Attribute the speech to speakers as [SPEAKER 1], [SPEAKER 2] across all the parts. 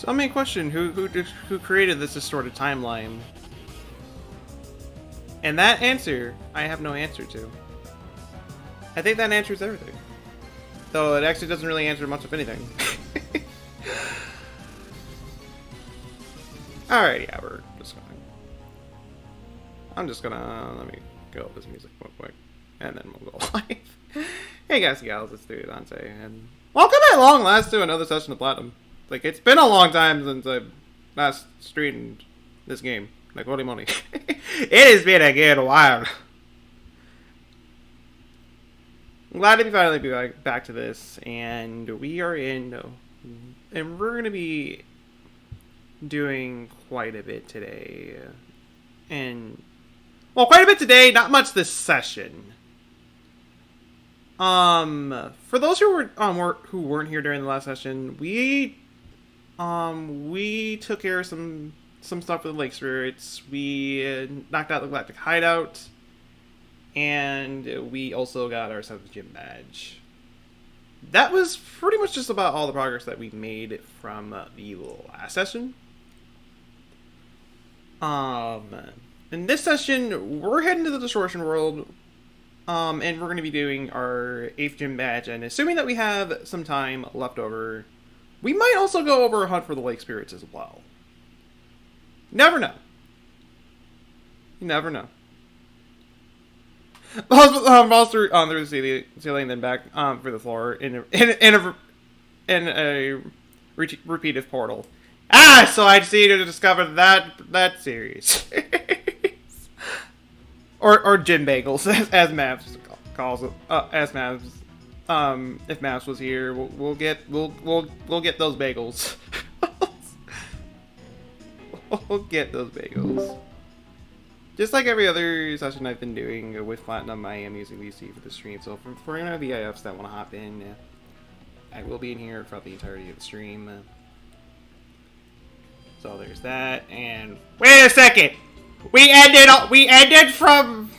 [SPEAKER 1] Some may question who created this distorted timeline. And that answer, I have no answer to. I think that answers everything. Though it actually doesn't really answer much of anything. Alright, yeah, we're just going. I'm just gonna, let me go with this music real quick. And then we'll go live. Hey guys and gals, it's Dude Dante, and welcome at long last to another session of Platinum. Like, it's been a long time since I've last streamed this game. Like, holy moly. It has been a good while. I'm glad to finally be back to this, and we are in, and we're going to be doing quite a bit today. And, well, quite a bit today, not much this session. For those who weren't here during the last session, we took care of some stuff with the Lake Spirits. We knocked out the Galactic Hideout, and we also got our 7th gym badge. That was pretty much just about all the progress that we made from the last session. In this session, we're heading to the Distortion World. And we're going to be doing our 8th gym badge, and assuming that we have some time left over, we might also go over a hunt for the Lake Spirits as well. Never know. You never know. Also, through the ceiling, then back for the floor in a repeated portal. Ah, so I see to discover that series. Or gym bagels, as Maps calls it. As Maps, if Maps was here, we'll get those bagels. We'll get those bagels. Just like every other session I've been doing with Platinum, I am using VC for the stream. So for any VIFs that want to hop in, I will be in here for the entirety of the stream. So there's that. And wait a second. We ended from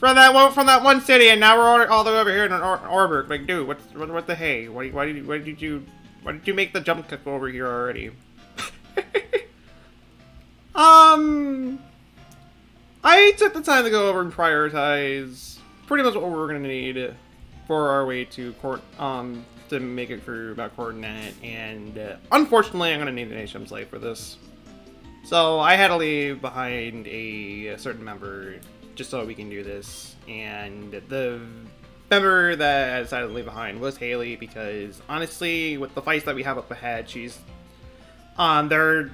[SPEAKER 1] that one city, and now we're all the way over here in Orberg. Like, dude, what the hey? Why did you make the jump cut over here already? I took the time to go over and prioritize pretty much what we're gonna need for our way to to make it through Mount Coordinate, and unfortunately, I'm gonna need an HM slave for this. So I had to leave behind a certain member just so we can do this, and the member that I decided to leave behind was Haley, because honestly, with the fights that we have up ahead, they're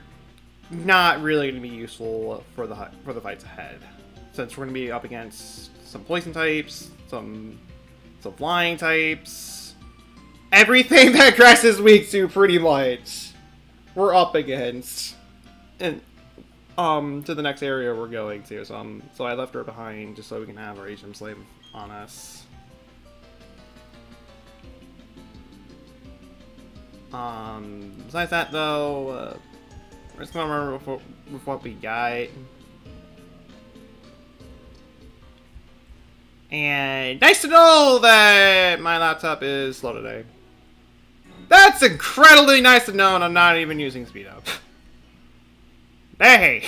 [SPEAKER 1] not really going to be useful for the fights ahead, since we're going to be up against some poison types, some flying types, everything that grass is weak to, pretty much. We're up against. And to the next area we're going to, so I left her behind just so we can have our HM slave on us. Besides that though, we're just gonna remember with what we got. And nice to know that my laptop is slow today. That's incredibly nice to know, and I'm not even using speed up. Hey!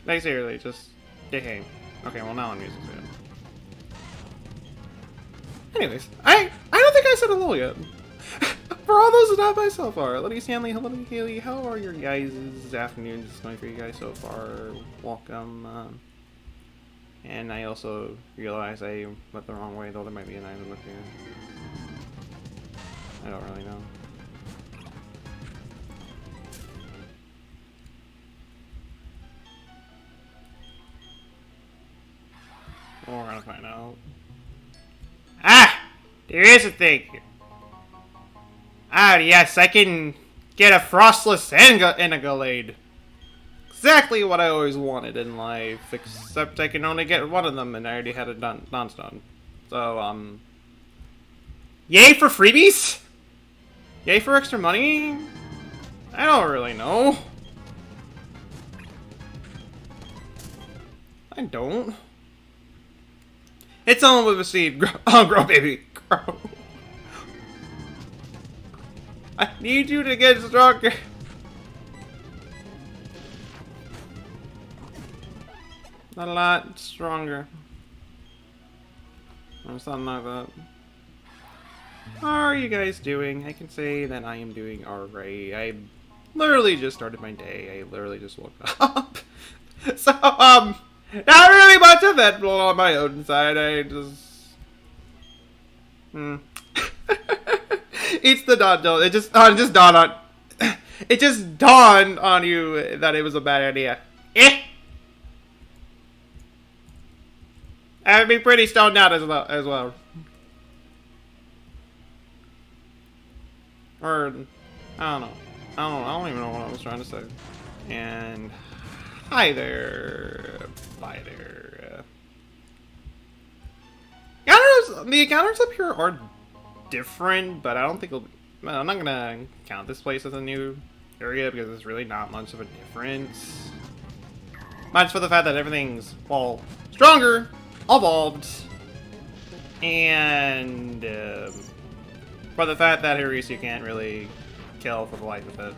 [SPEAKER 1] Like, seriously, just... Hey. Okay, well, now I'm using it. Anyways, I don't think I said hello yet. For all those that not by so far. Hello, Stanley. Hello, Haley. How are your guys' afternoons going for you guys so far? Welcome. And I also realized I went the wrong way, though there might be an item up here. I don't really know. We're gonna find out. Ah! There is a thing! Ah, yes, I can get a frostless Engalade. Exactly what I always wanted in life, except I can only get one of them, and I already had a non-stun. So, yay for freebies? Yay for extra money? I don't really know. I don't. It's on with a seed. Grow, baby, grow. I need you to get stronger. A lot stronger. Or something like that. How are you guys doing? I can say that I am doing alright. I literally just started my day. I literally just woke up. So, not really much eventful on my own side. I just... It's the dawn. It just dawned on... It just dawned on you that it was a bad idea. I would be pretty stoned out as well. Or, I don't know. I don't even know what I was trying to say. And, hi there. Bye there. The encounters up here are different, but I don't think I'm not gonna count this place as a new area because there's really not much of a difference. Much for the fact that everything's, well, stronger, evolved, and for the fact that Harass you can't really kill for the life of it.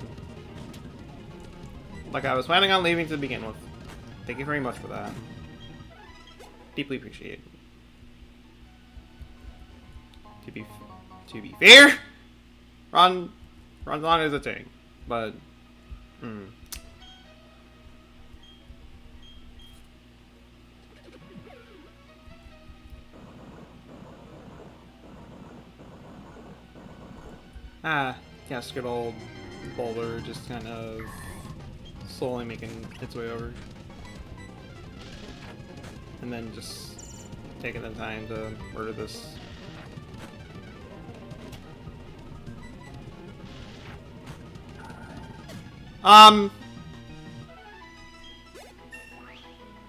[SPEAKER 1] Like I was planning on leaving to begin with. Thank you very much for that. Deeply appreciate it. To be fair, runs long as a tank, but yes, good old boulder just kind of slowly making its way over. And then just taking the time to murder this.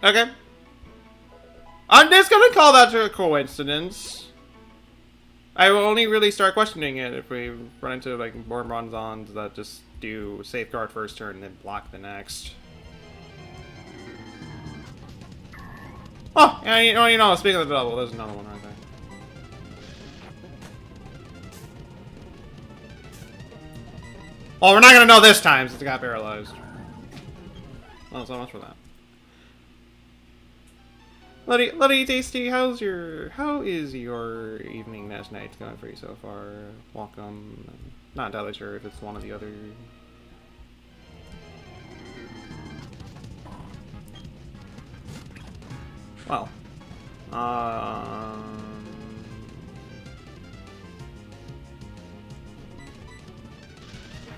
[SPEAKER 1] Okay. I'm just gonna call that a coincidence. I will only really start questioning it if we run into like more bronzons that just do safeguard first turn and then block the next. Oh, yeah, you know, speaking of the double, there's another one right there. Well, we're not gonna know this time since it got paralyzed. Well, so much for that. Luddy Tasty, how is your evening / night going for you so far? Welcome. Not entirely sure if it's one or the other. Well.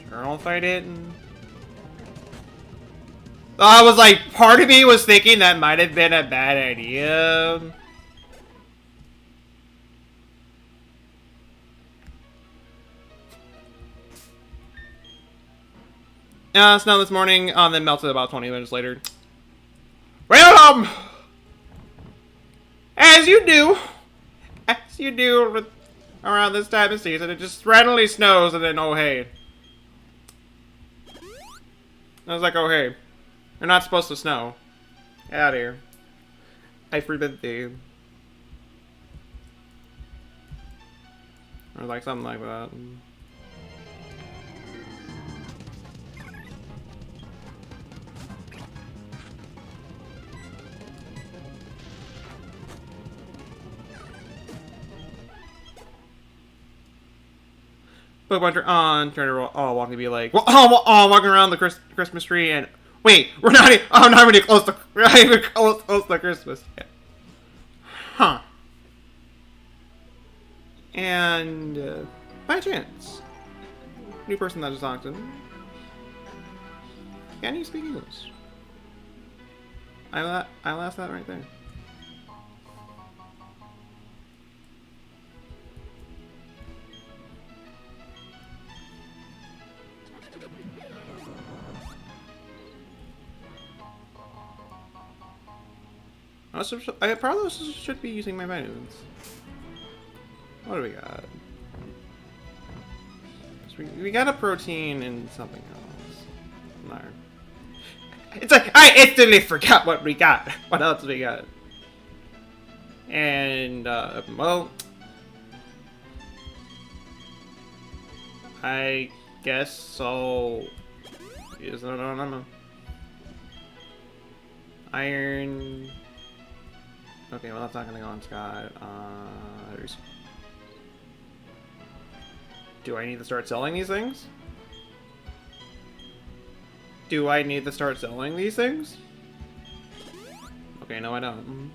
[SPEAKER 1] Sure, I'll fight it. I was like, part of me was thinking that might have been a bad idea. Snow this morning, then melted about 20 minutes later. Well, as you do around this time of season, it just randomly snows and then, oh hey. I was like, oh hey. You're not supposed to snow. Get out of here. I forbid thee. Or like something like that. Pokemon turn to walk and be like, well, walking around the Christmas tree and wait, we're not even close to Christmas yet. Huh. And by chance, new person that just talked to me. Can you speak English? I asked that right there. I probably should be using my vitamins. What do we got? We got a protein and something else. No. It's like I instantly forgot what we got. What else we got? And well, I guess so. Yes, no. Iron. Okay, well that's not gonna go on Scott. Do I need to start selling these things? Do I need to start selling these things? Okay, no I don't.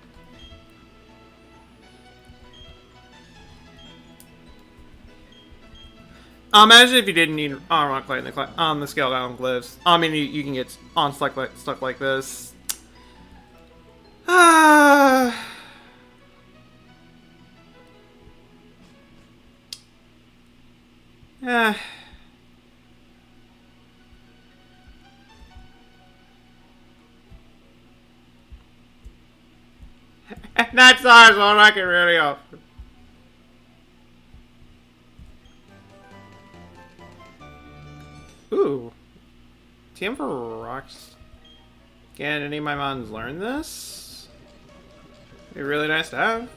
[SPEAKER 1] Imagine if you didn't need rock light the scale down glyphs. I mean, you can get on stuck like this. Yeah. That's ours, all I can really offer. Ooh. TM for rocks. Can any of my mons learn this? It'd be really nice to have.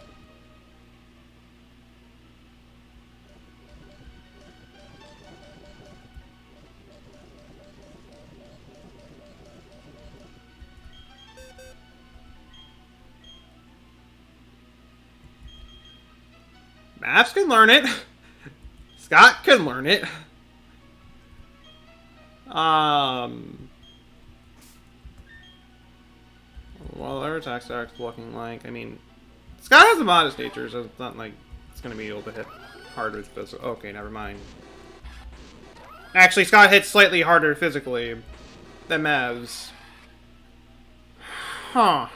[SPEAKER 1] Maps can learn it. Scott can learn it. Well, their attack starts looking like, I mean, Scott has a modest nature, so it's not like it's gonna be able to hit hard with physical. Okay, never mind. Actually, Scott hits slightly harder physically than Mavs. Huh.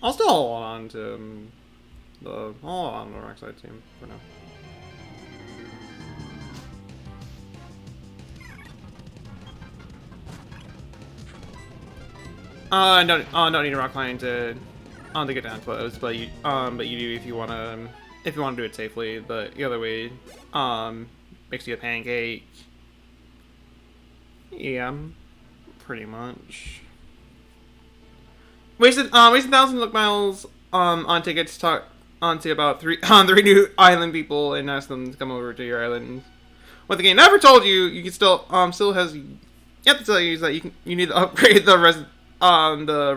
[SPEAKER 1] I'll still hold on to the right side team for now. Don't need a rock line to get down close, but you do if you wanna do it safely. But the other way makes you a pancake. Yeah, pretty much. Wasted 1,000 look miles on tickets to talk onto about three new island people and ask them to come over to your island. What the game never told you, you can still has you have to tell you is that you need to upgrade the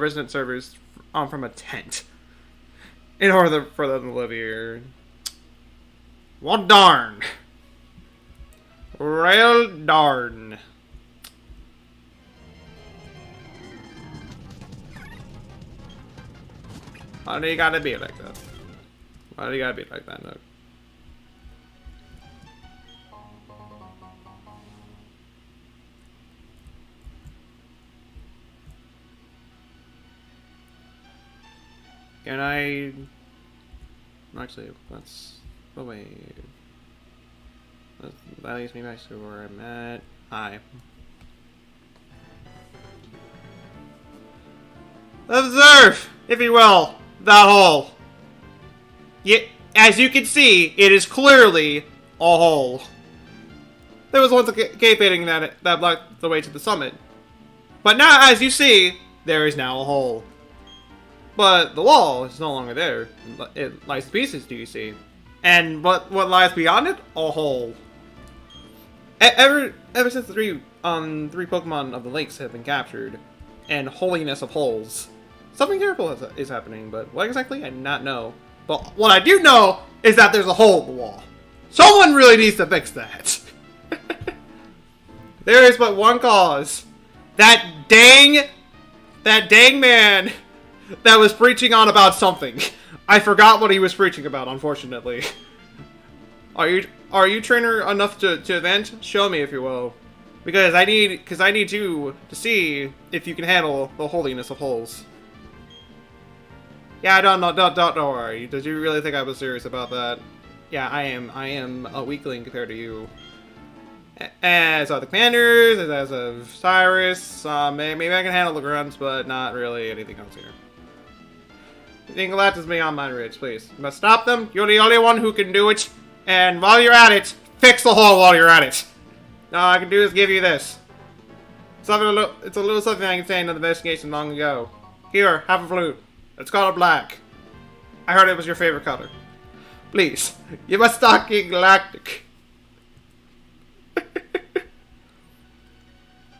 [SPEAKER 1] resident servers from a tent in order for them to live here. Well, darn. Real darn. Why do you gotta be like that? Why do you gotta be like that, Nook? Can I... Actually, that's the way... That leads me back to where I'm at. Hi. Observe, if you will, that hole. Yeah, as you can see, it is clearly a hole. There was once a cave painting that blocked the way to the summit. But now, as you see, there is now a hole. But the wall is no longer there. It lies in pieces, do you see? And what lies beyond it? A hole. Ever since the three Pokemon of the lakes have been captured, and holiness of holes, something terrible is happening, but what exactly, I do not know. But what I do know is that there's a hole in the wall. Someone really needs to fix that. There is but one cause. That dang man that was preaching on about something. I forgot what he was preaching about, unfortunately. Are you trainer enough to vent? Show me, if you will. Because I need you to see if you can handle the holiness of holes. Yeah, don't worry. Did you really think I was serious about that? Yeah, I am a weakling compared to you. As of the commanders, as of Cyrus, maybe I can handle the grunts, but not really anything else here. You think that is beyond my reach, please. You must stop them. You're the only one who can do it. And while you're at it, fix the hole while you're at it. All I can do is give you this. It's a little something I can say in an investigation long ago. Here, have a flute. It's called a black. I heard it was your favorite color. Please, you must stop being galactic.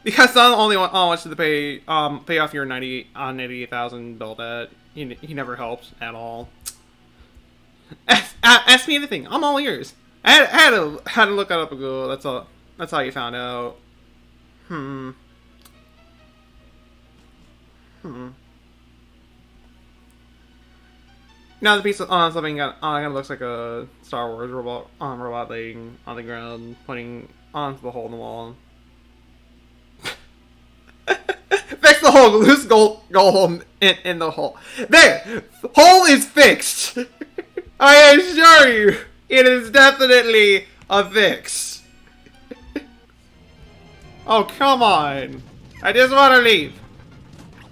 [SPEAKER 1] Because not only wants to pay off your 98,000 bill debt, he never helps at all. Ask me anything. I'm all ears. I had to look that up and go. That's all. That's how you found out. Now the piece of something kind of looks like a Star Wars robot laying on the ground, pointing onto the hole in the wall. Fix the hole. Loose gold hole in the hole. There, hole is fixed. I assure you, it is definitely a fix. Oh, come on. I just want to leave.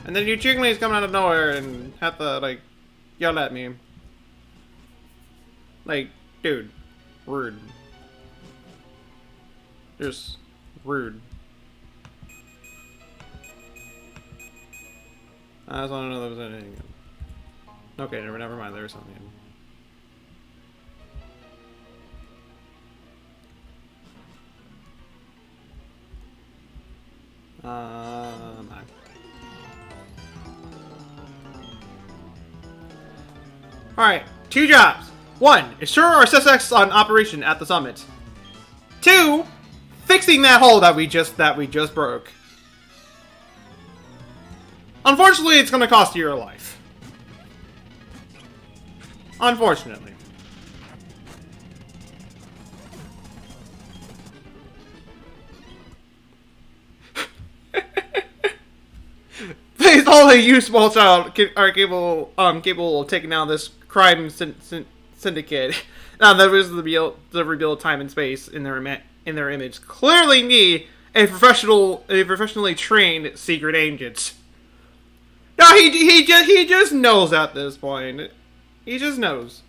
[SPEAKER 1] And then you chicklings come out of nowhere and have to, like, yell at me. Like, dude. Rude. Just rude. I just want to know if there was anything. Okay, never mind. There was something. Alright, 2 jobs. 1, ensure our suspects on operation at the summit. 2, fixing that hole that we just broke. Unfortunately, it's gonna cost you your life. Unfortunately. Please, only you, small child, are capable of taking down this crime syndicate. Now, there is the reveal time and space in their image. Clearly, need a professionally trained secret agent. No, he just knows at this point. He just knows.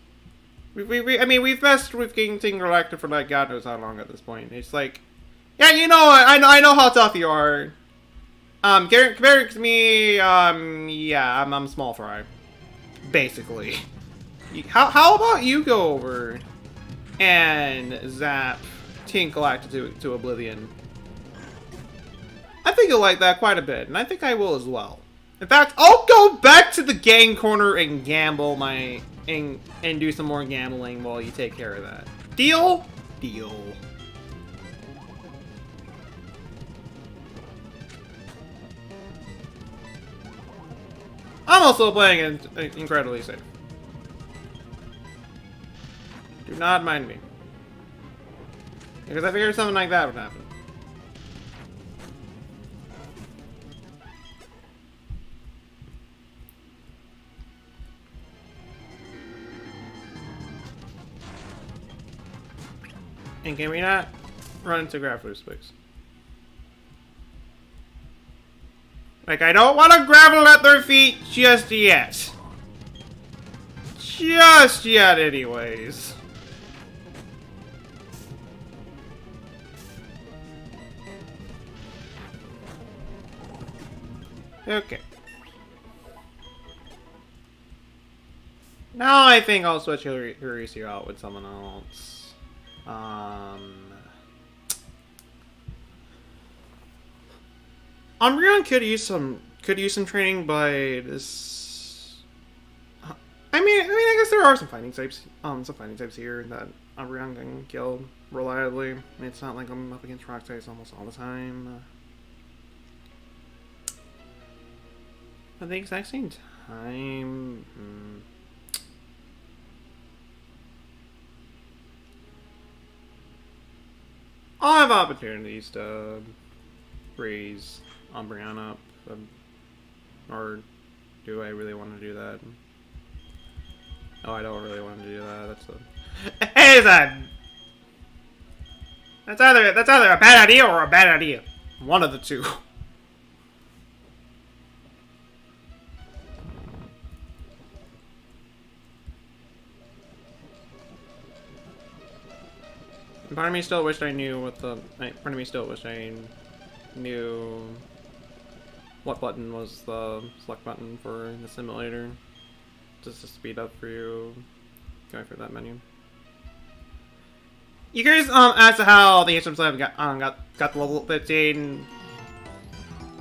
[SPEAKER 1] I mean, we've messed with King Galactic for like God knows how long at this point. It's like, yeah, you know, I know how tough you are. Compared to me, yeah, I'm small fry, basically. How about you go over and zap Team Galactic to oblivion? I think you'll like that quite a bit, and I think I will as well. In fact, I'll go back to the gang corner and gamble and do some more gambling while you take care of that. Deal? Deal. I'm also playing it incredibly safe. Do not mind me. Because I figured something like that would happen. And can we not run into Graveler's place? Like, I don't want to gravel at their feet just yet. Just yet, anyways. Okay. Now I think I'll switch Harass out with someone else. Umbreon could use some training, but this. I mean, I guess there are some fighting types here that Umbreon can kill reliably. I mean, it's not like I'm up against rock types almost all the time. At the exact same time. I'll have opportunities to raise Umbreon up, or do I really want to do that? Oh, I don't really want to do that. Hey, that's either a bad idea or a bad idea. One of the two. Part of me still wished I knew what part of me still wished I knew what button was the select button for the simulator just to speed up for you. Going for that menu. You guys as to how the HM7 got the level 15.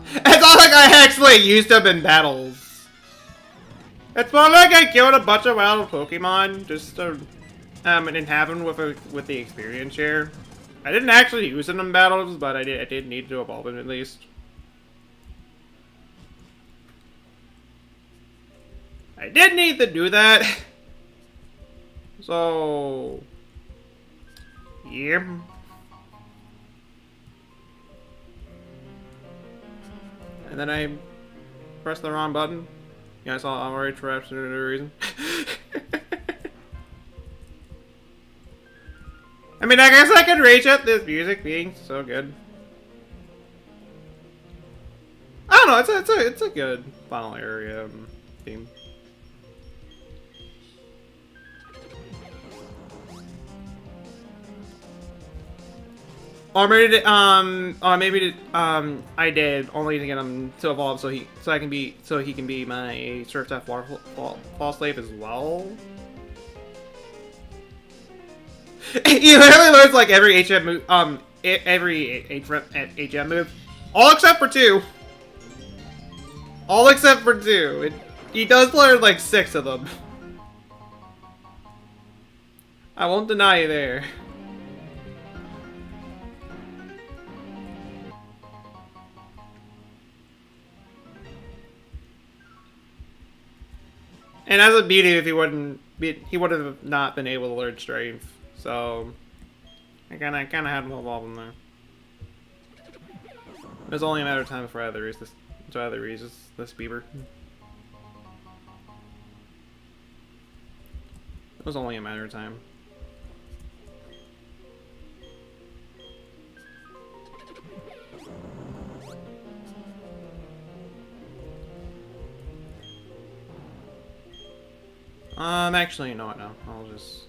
[SPEAKER 1] It's not like I actually used them in battles. It's more like I killed a bunch of wild Pokemon just to and have them with the experience share. I didn't actually use them in battles, but I did need to evolve them at least. I did need to do that. So yeah. And then I pressed the wrong button. Yeah, I saw outrage for absolutely no reason. I mean, I guess I could rage at this music being so good. I don't know, it's a good final area theme. Or maybe I did only to get him to evolve so he can be my surf type fall slave as well. He literally learns like every HM move, HM move, all except for two. All except for two. He does learn like 6 of them. I won't deny you there. And as a beauty, if he would have not been able to learn strength. So I kind of had him evolve him there. It was only a matter of time before I had to raise this beaver. It was only a matter of time. Actually, you know what? No, I'll just.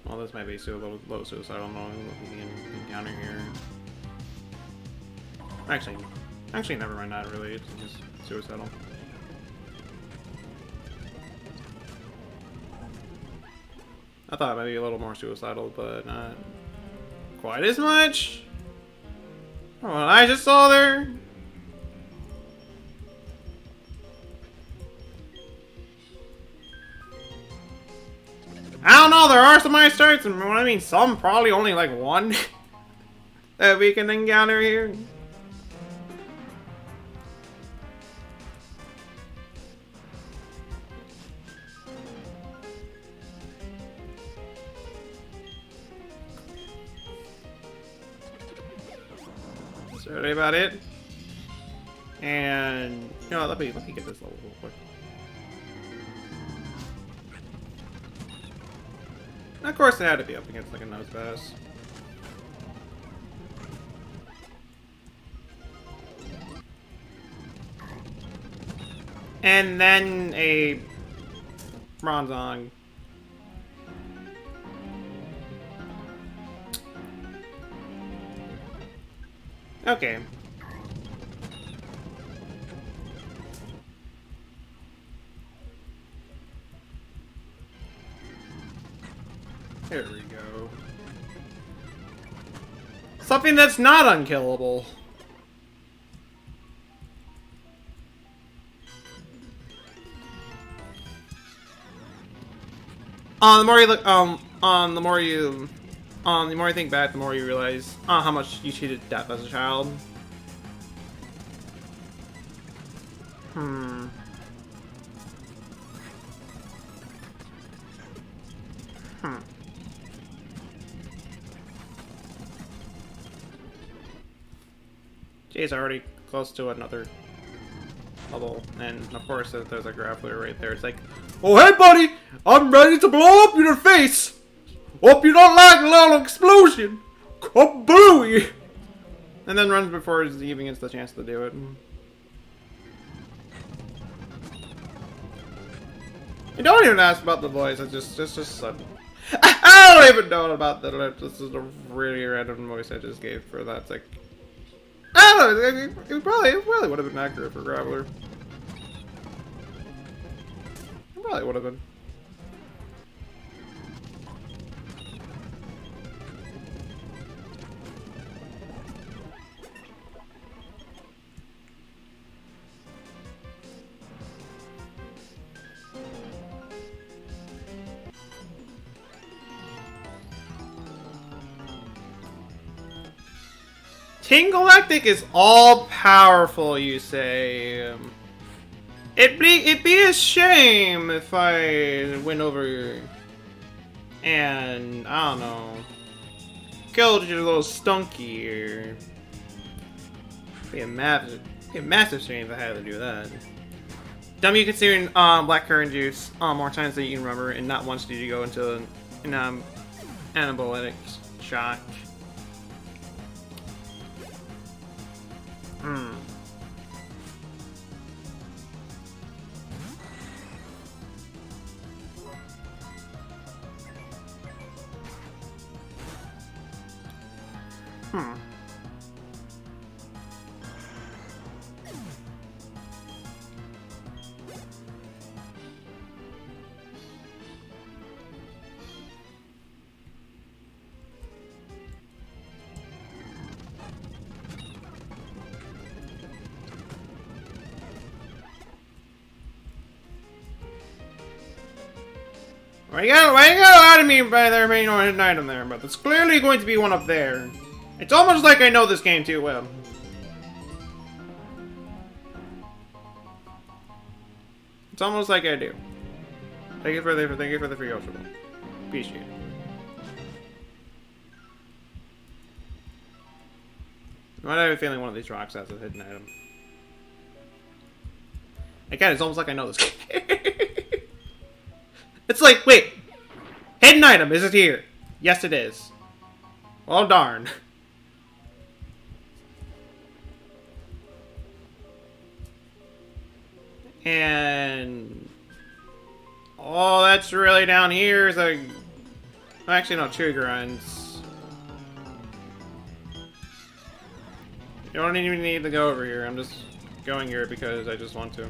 [SPEAKER 1] Well, this might be a little suicidal. Knowing what we can encounter here. Actually, never mind. Not really. It's just suicidal. I thought maybe a little more suicidal, but not quite as much. What I just saw there. I don't know, there are some ice starts, and when I mean some, probably only like one that we can encounter here. That's really about it. And you know, let me get this level real quick. Of course, it had to be up against like a nose bass. And then a Bronzong. Okay. There we go. Something that's not unkillable. The more you look, the more you think back, the more you realize, how much you cheated death as a child. Jay's already close to another level, and of course there's a grappler right there. It's like, oh hey buddy, I'm ready to blow up your face! Hope you don't like a little explosion! Kablooey! And then runs before he even gets the chance to do it. You don't even ask about the voice, it's just sudden. I don't even know about the lips. This is a really random voice I just gave for that. It's like, I don't know, it probably would have been accurate for Graveler. Well, it would have been. Team Galactic is all powerful, you say. It'd be a shame if I went over and I don't know, killed your little stunky or be a massive shame if I had to do that. W consuming black currant juice more times than you can remember, and not once did you go into an anabolic shock. Hmm. Why you got out of me by there being no hidden item there, but there's clearly going to be one up there. It's almost like I know this game too well. It's almost like I do. Thank you for the free ultra. Appreciate it. I have a feeling one of these rocks has a hidden item. Again, it's almost like I know this game. It's like, wait, hidden item, is it here? Yes, it is. Well, darn. And all that's really down here is a, actually no, 2 grunts. You don't even need to go over here. I'm just going here because I just want to.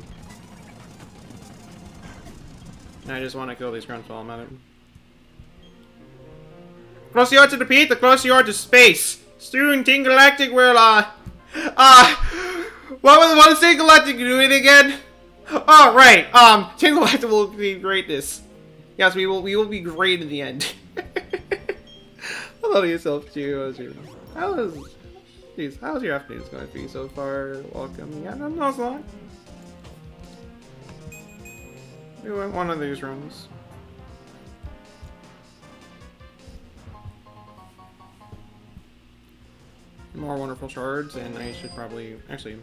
[SPEAKER 1] I just want to kill these grunts while I'm at it. The closer you are to defeat, the closer you are to space. Steering Team Galactic will, what was Team Galactic doing again? Oh, right, Team Galactic will be greatness. Yes, we will be great in the end. I love yourself, too. How's your afternoon going to be so far? Welcome. Yeah, no, it's not. We went one of these rooms. More wonderful shards, and I should probably actually.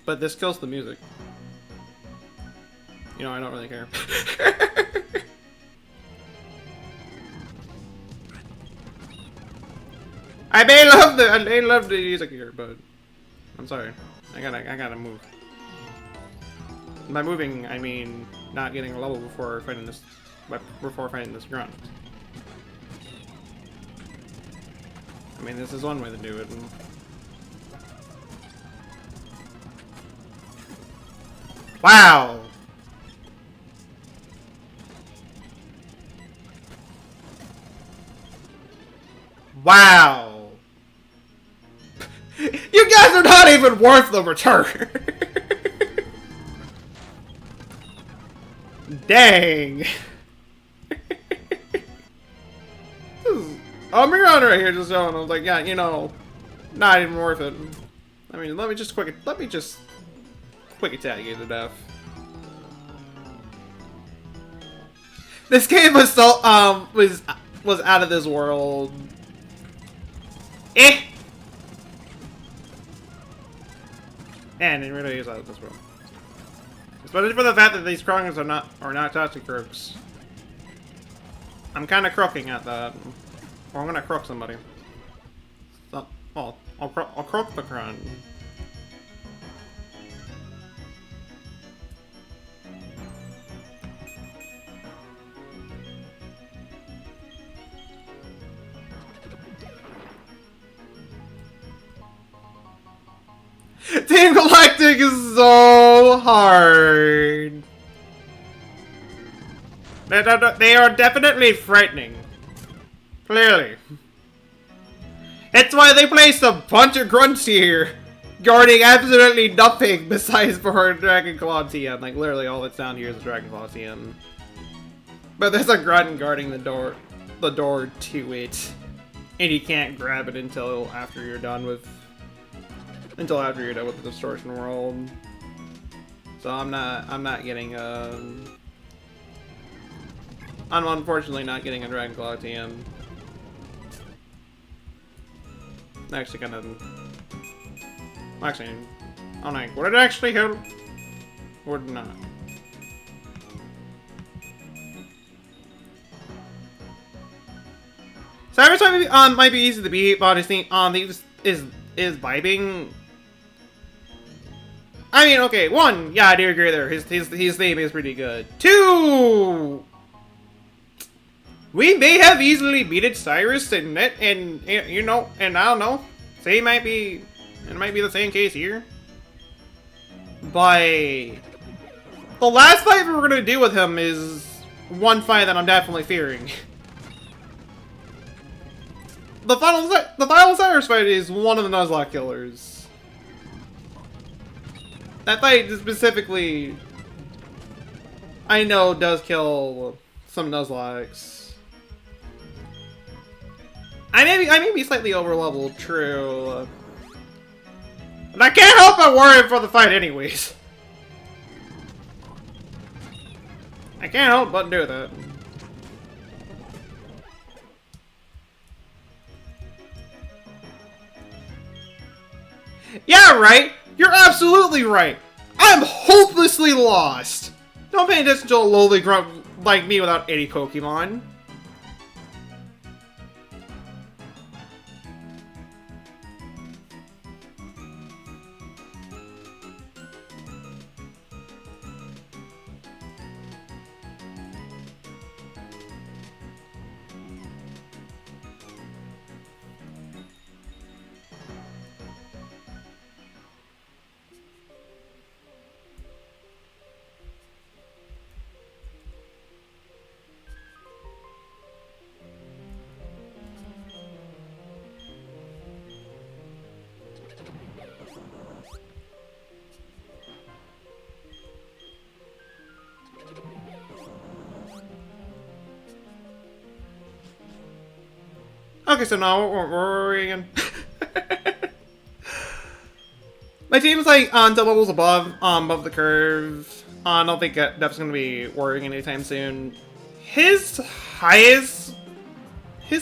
[SPEAKER 1] But this kills the music. You know, I don't really care. I may love the music here, but I'm sorry. I gotta move. By moving, I mean not getting a level before fighting this grunt. I mean, this is one way to do it. Wow! Wow! You guys are not even worth the return! Dang! Oh, Miran right here just showing. I was like, yeah, you know, not even worth it. I mean, let me just quick attack you to death. This game was so was out of this world. Eh. And it really is out of this world. Especially for the fact that these Krongans are not toxic crooks. I'm kind of crooking at that. Or I'm gonna croak somebody. So, well, I'll croak the Krong. Team Galactic is so hard. They are definitely frightening. Clearly. That's why they placed a bunch of grunts here, guarding absolutely nothing besides for a Dragon Claw TM. Like, literally all that's down here is a Dragon Claw TM. But there's a grunt guarding the door to it. And you can't grab it until after you're done with the distortion world. So I'm unfortunately not getting a Dragon Claw TM. Actually kind of... Actually, I'm like, would it actually help? Would not. Cyber might be easy to beat, but I think is vibing. I mean, okay, one, yeah, I do agree there. His theme is pretty good. Two, we may have easily beaten Cyrus and you know, and I don't know. Say it might be the same case here. But the last fight we're gonna do with him is one fight that I'm definitely fearing. The final Cyrus fight is one of the Nuzlocke killers. That fight specifically, I know, does kill some Nuzlockes. I may be slightly over-leveled, true. But I can't help but worry for the fight anyways. I can't help but do that. Yeah, right! You're absolutely right! I'm hopelessly lost! Don't pay attention to a lowly grunt like me without any Pokemon. Okay, so now where are we again? My team's like on 2 levels above the curve. I don't think Def's gonna be worrying anytime soon. His highest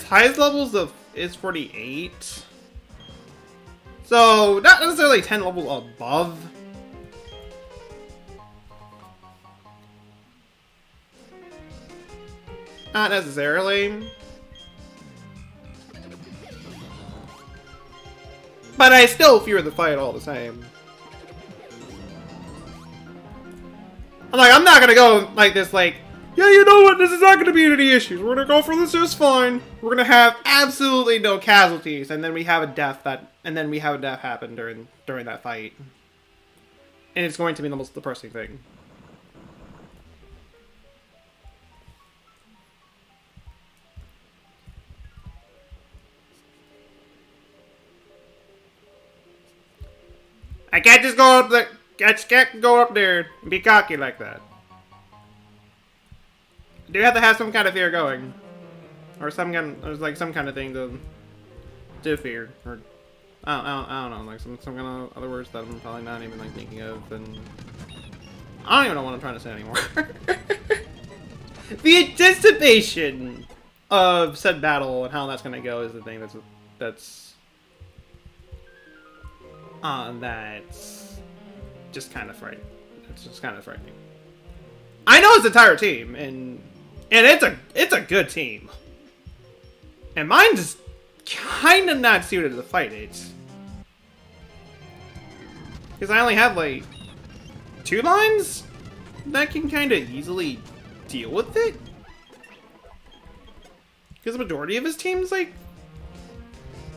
[SPEAKER 1] levels is 48. So not necessarily 10 levels above. Not necessarily. But I still fear the fight all the same. I'm not gonna go like this, like, yeah, you know what, this is not gonna be any issues. We're gonna go for this just fine. We're gonna have absolutely no casualties, and then we have a death happen during that fight. And it's going to be the most depressing thing. I can't just go up there. I just can't go up there and be cocky like that. I do have to have some kind of fear going, or some kind of thing to fear, or I don't know, like some kind of other words that I'm probably not even like thinking of, and I don't even know what I'm trying to say anymore. The anticipation of said battle and how that's gonna go is the thing that's just kind of frightening. It's just kind of frightening. I know it's the entire team, and it's a good team. And mine's just kind of not suited to fight it. Because I only have like 2 lines that can kind of easily deal with it. Because the majority of his teams like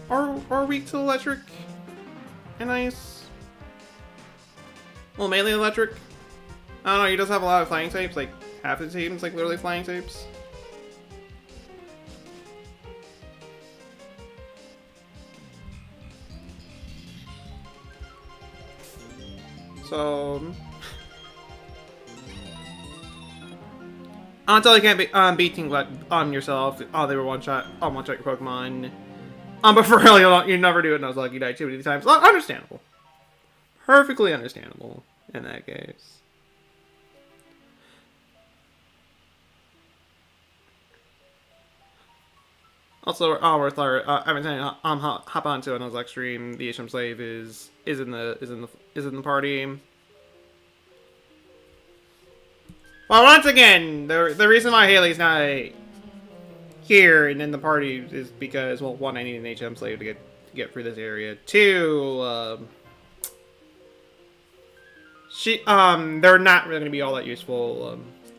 [SPEAKER 1] are weak to electric and ice. Well, mainly electric. I don't know, he does have a lot of flying types, like half the team's like literally flying tapes. So until you can't beating like yourself, they were one shot your Pokemon. But for real, you never do it in Nuzlocke. You die too many times. Understandable, perfectly understandable in that case. Also, every time hop onto a Nuzlocke stream, the HM slave is in the party. Well, once again, the reason why Haley's not here and in the party is because, well, one, I need an HM slave to get through this area. Two, they're not really going to be all that useful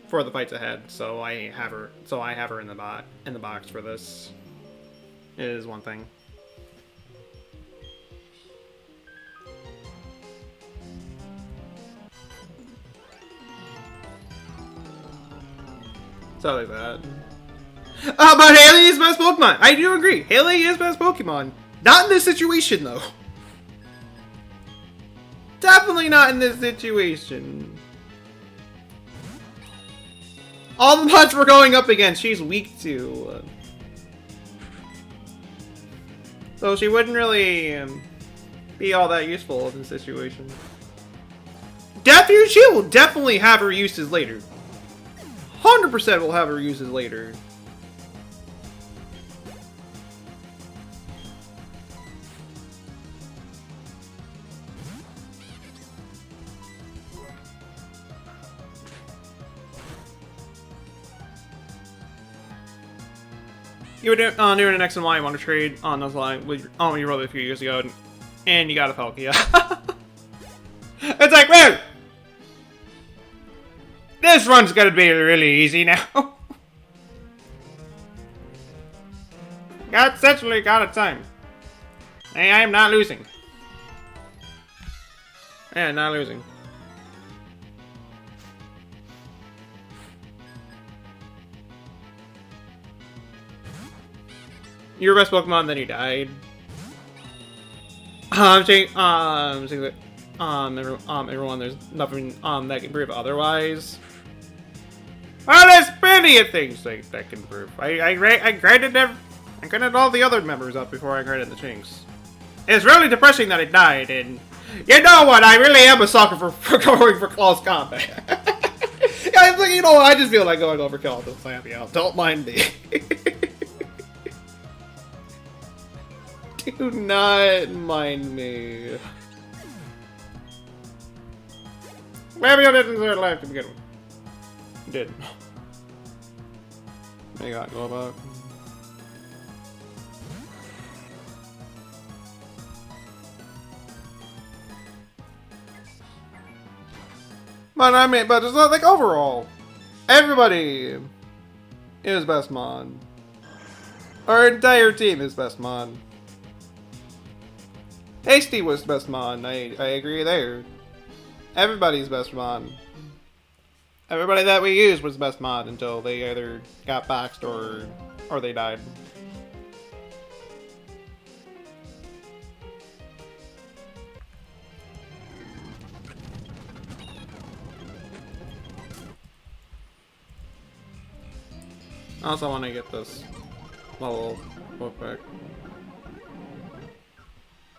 [SPEAKER 1] for the fights ahead. So I have her in the box for this. Is one thing. So like that. But Haley is best Pokemon. I do agree. Haley is best Pokemon. Not in this situation, though. Definitely not in this situation. All the mods we're going up against, she's weak to. So she wouldn't really be all that useful in this situation. She will definitely have her uses later. 100% will have her uses later. You were doing an X and Y, you want to trade on those lines with you rolled it a few years ago, and you got a Palkia. It's like, man, this run's gonna be really easy now. Essentially got a time. Hey, I am not losing. Yeah, not losing. You were best Pokemon, then you died. Everyone, there's nothing that can prove otherwise. Well, there's plenty of things that can prove. I graded all the other members up before I graded the Chinks. It's really depressing that it died, and you know what? I really am a sucker for going for close combat. Yeah, it's like, you know what? I just feel like going overkill to slam you out. Don't mind me. Do not mind me. Maybe I didn't deserve life to begin with. You did. They got go about. But it's not like overall. Everybody is best mon. Our entire team is best mon. Hasty was best mon. I agree there. Everybody's best mon. Everybody that we used was best mod until they either got boxed or they died. I also want to get this level book back.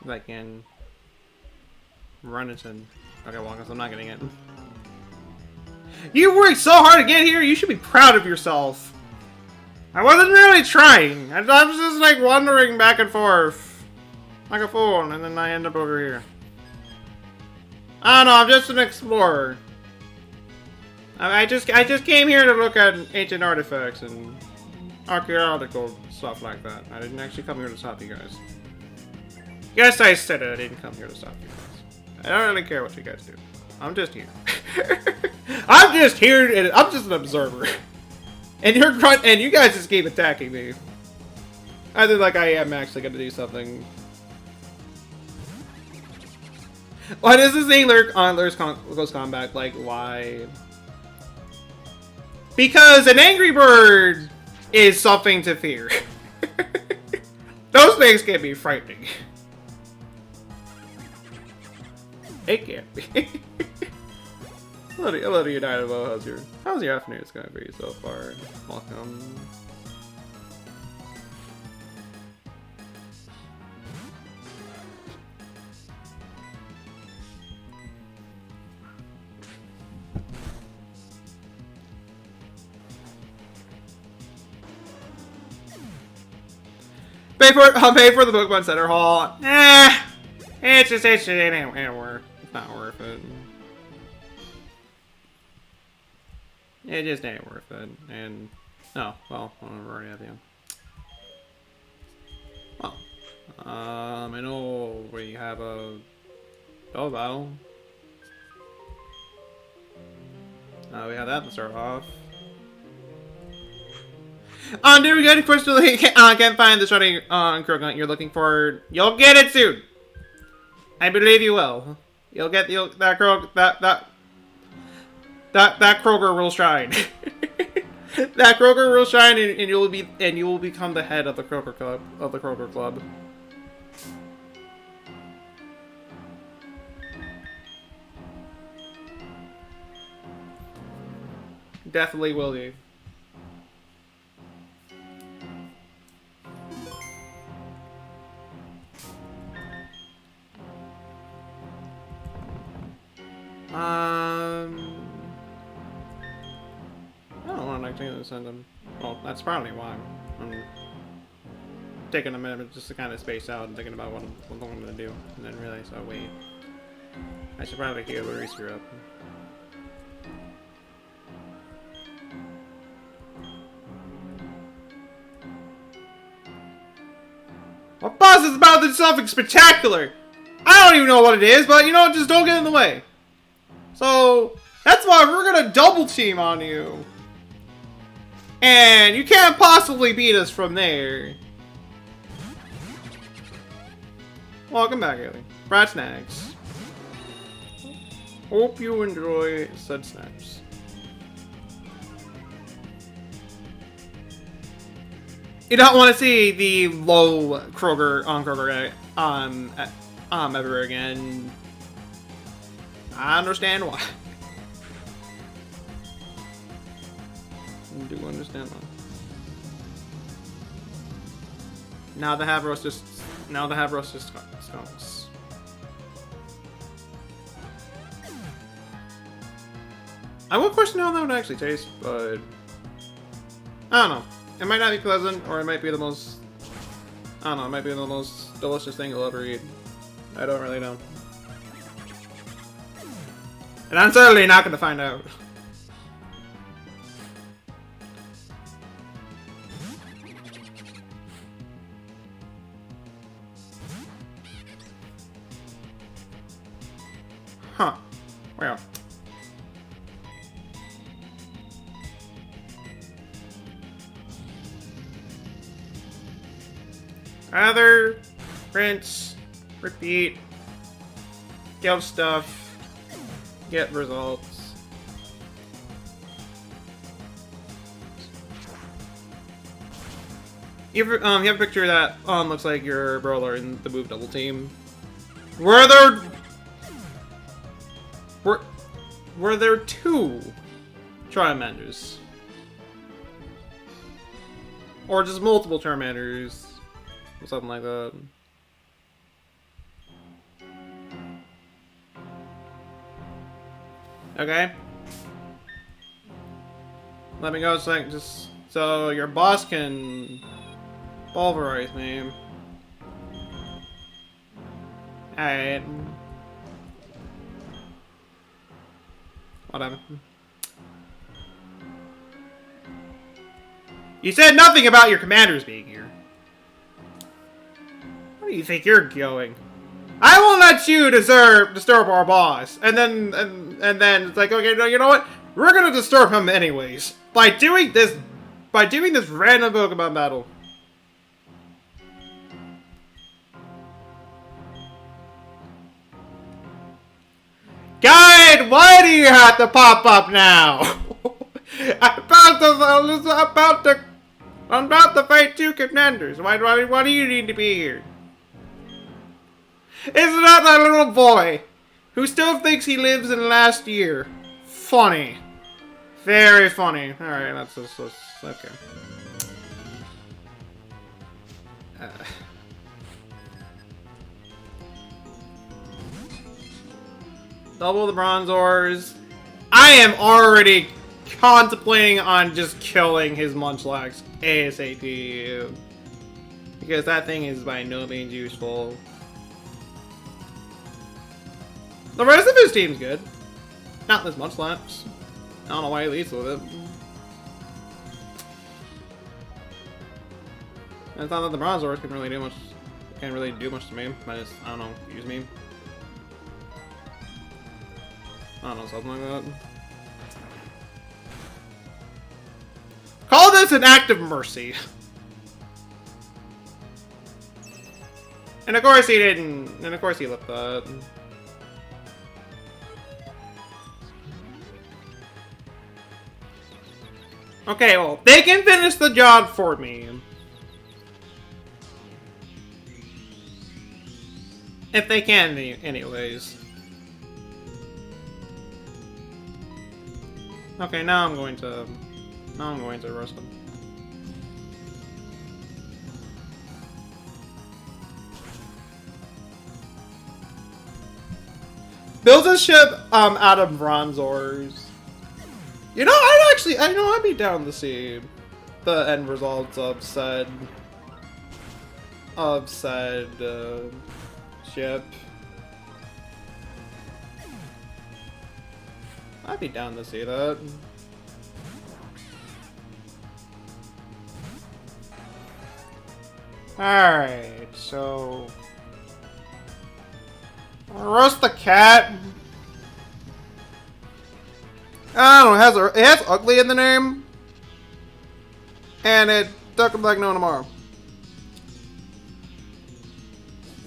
[SPEAKER 1] If I can run it in. Okay, well, because I'm not getting it. You worked so hard to get here, you should be proud of yourself. I wasn't really trying. I was just like wandering back and forth. Like a fool, and then I end up over here. I don't know, I'm just an explorer. I just came here to look at ancient artifacts and archaeological stuff like that. I didn't actually come here to stop you guys. Yes, I said it. I didn't come here to stop you guys. I don't really care what you guys do. I'm just here. I'm just here, and I'm just an observer. And you guys just keep attacking me. I think like I am actually gonna do something. Why does this thing lurk on close combat? Like why? Because an angry bird is something to fear. Those things can be frightening. It can't be. Hello to United. How's your afternoon going for you so far? Welcome. I'll pay for the Pokemon Center Hall. It ain't worth. It's not worth it. It just ain't worth it. And oh well, I already have you. Well, I know we have a battle. We have that to start off. Dude, we got a question. Can't find the shiny Krogan you're looking for. You'll get it soon. I believe you will. You'll get that Kroger will shine. That Kroger will shine, and you will become the head of the Kroger Club. Definitely will you. I don't want to send them. Well, that's probably why I'm taking a minute just to kind of space out and thinking about what I'm going to do, and then realize, oh wait, I should probably heal the screw up. Our boss is about to do something spectacular! I don't even know what it is, but you know, just don't get in the way. So, that's why we're gonna double team on you. And you can't possibly beat us from there. Welcome back, Haley. Brat Snacks. Hope you enjoy said snacks. You don't want to see the low Kroger ever again. I understand why. I do understand why. Now the Havros just skunks. I would question how that would actually taste, but I don't know. It might not be pleasant, or it might be the most, I don't know, it might be the most delicious thing you'll ever eat. I don't really know. And I'm certainly not going to find out. Huh. Well. Rather, rinse, repeat, kill stuff, get results. You have a picture that looks like your brawler in the move double team. Were there two Charmanders? Or just multiple Charmanders? Or something like that. Okay. Let me go so your boss can pulverize me. Alright. Whatever. You said nothing about your commanders being here. Where do you think you're going? I won't let you disturb our boss. And then it's like, okay, no, you know what? We're gonna disturb him anyways. By doing this random Pokemon battle. God, why do you have to pop up now? I'm about to fight two contenders. Why do you need to be here? Isn't that little boy who still thinks he lives in last year? Funny. Very funny. Alright, that's okay. Double the bronze ores. I am already contemplating on just killing his Munchlax ASAP. Because that thing is by no means useful. The rest of his team's good. Not this Munchlax. I don't know why he leads with it. And it's not that the Bronzors can really do much. Can't really do much to me. I just, I don't know, use me. I don't know, something like that. Call this an act of mercy. And of course he didn't. And of course he left that. Okay, well, they can finish the job for me. If they can, anyways. Okay, now I'm going to roast them. Build a ship out of bronze ores. You know, I'd be down to see the end results of said ship. I'd be down to see that. Alright, so roast the cat. I don't know, it has ugly in the name. And it doesn't like no tomorrow.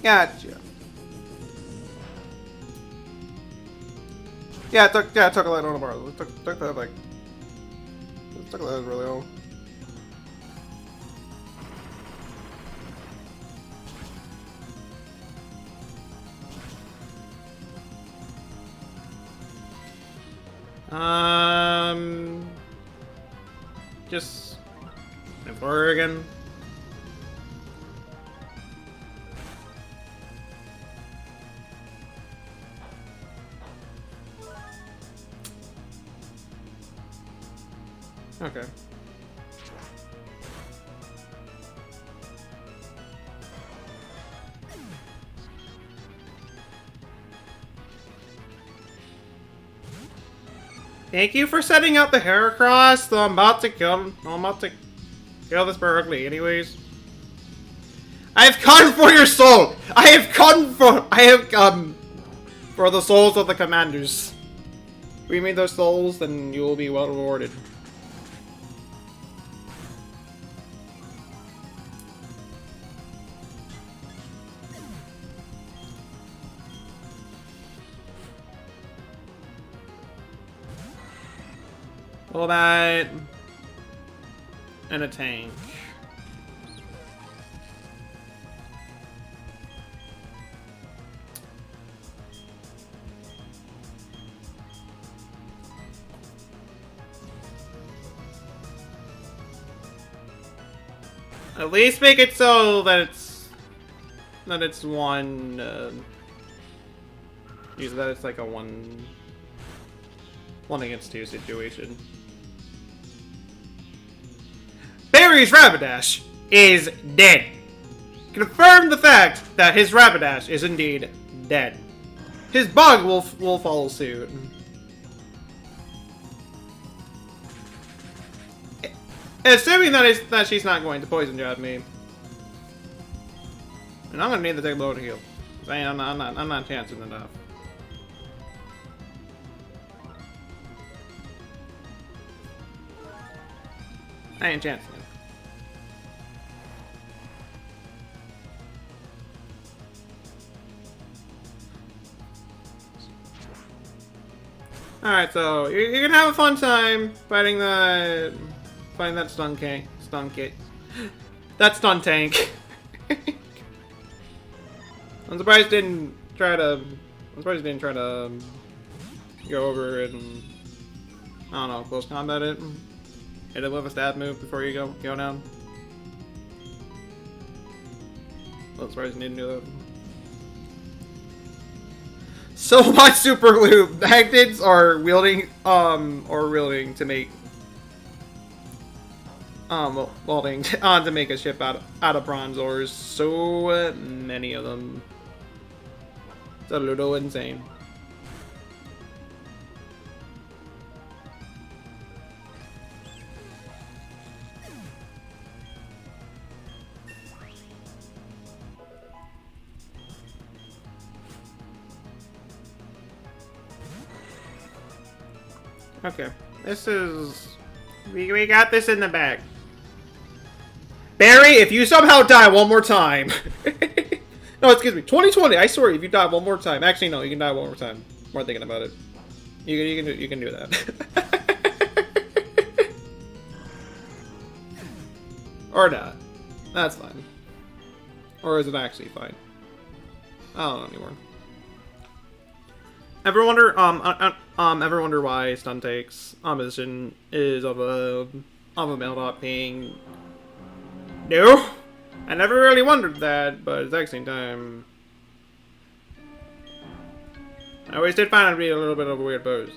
[SPEAKER 1] Gotcha. Yeah, it took a like no tomorrow. It took that like really old. Just Oregon. Okay. Thank you for setting up the Heracross, though I'm about to kill this Berkeley anyways. I have come for your soul! I have come for the souls of the commanders. Bring me those souls, then you will be well rewarded. All that and a tank. At least make it so that it's one. Use that it's like a one against two situation. Barry's Rapidash is dead. Confirm the fact that his Rapidash is indeed dead. His bug will follow suit. Assuming that she's not going to poison jab me. And I'm gonna need to take a load to heal. I'm not chancing enough. I ain't chancing it. Alright, so you're gonna have a fun time fighting that stun tank. That stun tank. I'm surprised he didn't try to go over and I don't know, close combat it. Hit it with a stab move before you go down. I'm surprised he didn't do that. So much super loop. Magnets are wielding to make welding to make a ship out of bronze ores. So many of them. It's a little insane. Okay, this is... We got this in the bag. Barry, if you somehow die one more time... No, excuse me, 2020, I swear, if you die one more time... Actually, no, you can die one more time. More thinking about it. You can do that. Or not. That's fine. Or is it actually fine? I don't know anymore. Ever wonder why stun takes position is of a male dot being? No, I never really wondered that, but at the same time, I always did find it to be a little bit of a weird pose.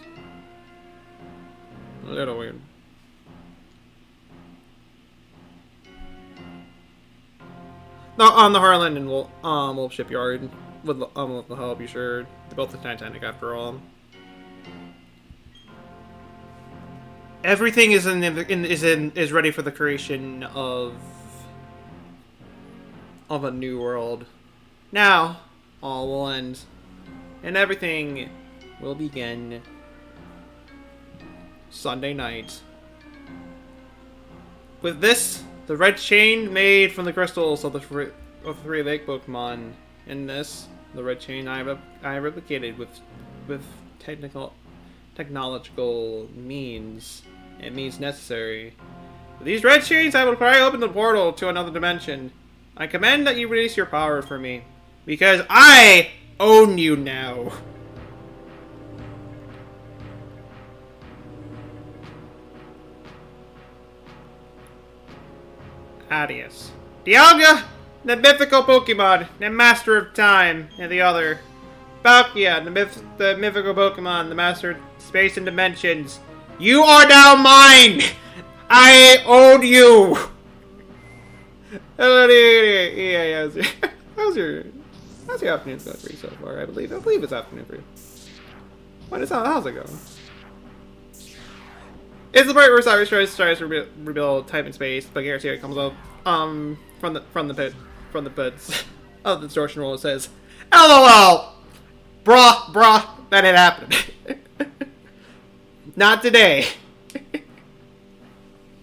[SPEAKER 1] A little weird. No, on the Harlan and Wolf Shipyard. With the help, you sure. They built the Titanic after all. Everything is is ready for the creation of a new world. Now, all will end, and everything will begin Sunday night. With this, the red chain made from the crystals of the three lake Pokemon. In this, the red chain I replicated with technological means. It means necessary. With these red chains, I will pry open the portal to another dimension. I command that you release your power for me, because I own you now. Adios. Dialga, the mythical Pokemon, the master of time, and the other. Palkia, the mythical Pokemon, the master of space and dimensions. You are now mine! I own you! Yeah, how's your afternoon going for you so far? I believe it's afternoon for you. How's it going? It's the part where Cyrus tries to rebuild time and space, but Garcia comes up from the pits of the distortion roll and says, LOL! Bruh, that had happened. Not today.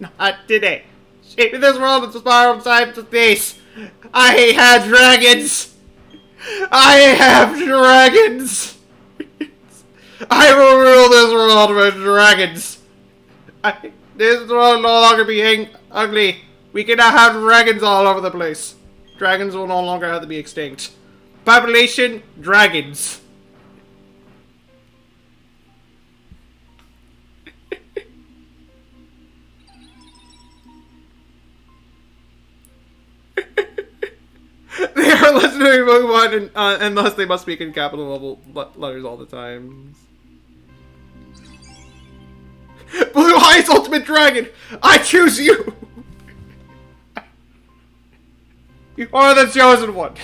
[SPEAKER 1] Not today. Shaping this world into spiral from time to space. I have dragons. I have dragons. I will rule this world with dragons. This world will no longer be ugly. We cannot have dragons all over the place. Dragons will no longer have to be extinct. Population, dragons. They are listening to Pokemon and thus they must speak in capital level letters all the time. Blue Eyes Ultimate Dragon! I choose you! You are the chosen one!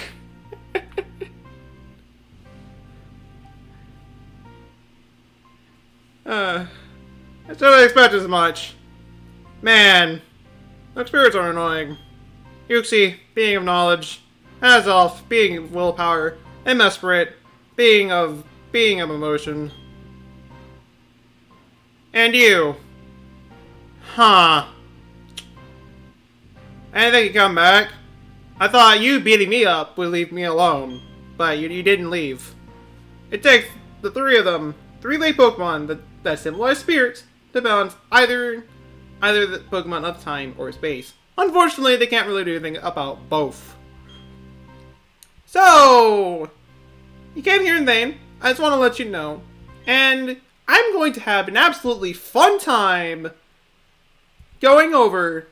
[SPEAKER 1] I didn't expect as much. Man, those spirits are annoying. Yuxi, being of knowledge. Azelf, being of willpower. And Mesprit, being of emotion. And you. Huh. I didn't think you'd come back. I thought you beating me up would leave me alone. But you didn't leave. It takes the three of them, three late Pokemon, that symbolize spirits to balance either the Pokemon of time or space. Unfortunately, they can't really do anything about both. So, you came here in vain. I just want to let you know. And I'm going to have an absolutely fun time going over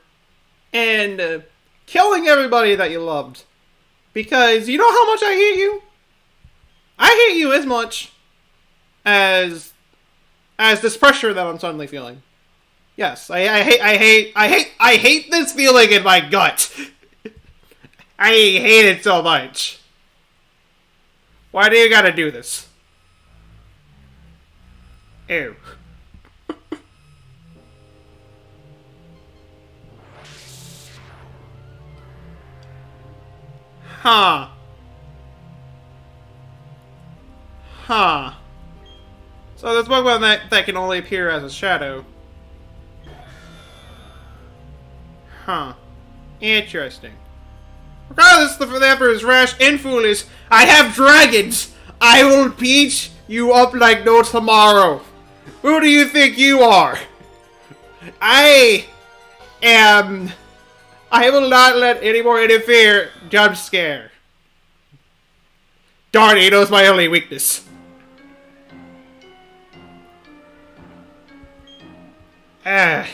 [SPEAKER 1] and killing everybody that you loved. Because you know how much I hate you? I hate you as much as this pressure that I'm suddenly feeling. Yes, I hate this feeling in my gut. I hate it so much. Why do you gotta do this? Ew. Huh. Huh. So there's Pokemon that can only appear as a shadow. Huh. Interesting. Regardless of the effort is rash and foolish, I have dragons! I will beat you up like no tomorrow! Who do you think you are? I will not let any more interfere. Jump scare. Darn, he knows my only weakness. Red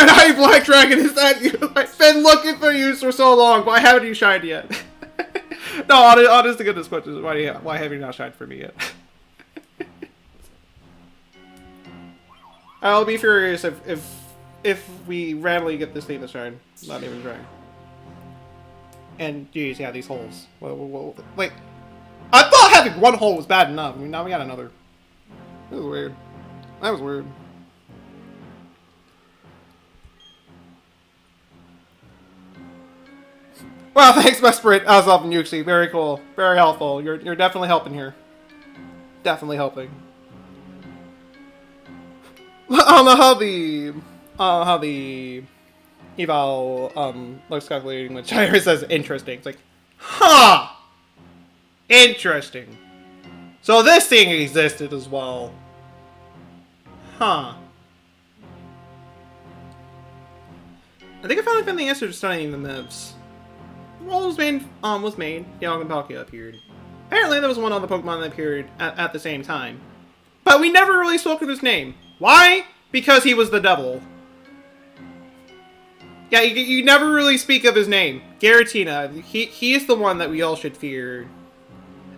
[SPEAKER 1] Eye Black Dragon, is that you? I've been looking for you for so long, but haven't you shined yet? No, honest to goodness question, why have you not shined for me yet? I'll be furious if we randomly get this thing to shine. Not even trying. And geez, yeah, these holes. Wait, I thought having one hole was bad enough. I mean, now we got another. That was weird. That was weird. Well, thanks, Best Sprint, Azov and Yuxi. Very cool. Very helpful. You're definitely helping here. Definitely helping. I don't know how the eval looks calculating when Shire says interesting. It's like, huh! Interesting. So this thing existed as well. Huh. I think I finally found the answer to studying the myths. The world was made, Dialga and Palkia appeared. Apparently there was one other Pokemon that appeared at the same time. But we never really spoke of his name. Why? Because he was the devil. Yeah, you never really speak of his name. Garatina. He is the one that we all should fear.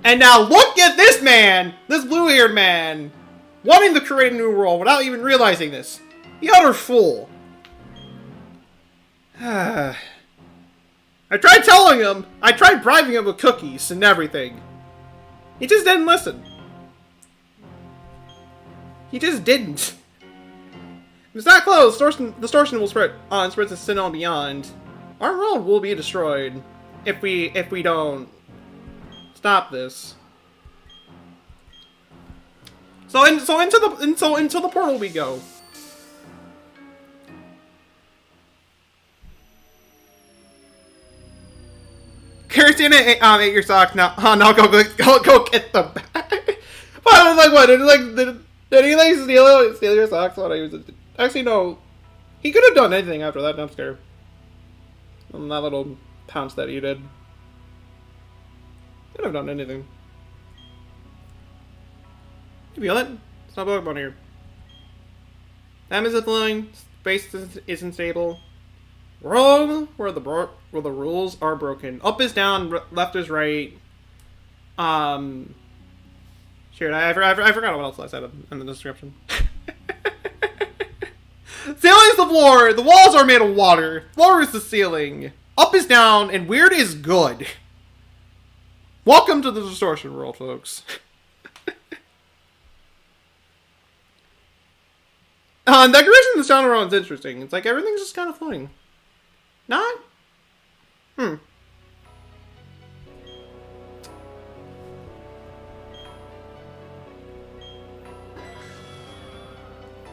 [SPEAKER 1] And now look at this man! This blue-haired man! Wanting to create a new world without even realizing this. The utter fool. I tried telling him. I tried bribing him with cookies and everything. He just didn't listen. He just didn't. If it's not close, distortion will spread to Sinnoh and beyond. Our world will be destroyed if we don't stop this. So into the portal we go. Kirsten ate your socks now. Oh no, go get them back. But I was like, what? Did he like steal your socks when I used it? Actually, no. He could have done anything after that jump scare. That little pounce that he did. Could have done anything. You feel it? It's not Pokemon here. Time isn't flowing. Space isn't stable. World where the rules are broken. Up is down, left is right. Sure, I forgot what else I said in the description. Ceiling is the floor. The walls are made of water. Floor is the ceiling. Up is down, and weird is good. Welcome to the distortion world, folks. Decoration in the sound around is interesting. It's like everything's just kind of floating. Not?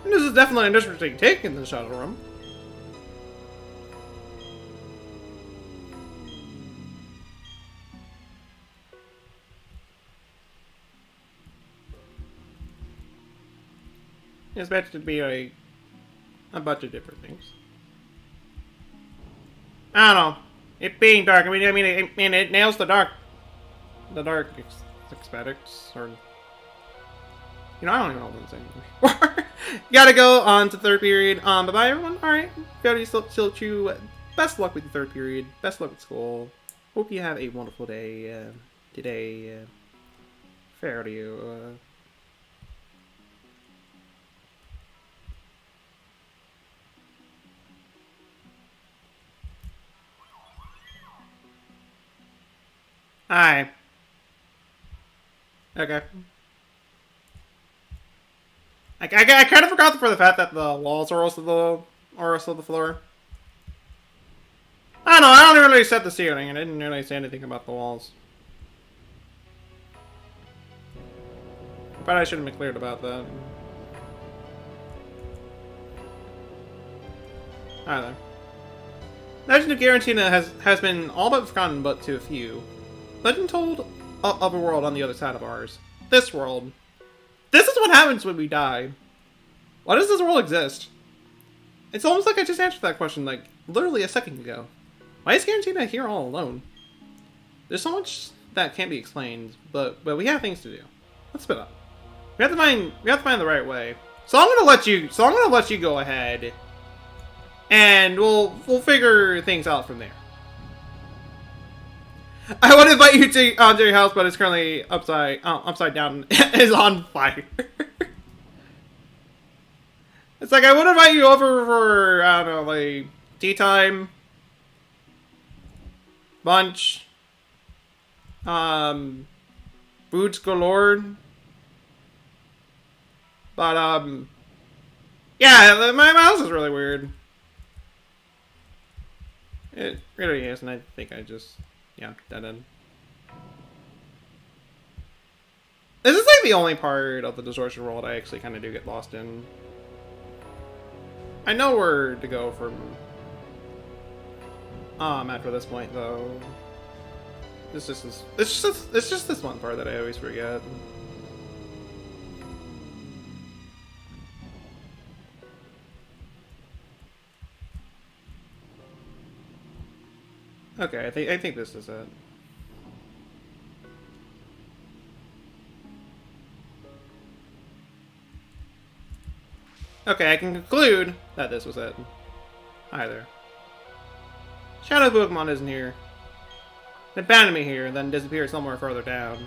[SPEAKER 1] This is definitely an interesting take in the Shadow Room. It's meant to be like a bunch of different things. I don't know. It being dark. I mean, it nails the dark aesthetics, or you know, I don't even know what I'm saying. Gotta go on to third period. Bye everyone. All right, gotta still you. Best luck with the third period. Best luck at school. Hope you have a wonderful day today. Fair to you. Hi. Okay. I kind of forgot for the fact that the walls are also the floor. I don't know. I don't really set the ceiling. I didn't really say anything about the walls. But I should have been cleared about that. Hi there. Legend of Garantina has been all but forgotten, but to a few. Legend told of a world on the other side of ours. This world. This is what happens when we die. Why does this world exist? It's almost like I just answered that question, like, literally a second ago. Why is Garantina here all alone? There's so much that can't be explained, but we have things to do. Let's split up. We have to find the right way. So I'm gonna let you go ahead, and we'll figure things out from there. I would invite you to your house, but it's currently upside down. Is on fire. It's like I would invite you over for, I don't know, like tea time, lunch, foods galore. But yeah, my house is really weird. It really is, and I think I just. Yeah, dead end. This is like the only part of the distortion world I actually kind of do get lost in. I know where to go from after this point though. It's just this one part that I always forget. Okay, I think this is it. Okay, I can conclude that this was it. Hi there. Shadow Pokemon isn't here. It abandoned me here, then disappeared somewhere further down.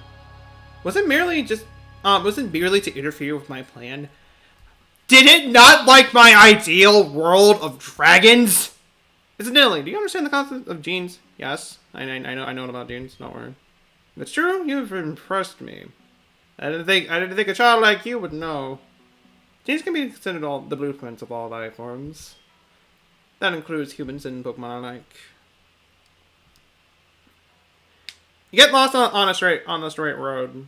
[SPEAKER 1] Was it merely to interfere with my plan? Did it not like my ideal world of dragons? Incidentally, do you understand the concept of genes? Yes, I know about genes. Don't worry. It's true. You've impressed me. I didn't think a child like you would know. Genes can be considered all the blueprints of all life forms. That includes humans and Pokemon alike. You get lost on the straight road.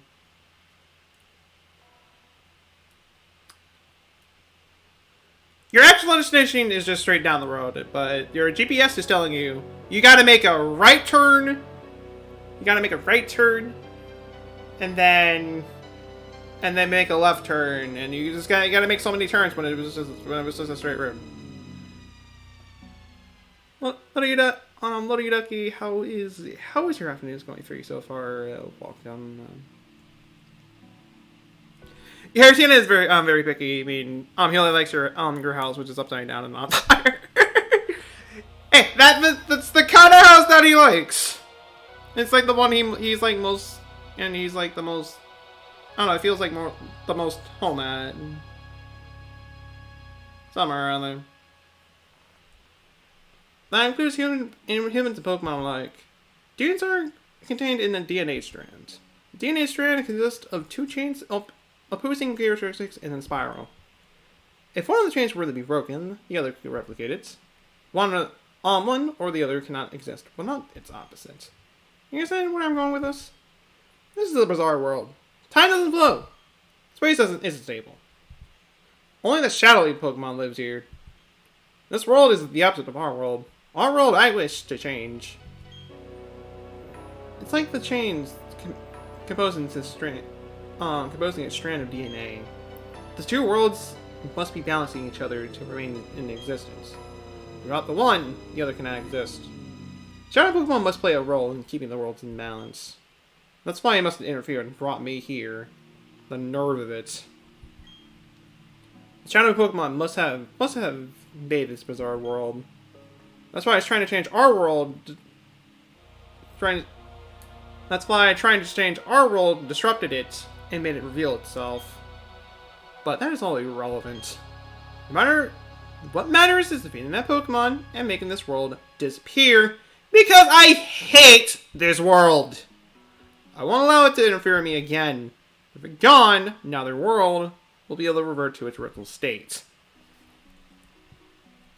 [SPEAKER 1] Your actual destination is just straight down the road, but your GPS is telling you you gotta make a right turn. You gotta make a right turn, and then make a left turn, and you gotta make so many turns when it was just a straight road. Little Ducky, how is your afternoon going for you so far? Welcome. Harassina is very picky. I mean, he only likes your house, which is upside down and on fire. Hey, that's the kind of house that he likes. It's like the one he's like most, and he's like the most. I don't know. It feels like the most home at. Somewhere around there. That includes humans and Pokemon alike. Genes are contained in the DNA strand. The DNA strand consists of two chains of opposing characteristics in a spiral. If one of the chains were to be broken, the other could replicate it. One or the other cannot exist, but not its opposite. You understand where I'm going with this? This is a bizarre world. Time doesn't flow. Space isn't stable. Only the shadowy Pokemon lives here. This world is the opposite of our world. Our world I wish to change. It's like the chains composing a strand of DNA. The two worlds must be balancing each other to remain in existence. Without the one, the other cannot exist. Shadow Pokemon must play a role in keeping the worlds in balance. That's why he must have interfered and brought me here. The nerve of it. Shadow Pokemon must have made this bizarre world. That's why I was trying to change our world. That's why trying to change our world disrupted it and made it reveal itself. But that is all irrelevant. What matters is defeating that Pokemon and making this world disappear, because I hate this world. I won't allow it to interfere with me again. If it's gone, now their world will be able to revert to its original state.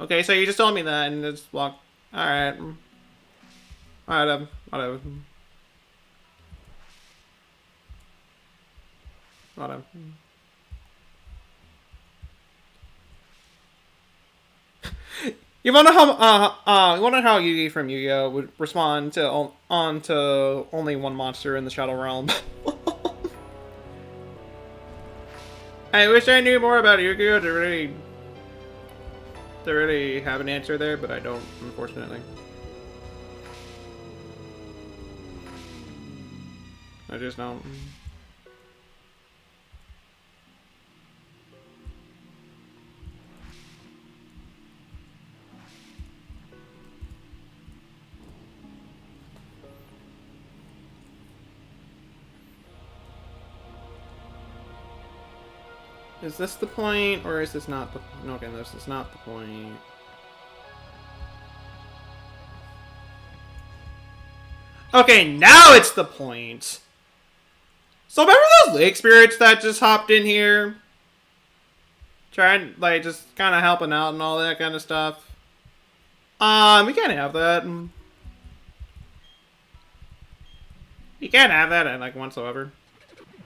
[SPEAKER 1] Okay, so you just told me that and just walk. Alright. Alright, whatever. Whatever. You wonder how Yugi from Yu-Gi-Oh would respond to only one monster in the Shadow Realm. I wish I knew more about Yu-Gi-Oh to really have an answer there, but I don't, unfortunately. I just don't. Is this the point, or is this not the... Okay, this is not the point. Okay, now it's the point! So remember those lake spirits that just hopped in here? Trying, like, just kind of helping out and all that kind of stuff? We can't have that. You can't have that, like, whatsoever.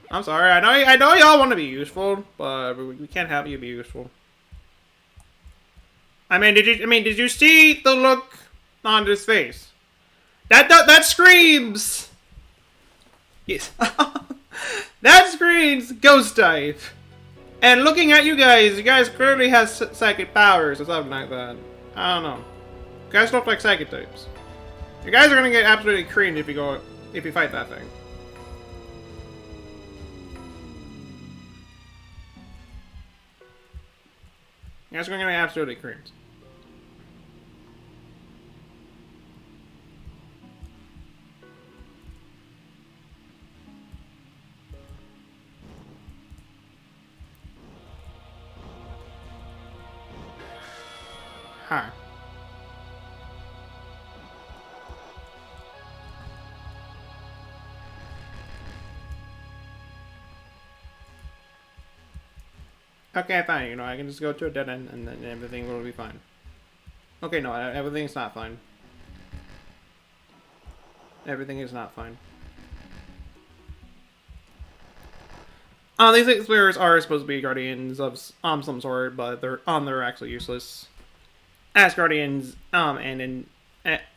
[SPEAKER 1] I'm sorry. I know y'all want to be useful, but we can't have you be useful. I mean, did you see the look on his face? That screams. Yes. That screams ghost type. And looking at you guys clearly have psychic powers or something like that. I don't know. You guys look like psychic types. You guys are gonna get absolutely creamed if you fight that thing. You guys are going to get absolutely creamed. Huh. Okay, fine. You know, I can just go to a dead end and then everything will be fine. Okay, no, everything's not fine. Everything is not fine. These explorers are supposed to be guardians of some sort, but they're actually useless as guardians. And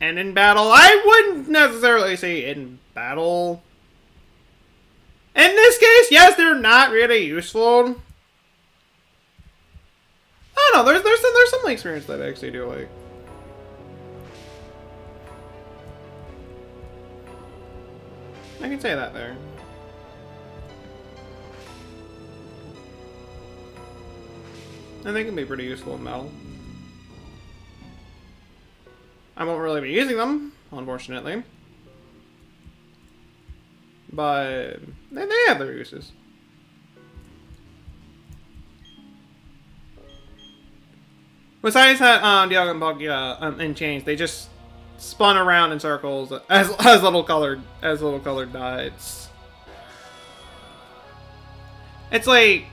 [SPEAKER 1] in battle, I wouldn't necessarily say in battle. In this case, yes, they're not really useful. I don't know. There's some experience that I actually do like. I can say that there. And they can be pretty useful in battle. I won't really be using them, unfortunately. But they have their uses. Besides that, Dialga and Palkia and Change, they just spun around in circles as little colored dots. It's like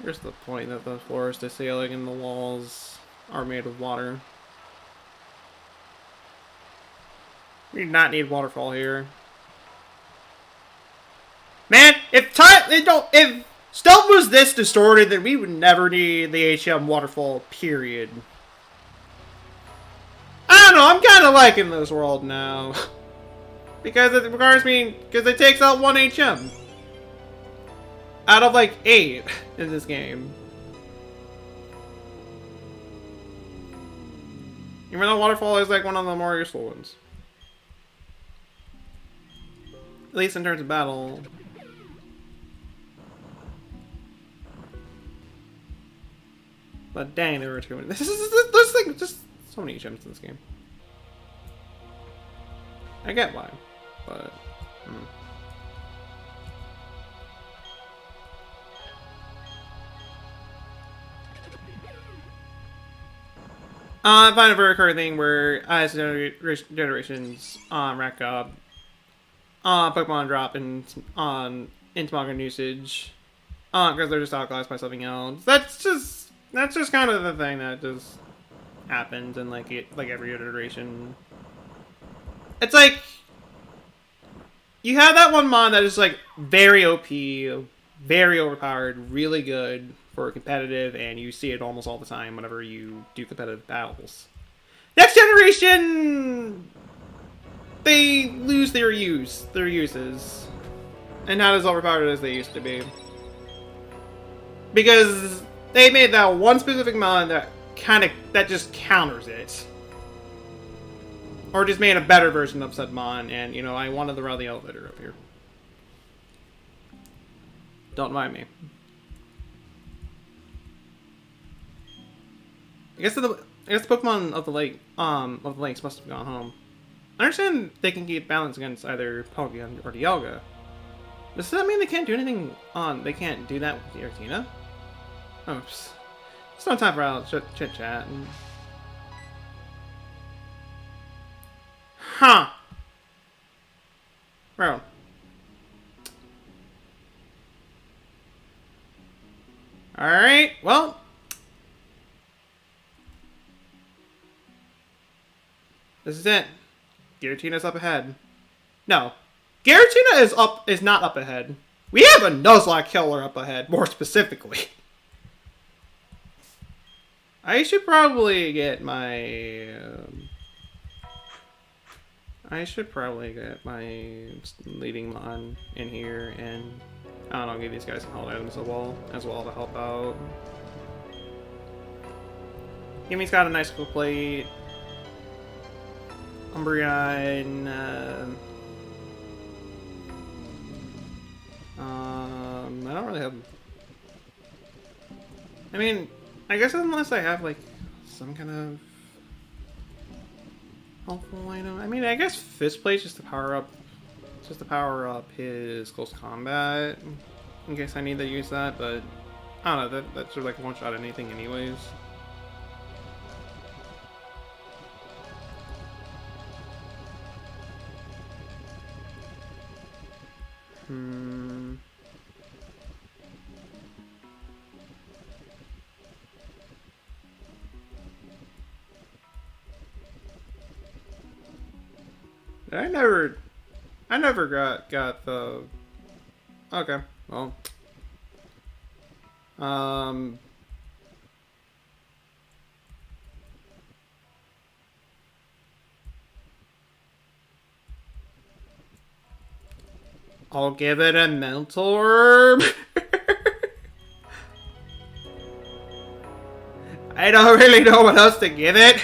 [SPEAKER 1] here's the point that the forest is sailing and the walls are made of water. We do not need waterfall here. Man, if Stealth was this distorted, then we would never need the HM waterfall, period. I don't know, I'm kind of liking this world now. Because it requires me, because it takes out 1 HM. Out of like 8 in this game. Even though waterfall is like one of the more useful ones. At least in terms of battle. But dang, there were too many. This thing, just so many gems in this game. I get why, but. I find a very recurring thing where as generations rack up, Pokemon drop in into modern usage, because they're just outclassed by something else. That's just kind of the thing that just happens in like every iteration. It's like you have that one mon that is like very OP, very overpowered, really good for competitive, and you see it almost all the time whenever you do competitive battles. Next generation, they lose their uses, and not as overpowered as they used to be, because they made that one specific mon that just counters it, or just made a better version of said mon. And you know, I wanted to ride the elevator up here. Don't mind me. I guess the Pokemon of the lakes must have gone home. I understand they can keep balance against either Pokemon or Dialga. Does that mean they can't do anything they can't do that with the Giratina? Oops. It's no time for our chit chat. Huh. Bro. Alright, well. This is it. Giratina's up ahead. No. Giratina is not up ahead. We have a Nuzlocke killer up ahead, more specifically. I should probably get my... leading mon in here, and I don't know, give these guys some hold items as well to help out. Gimmy's got a nice cool plate. Umbreon, I don't really have... I mean, I guess unless I have, like, some kind of helpful item. I mean, I guess Fist Plate just to power up his close combat, in case I need to use that, but I don't know, that's sort of like one-shot anything anyways. I never got the... Okay, well. I'll give it a mental orb. I don't really know what else to give it.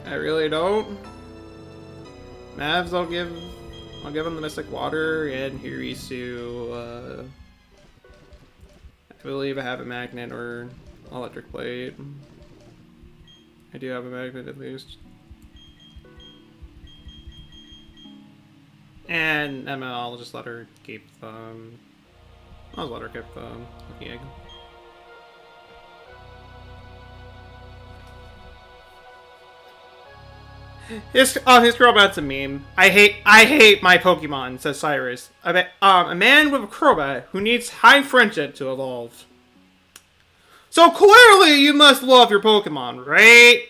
[SPEAKER 1] I really don't. Mavs, I'll give him the Mystic Water, and Hirisu, I believe I have a Magnet or Electric Plate. I do have a Magnet at least. And Emma, I'll just let her keep, I'll let her keep, Lucky Egg. His Crobat's a meme. I hate my Pokemon, says Cyrus. A man with a Crobat who needs high friendship to evolve. So clearly you must love your Pokemon, right?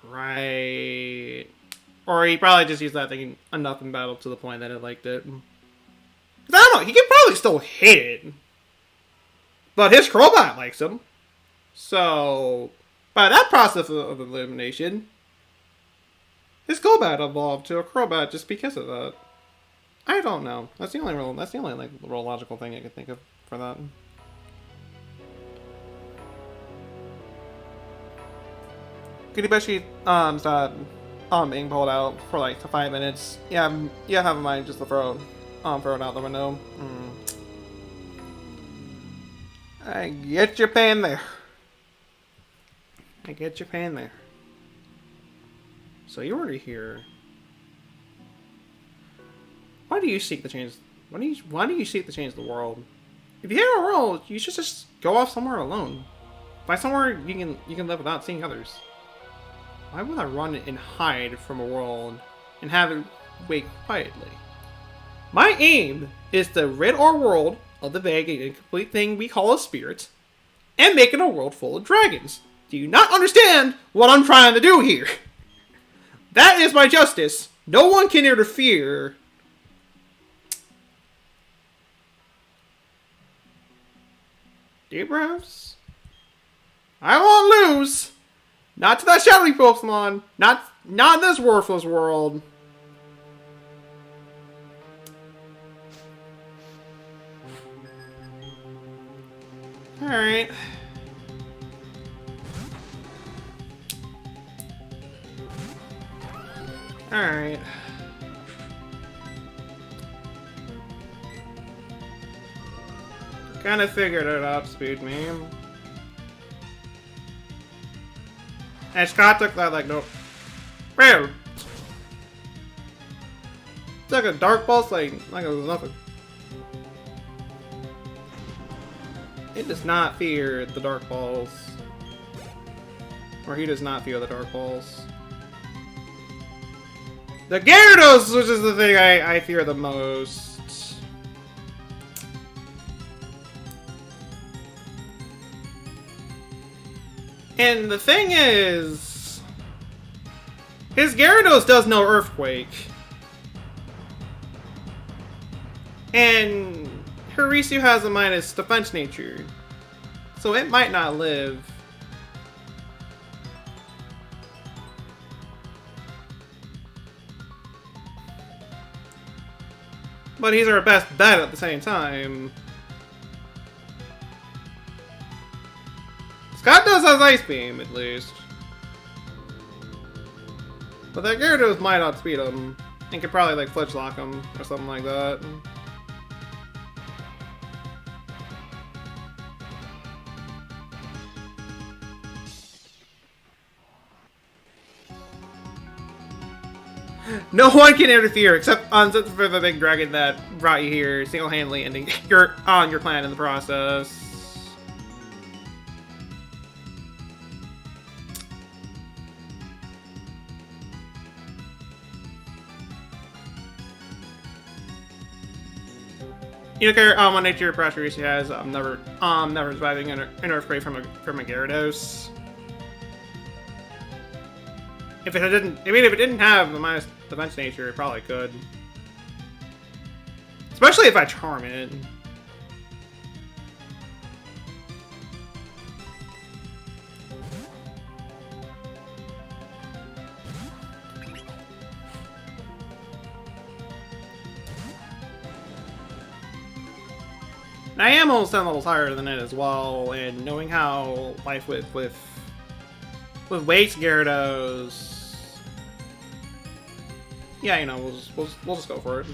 [SPEAKER 1] Right. Or he probably just used that thing enough in battle to the point that it liked it. 'Cause I don't know, he can probably still hit it. But his Crowbat likes him. So, by that process of elimination, his Golbat evolved to a Crobat just because of that. I don't know. That's the only like real logical thing I can think of for that. Kiribashi stop being pulled out for like 5 minutes. Yeah, have in mind just to throw it out the window. I get your pain there. I get your pain there. So you're already here. Why do you seek to change? Why do you seek to change the world? If you hate a world, you should just go off somewhere alone. Find somewhere you can live without seeing others. Why would I run and hide from a world and have it wait quietly? My aim is to rid our world of the vague and incomplete thing we call a spirit, and make it a world full of dragons. Do you not understand what I'm trying to do here? That is my justice. No one can interfere. Deep breaths. I won't lose. Not to that shadowy Pokemon. Not in this worthless world. Alright. Alright. Kinda figured it out, Speed Meme. And Scott took that like, nope. Bam! It's like a dark pulse, like it was nothing. It does not fear the dark pulse. Or he does not fear the dark pulse. The Gyarados, which is the thing I fear the most. And the thing is, his Gyarados does no Earthquake. And Harisu has a minus defense nature. So it might not live. But he's our best bet at the same time. Scott does has Ice Beam, at least. But that Gyarados might outspeed him. And could probably, like, Flinch Lock him, or something like that. No one can interfere except for the big dragon that brought you here, single-handedly ending your plan in the process. You don't care what nature pressure he has. I'm never surviving an earthquake from a Gyarados. If it didn't have the minus defense nature, it probably could. Especially if I charm it. I am almost 10 levels higher than it as well, and knowing how life with Wake's Gyarados. Yeah, you know, we'll just go for it.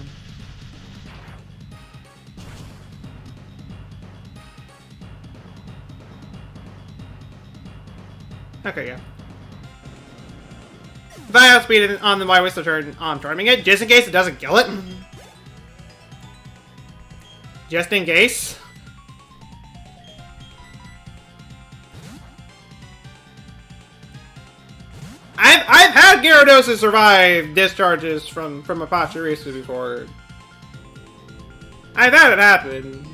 [SPEAKER 1] Okay, yeah. If I outspeed it on the my whistle turn, I'm charming it, just in case it doesn't kill it. Just in case. I've had Gyarados survive discharges from a Pachirisu before. I've had it happen.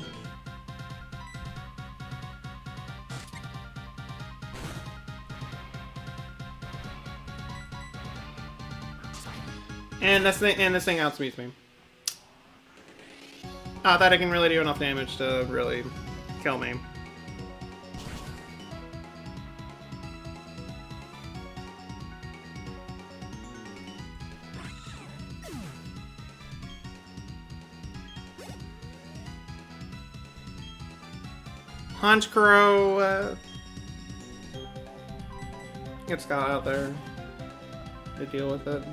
[SPEAKER 1] And this thing outspeeds me. Not that it can really do enough damage to really kill me. Punch Crow, get Scott out there to deal with it.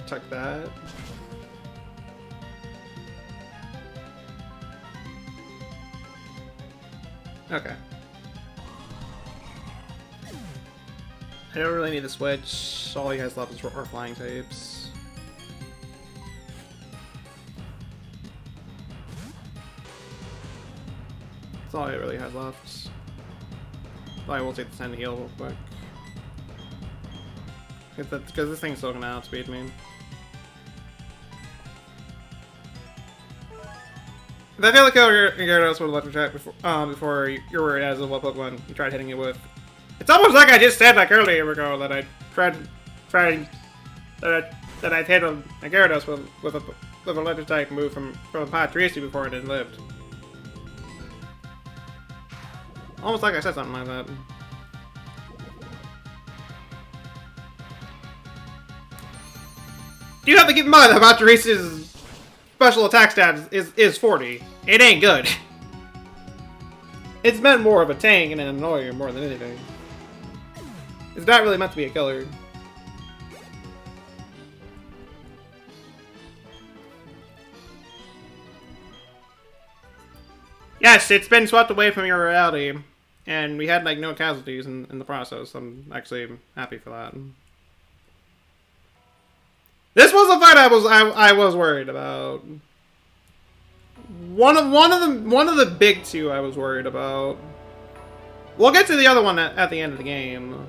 [SPEAKER 1] Tuck that. Okay. I don't really need to switch. All he has left is are flying types. That's all he really has left. I will take the time to heal real quick. Because this thing's still gonna outspeed me. I feel like how Gyarados would electric attack before you were as a what Pokemon you tried hitting it with. It's almost like I just said like earlier ago that I tried that I hit a Gyarados with an electric type move from Patricia before it had lived. Almost like I said something like that. You have to keep in mind that Patricia's special attack stat is 40. It ain't good. It's meant more of a tank and an annoyer more than anything. It's not really meant to be a killer. Yes, it's been swept away from your reality, and we had like no casualties in the process. I'm actually happy for that. This was a fight I was worried about. One of the big two I was worried about. We'll get to the other one at the end of the game.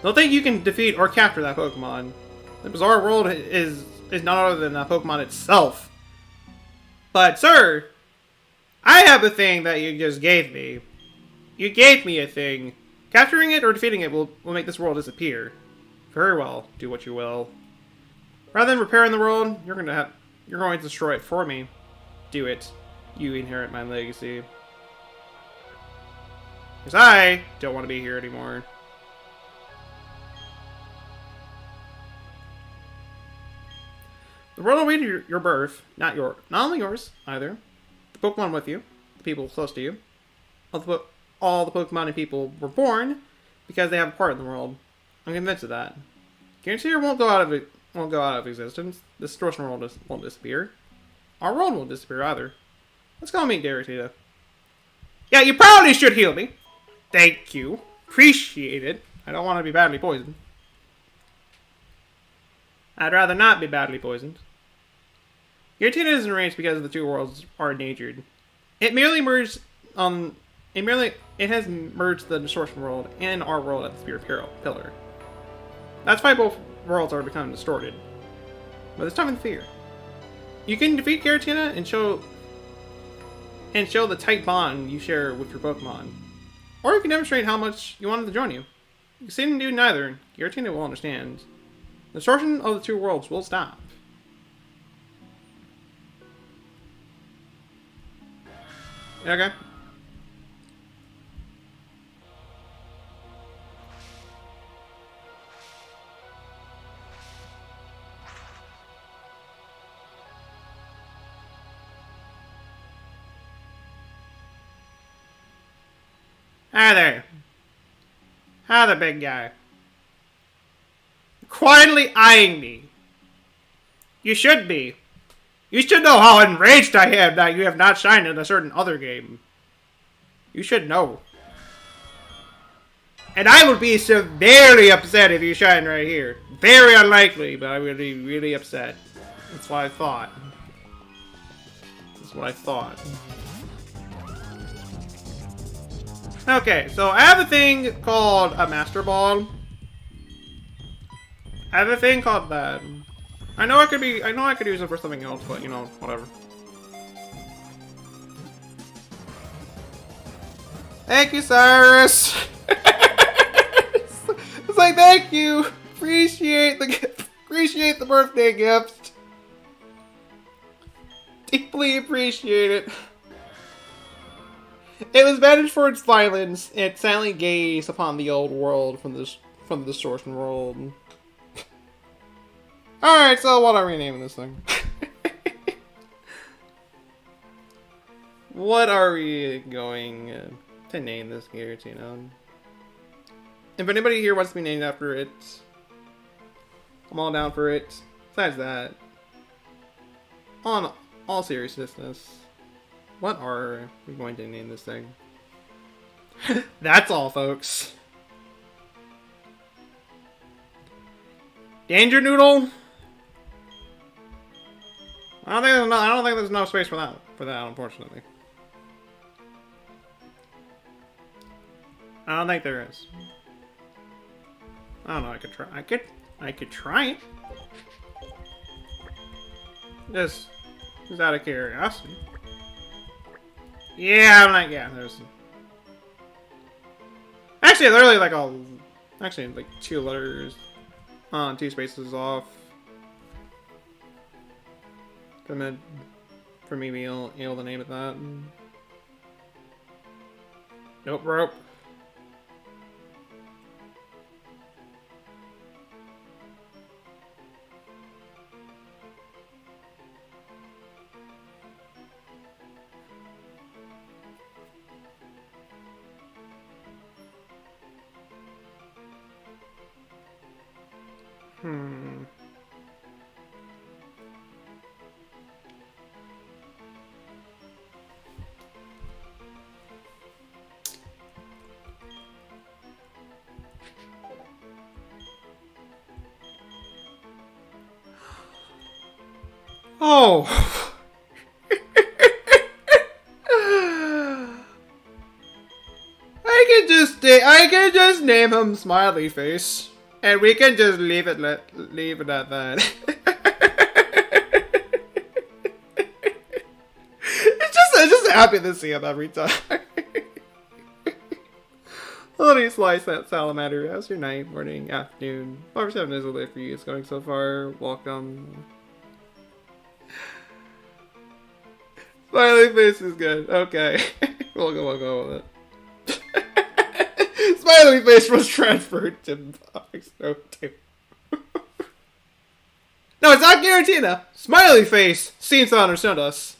[SPEAKER 1] Don't think you can defeat or capture that Pokemon. The Bizarre World is none other than that Pokemon itself. But sir, I have a thing that you just gave me. You gave me a thing. Capturing it or defeating it will make this world disappear. Very well, do what you will. Rather than repairing the world, you're going to destroy it for me. Do it. You inherit my legacy. Because I don't want to be here anymore. The world awaited your birth, not only yours either. The Pokemon with you, the people close to you. All the Pokemon and people were born because they have a part in the world. I'm convinced of that. Guarantee it won't go out of existence. This distortion world won't disappear. Our world won't disappear either. Let's go meet Garatina. Yeah, you probably should heal me. Thank you. Appreciate it. I don't want to be badly poisoned. I'd rather not be badly poisoned. Giratina isn't arranged because the two worlds are endangered. It has merged the distortion world and our world at the Spirit Pillar. That's why both worlds are becoming distorted. But there's nothing to fear. You can defeat Giratina and show the tight bond you share with your Pokemon. Or you can demonstrate how much you want them to join you. You seem to do neither. Giratina will understand. The distortion of the two worlds will stop. Okay. Hi there. Hi there, big guy. Quietly eyeing me. You should be. You should know how enraged I am that you have not shined in a certain other game. You should know. And I would be severely upset if you shine right here. Very unlikely, but I would be really upset. That's what I thought. That's what I thought. Okay, so I have a thing called a Master Ball. I have a thing called that. I know I could use it for something else, but you know, whatever. Thank you, Cyrus. It's like, thank you. Appreciate the birthday gift. Deeply appreciate it. It was banished for its violence. It silently gazed upon the old world from the distortion world. Alright, so what are we naming this thing? What are we going to name this Giratina? If anybody here wants to be named after it, I'm all down for it. Besides that, on all seriousness, what are we going to name this thing? That's all, folks. Danger Noodle? I don't think there's enough space for that, unfortunately. I don't think there is. I don't know, I could try it. Just out of curiosity. Yeah, there's... Actually, literally like 2 letters. 2 spaces off. For me being able to name it that. Nope, rope. Oh! I can just name him Smiley Face, and we can just leave it at that. I'm just happy to see him every time. Honey Slice, that salamander. How's your night, morning, afternoon? 5/7 is a lit for you. It's going so far. Welcome. Smiley Face is good. Okay. we'll go with it. Smiley Face was transferred to Box Note 2. No, it's not Giratina. Smiley Face seems to understand us.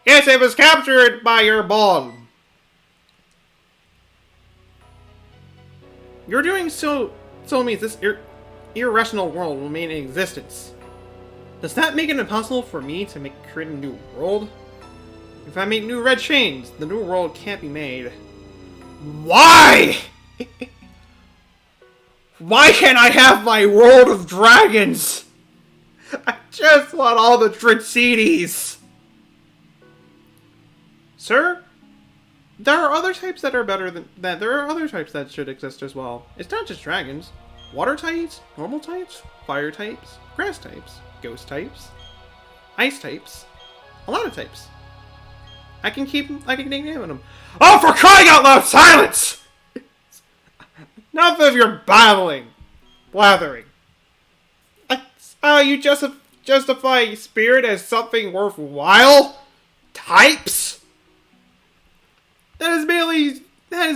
[SPEAKER 1] Yes, it was captured by your ball. You're doing so means this irrational world will remain in existence. Does that make it impossible for me to create a new world? If I make new red chains, the new world can't be made. Why? Why can't I have my world of dragons? I just want all the Dratseeties. Sir, there are other types that are better than that. There are other types that should exist as well. It's not just dragons. Water types, normal types, fire types, grass types, ghost types, ice types, a lot of types. I can name them. Oh, for crying out loud, silence! Enough of your blathering. You justify spirit as something worthwhile? Types? That is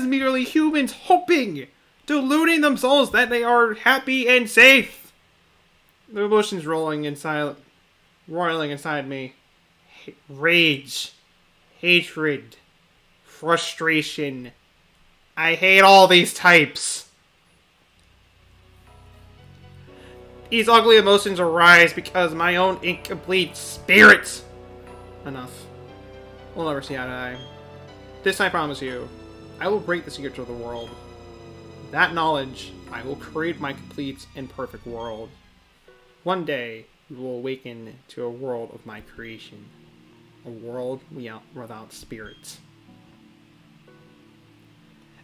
[SPEAKER 1] merely humans hoping, deluding themselves that they are happy and safe. The emotions roiling inside me. Rage, hatred, frustration. I hate all these types. These ugly emotions arise because of my own incomplete spirit. Enough. We'll never see eye to eye. This I promise you. I will break the secrets of the world. With that knowledge, I will create my complete and perfect world. One day, we will awaken to a world of my creation. A world without spirits.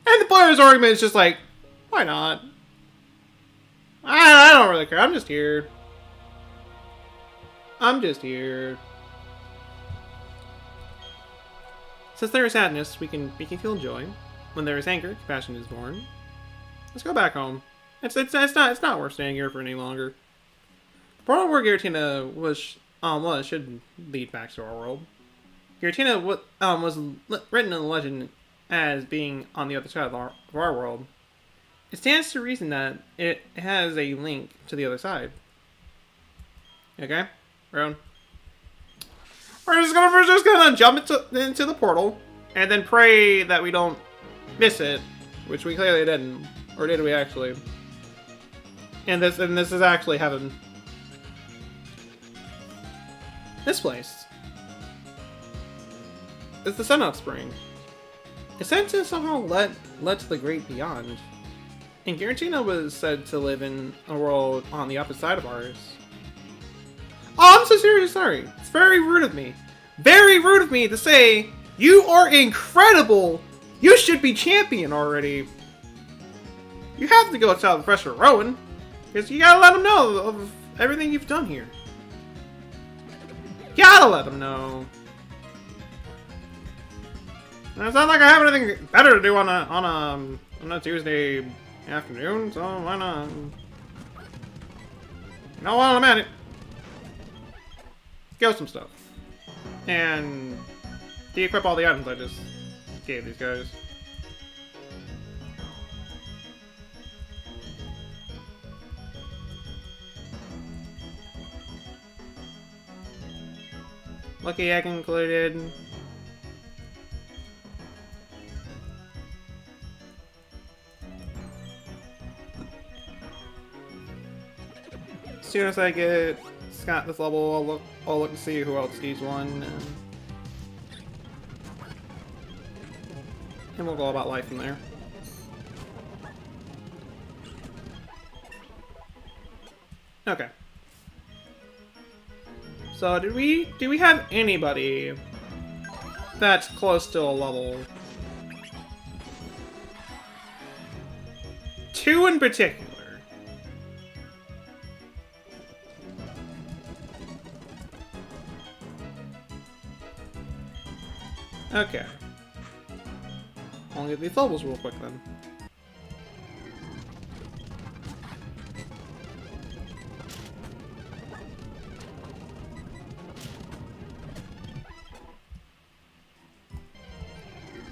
[SPEAKER 1] And the player's argument is just like, Why not? I don't really care. I'm just here. I'm just here. Since there is sadness, we can feel joy. When there is anger, compassion is born. Let's go back home. It's not worth staying here for any longer. The portal where Giratina was should lead back to our world. Giratina was written in the legend as being on the other side of our world. It stands to reason that it has a link to the other side. Okay, Rowan. We're just gonna jump into the portal and then pray that we don't miss it, which we clearly didn't, or did we actually? And this is actually heaven. This place is the Sun Spring. It's said to somehow led to the great beyond. And Giratina was said to live in a world on the opposite side of ours. Oh, I'm so seriously sorry. It's very rude of me. Very rude of me to say, you are incredible! You should be champion already. You have to go tell Professor Rowan, because you gotta let him know of everything you've done here. You gotta let him know. And it's not like I have anything better to do on a Tuesday afternoon, so why not? You know, while I'm at it, go some stuff. And de-equip all the items I just gave these guys. Lucky egg included. As soon as I get Scott this level, I'll look to see who else needs one, and we'll go about life from there. Okay. So do we have anybody that's close to a level 2 in particular? Okay. I'll get these levels real quick then.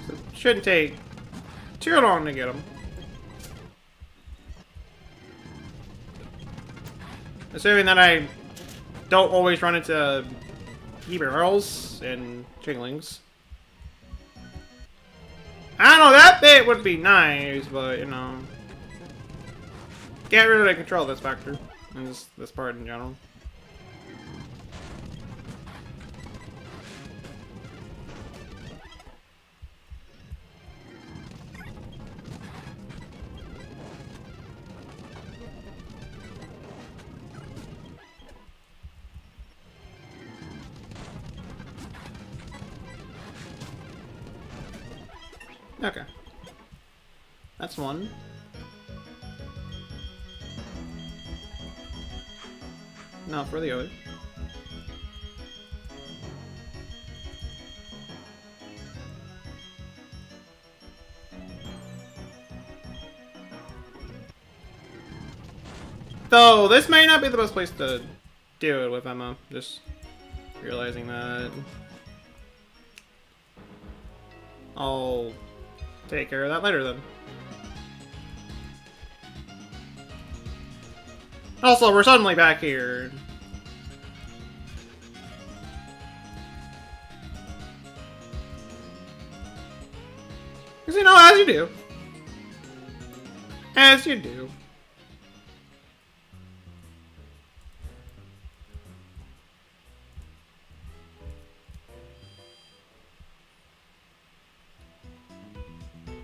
[SPEAKER 1] So it shouldn't take too long to get them. Assuming that I don't always run into E-barrels and Chinglings. I don't know, that bit would be nice, but, you know, can't really control this factor, and this part in general. Okay. That's one. Now for the other. Though, this may not be the best place to do it with Emma. Just realizing that. I'll take care of that later then. Also, we're suddenly back here. Because, you know, as you do. As you do.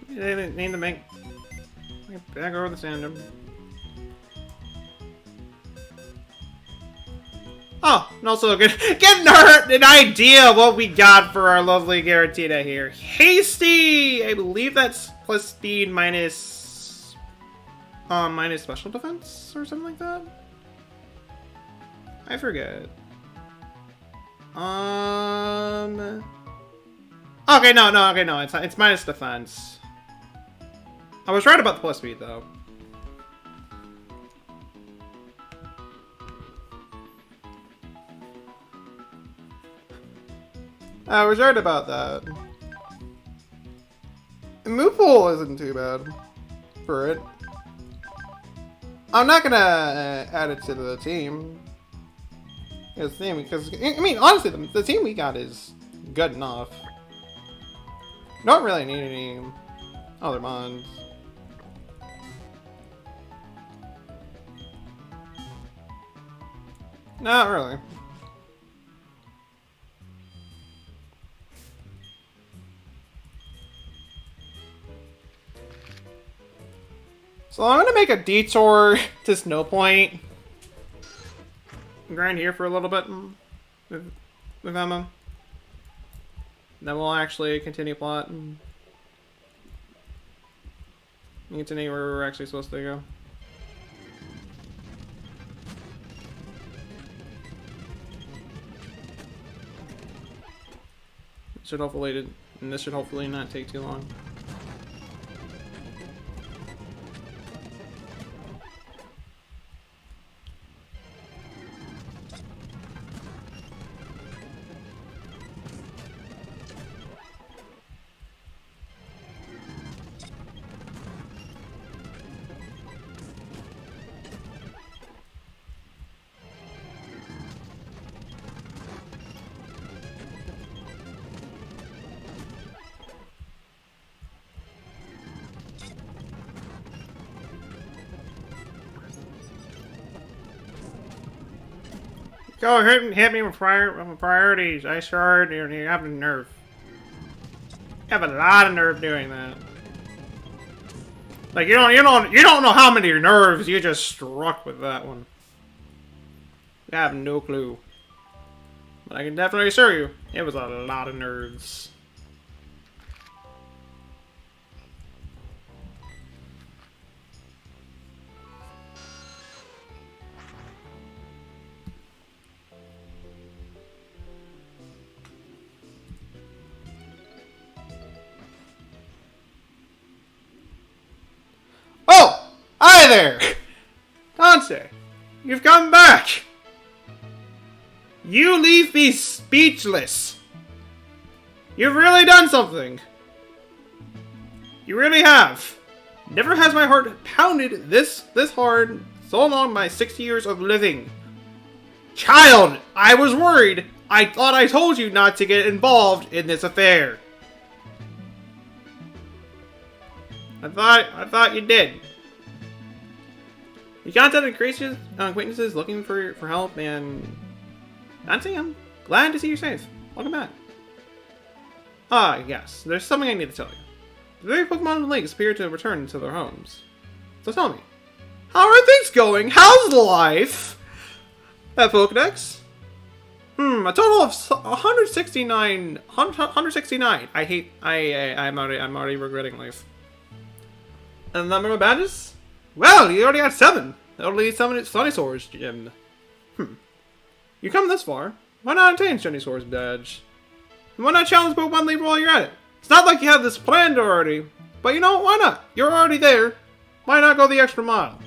[SPEAKER 1] They need to make back over the sand. Oh, and also getting her an idea of what we got for our lovely Giratina here. Hasty! I believe that's plus speed minus Minus special defense or something like that? I forget. Okay, no. It's minus defense. I was right about the plus speed, though. I was right about that. Move pool isn't too bad for it. I'm not gonna add it to the team. Because I mean, honestly, the team we got is good enough. Don't really need any other mods. Not really. So I'm gonna make a detour to Snow Point. Grind here for a little bit with Emma. Then we'll actually continue plot and continue where we're actually supposed to go. This should hopefully not take too long. Go hit me with priorities. I sure you have a nerve. You have a lot of nerve doing that. Like you don't know how many nerves you just struck with that one. I have no clue. But I can definitely assure you, it was a lot of nerves. Oh! Hi there! Dante, you've come back! You leave me speechless! You've really done something! You really have! Never has my heart pounded this hard so long in my 60 years of living. Child, I was worried! I thought I told you not to get involved in this affair. I thought you did. You contacted acquaintances looking for help, and Nancy, I'm glad to see you safe. Welcome back. Ah, yes. There's something I need to tell you. The very Pokemon in the lakes appear to have returned to their homes. So tell me, how are things going? How's life? At Pokedex? A total of 169. 169. I'm already regretting life. And the number of badges? Well, you already got 7. That'll leave 7 Sunnysaur's gym. You come this far. Why not obtain Sunnysaur's badge? And why not challenge Pokemon League while you're at it? It's not like you have this planned already. But you know, why not? You're already there. Why not go the extra mile?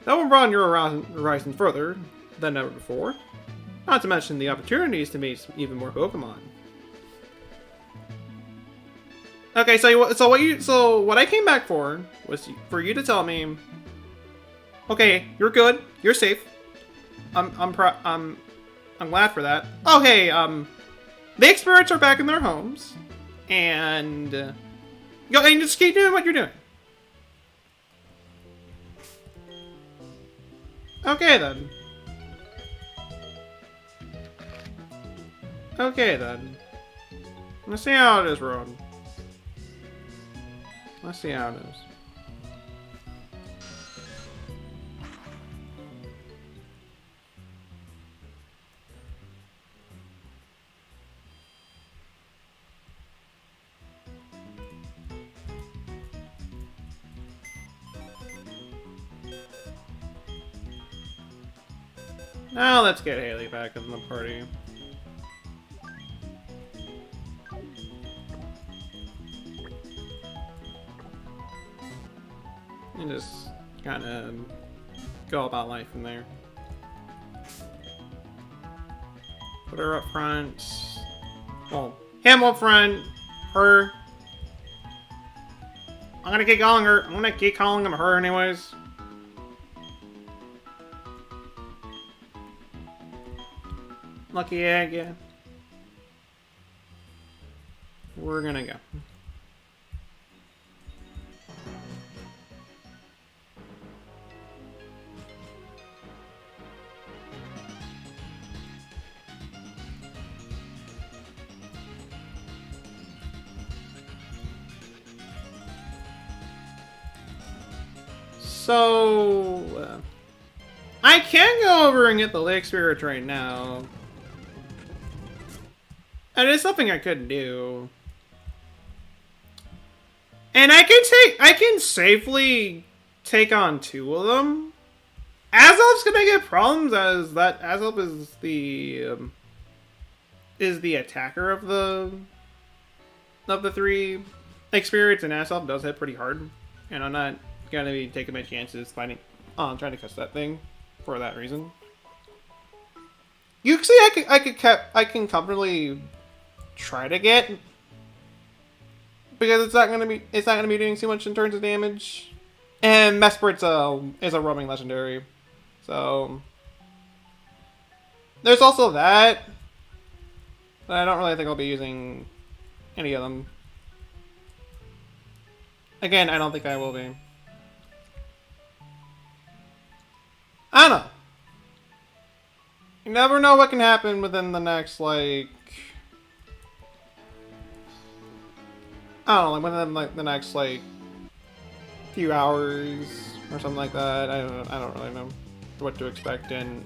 [SPEAKER 1] That will broaden your horizon further than ever before. Not to mention the opportunities to meet even more Pokemon. Okay, so what I came back for was for you to tell me, okay, you're good, you're safe. I'm glad for that. Okay, the experts are back in their homes, and go and just keep doing what you're doing. Okay then. Okay then. Let's see how it is, Road. Let's see how it is. Now let's get Haley back in the party. And just kind of go about life from there. Put her up front. Well, him up front. Her. I'm gonna keep calling her. I'm gonna keep calling him her anyways. Lucky egg, yeah. We're gonna go. So, I can go over and get the Lake Spirit right now. And it's something I could do. And I can safely take on 2 of them. Azop's gonna get problems as that Azop is the attacker of the 3 Lake Spirits, and Azop does hit pretty hard. And I'm not gonna be taking my chances trying to catch that thing for that reason. You can see I can comfortably try to get, because it's not gonna be doing too much in terms of damage, and Mesprit's is a roaming legendary, so there's also that. But I don't really think I'll be using any of them. Again, I don't think I will be. I don't know. You never know what can happen within the next, like... I don't know, like within like the next, like, few hours or something like that. I don't really know what to expect, and...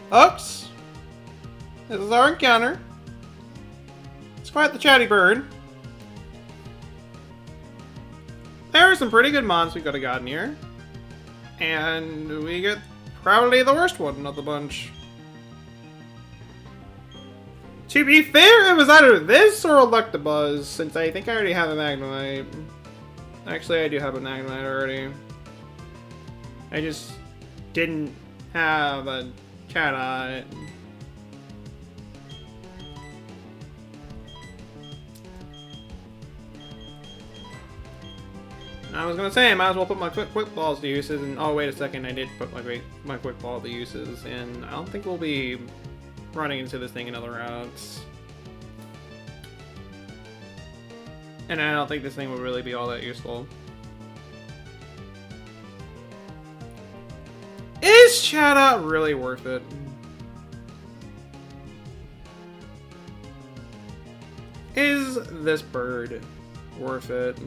[SPEAKER 1] Folks, this is our encounter. It's quite the chatty bird. There are some pretty good mons we could have gotten here. And we get probably the worst one of the bunch. To be fair, it was either this or Electabuzz, since I think I already have a Magnemite. Actually, I do have a Magnemite already. I just didn't have a Cat-Eye. I was gonna say, I might as well put my quick balls to uses, and oh wait a second, I did put my quick ball to uses, and I don't think we'll be running into this thing in other routes. And I don't think this thing will really be all that useful. Is Chat-Out really worth it? Is this bird worth it?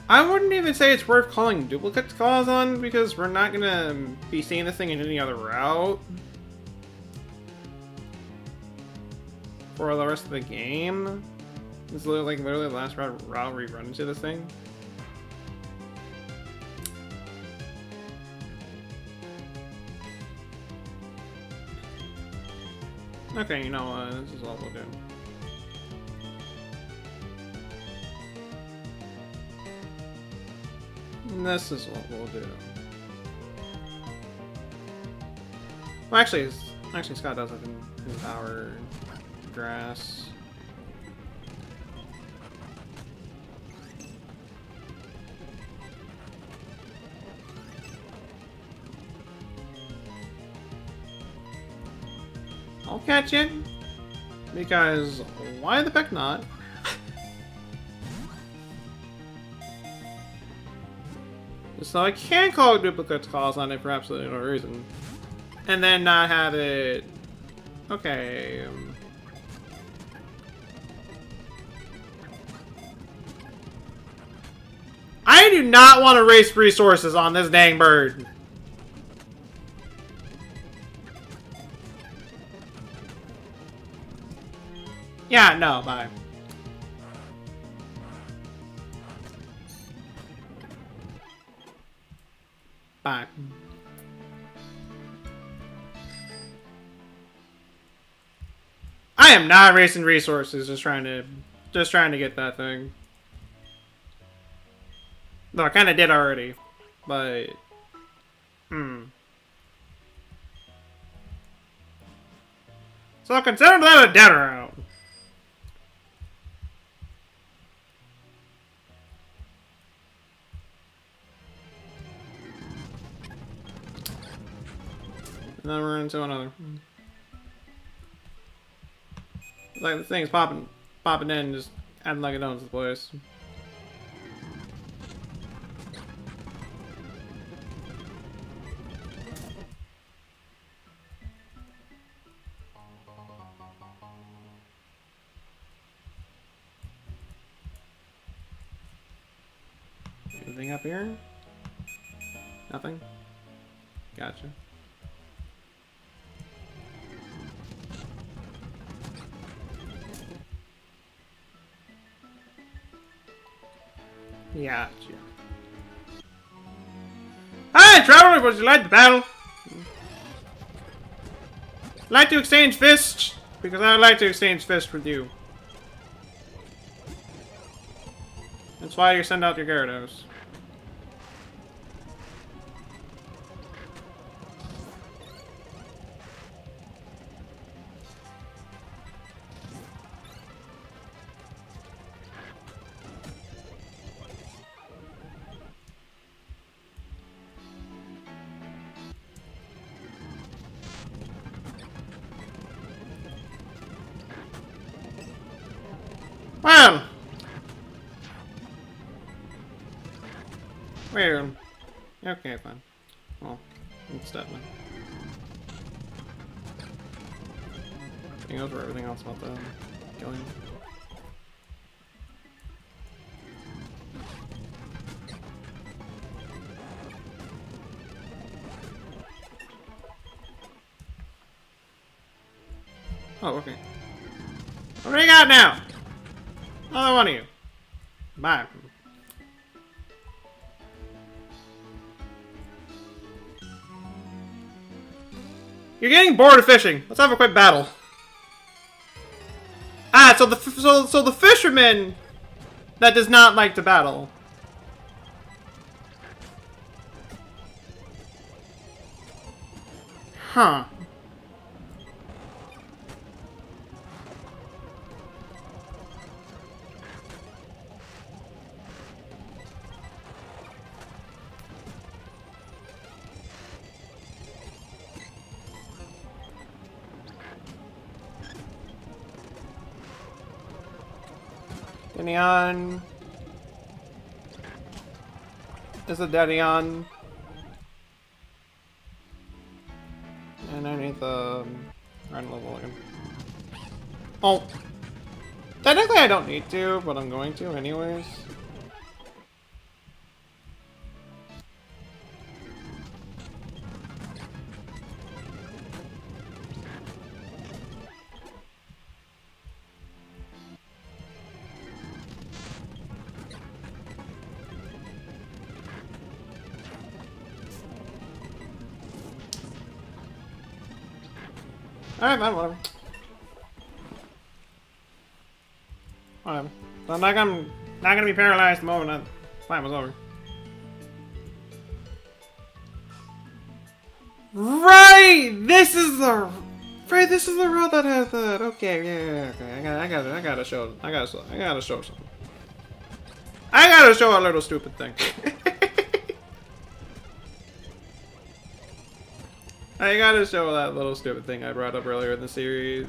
[SPEAKER 1] I wouldn't even say it's worth calling duplicate calls on, because we're not gonna be seeing this thing in any other route for the rest of the game. This is literally the last route we run into this thing. Okay, you know what? This is all we'll do. And this is what we'll do. Well, actually Scott does have in power grass. I'll catch it, because why the heck not? So I can call duplicate calls on it for absolutely no reason. And then not have it... Okay. I do not want to waste resources on this dang bird. Yeah, no, bye. Bye. I am not wasting resources just trying to get that thing. Though I kind of did already, but So consider that a dead round. And then we're into another. Like the thing's popping in, just acting like it owns the place. Anything up here? Nothing? Gotcha. Gotcha. Hi, traveler! Would you like the battle? Like to exchange fists? Because I would like to exchange fists with you. That's why you send out your Gyarados. Well, wait. Okay, fine. Well, it's definitely. He goes for everything else about the killing. Oh, okay. What do you got now? Another one of you. Bye. You're getting bored of fishing. Let's have a quick battle. Ah, so the fisherman that does not like to battle. Huh. Neon. Is a Dedion. And I need the random level again. Oh. Technically I don't need to, but I'm going to anyways. Alright, man, whatever. Whatever. So I'm not gonna be paralyzed the moment that fight was over. Right! This is the road that has that. Okay, yeah, okay. I gotta show something. I gotta show a little stupid thing. I gotta show that little stupid thing I brought up earlier in the series.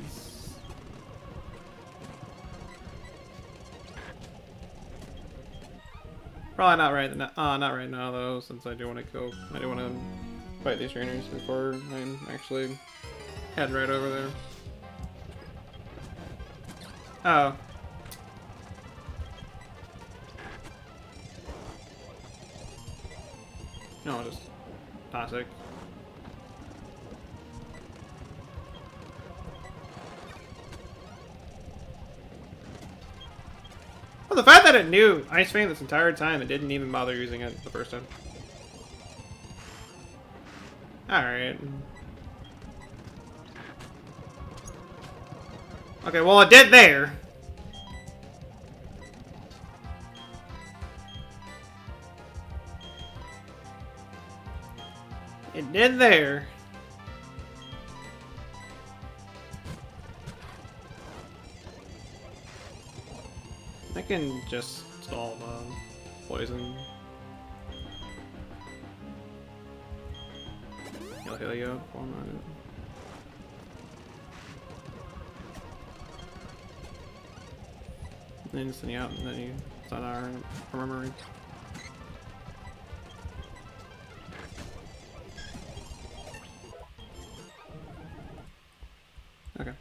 [SPEAKER 1] Probably not right. Not right now though, since I do want to go. I do want to fight these trainers before I'm actually head right over there. Oh. No, just toxic. Well, the fact that it knew Ice Fang this entire time and didn't even bother using it the first time. Alright. Okay, well it did there. It did there. I can just stall poison. He'll heal you up while I'm on it. Then send you out, and then you start our memory. Okay.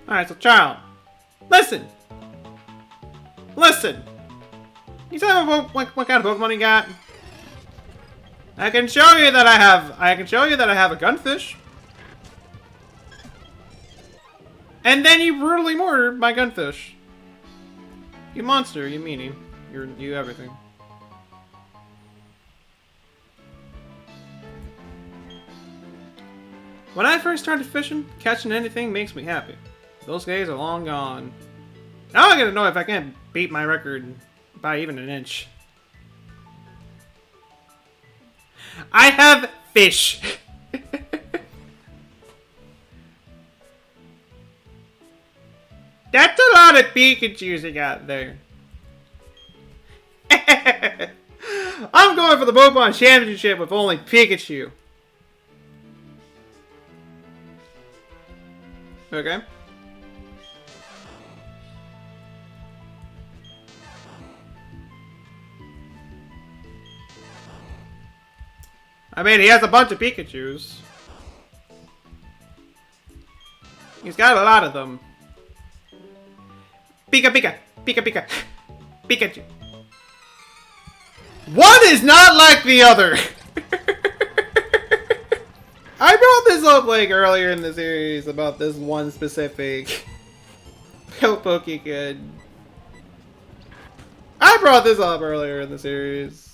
[SPEAKER 1] Alright, so child, listen! Listen! You tell me what kind of Pokemon you got? I can show you that I have a Gunfish. And then you brutally murdered my Gunfish. You monster, you meanie. You everything. When I first started fishing, catching anything makes me happy. Those days are long gone. Now I gotta know if I can't beat my record by even an inch. I have fish. That's a lot of Pikachus you got there. I'm going for the Pokemon Championship with only Pikachu. Okay. I mean, he has a bunch of Pikachus. He's got a lot of them. Pika Pika! Pika Pika! Pikachu! One is not like the other! I brought this up like earlier in the series about this one specific Pokekid. I brought this up earlier in the series.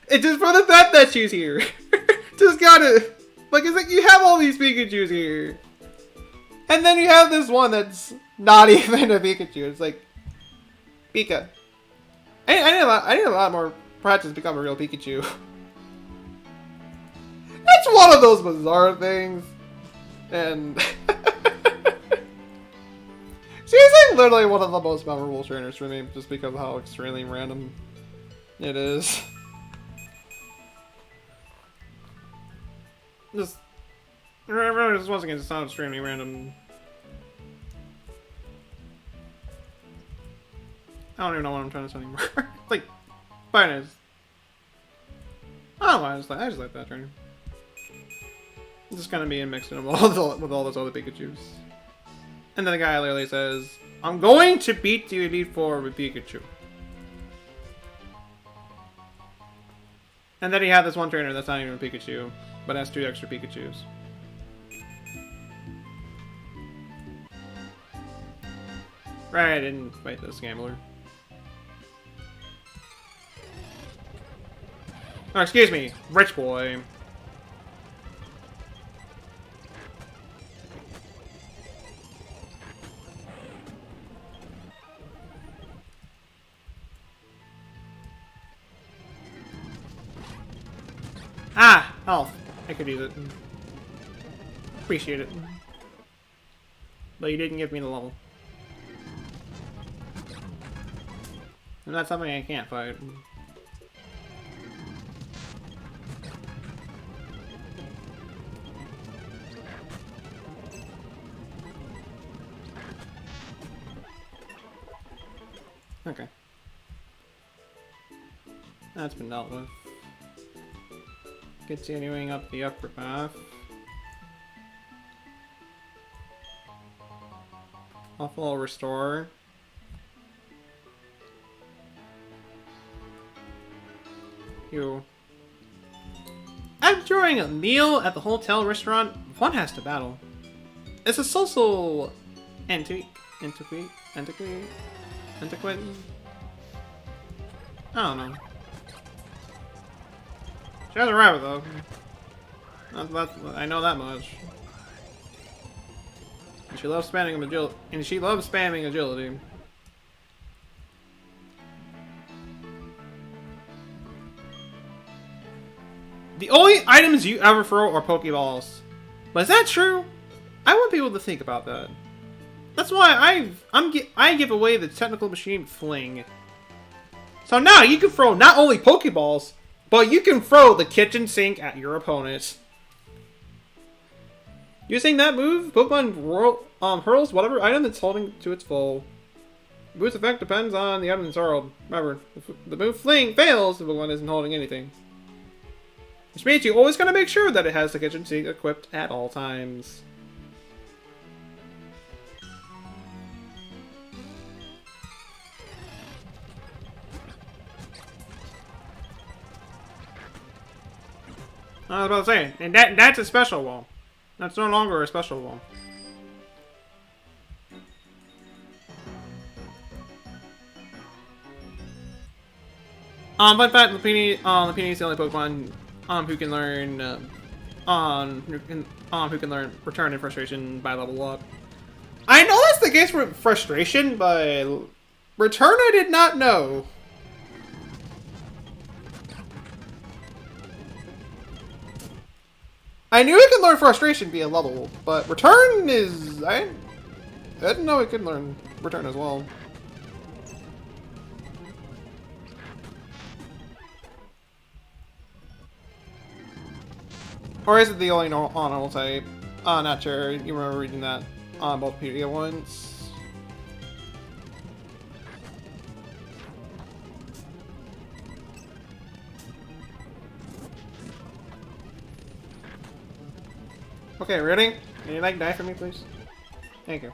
[SPEAKER 1] It's just for the fact that she's here. Just gotta... Like, it's like you have all these Pikachus here. And then you have this one that's not even a Pikachu. It's like... Pika. I need a lot more practice to become a real Pikachu. It's one of those bizarre things. And... She's like literally one of the most memorable trainers for me. Just because of how extremely random it is. Just once again, it sounds extremely random. I don't even know what I'm trying to say anymore. Like, finance. I don't know why, I just like that trainer. Just kind of being mixed in with all those other Pikachus. And then the guy literally says, I'm going to beat the Elite Four with Pikachu. And then he had this one trainer that's not even a Pikachu, but has 2 extra Pikachus. Right, I didn't fight this gambler. Oh, excuse me, rich boy. Ah! Health. I could use it. Appreciate it. But you didn't give me the level. And that's something I can't fight. Okay. That's been dealt with. Continuing up the upper path. Awful restore. You. After enjoying a meal at the hotel restaurant, one has to battle. It's a social antiquity. I don't know. She has a rabbit though. I know that much. And she loves spamming agility. The only items you ever throw are Pokeballs. But is that true? I want people to think about that. That's why I give away the technical machine fling. So now you can throw not only Pokeballs, but you can throw the kitchen sink at your opponent. Using that move, Pokemon hurls whatever item it's holding to its full. The move's effect depends on the item it's hurled. Remember, if the move fling fails, the Pokemon isn't holding anything. Which means you always gotta make sure that it has the kitchen sink equipped at all times. I was about to say, and that's a special wall. That's no longer a special wall. Fun fact, Lapini is the only Pokemon who can learn Return and Frustration by level up. I know that's the case for Frustration, but Return I did not know. I knew it could learn Frustration via level, but Return is... I didn't know it could learn Return as well. Or is it the only normal type? Not sure. You remember reading that on Bulbapedia once. Okay, ready? Can you, like, die for me, please? Thank you.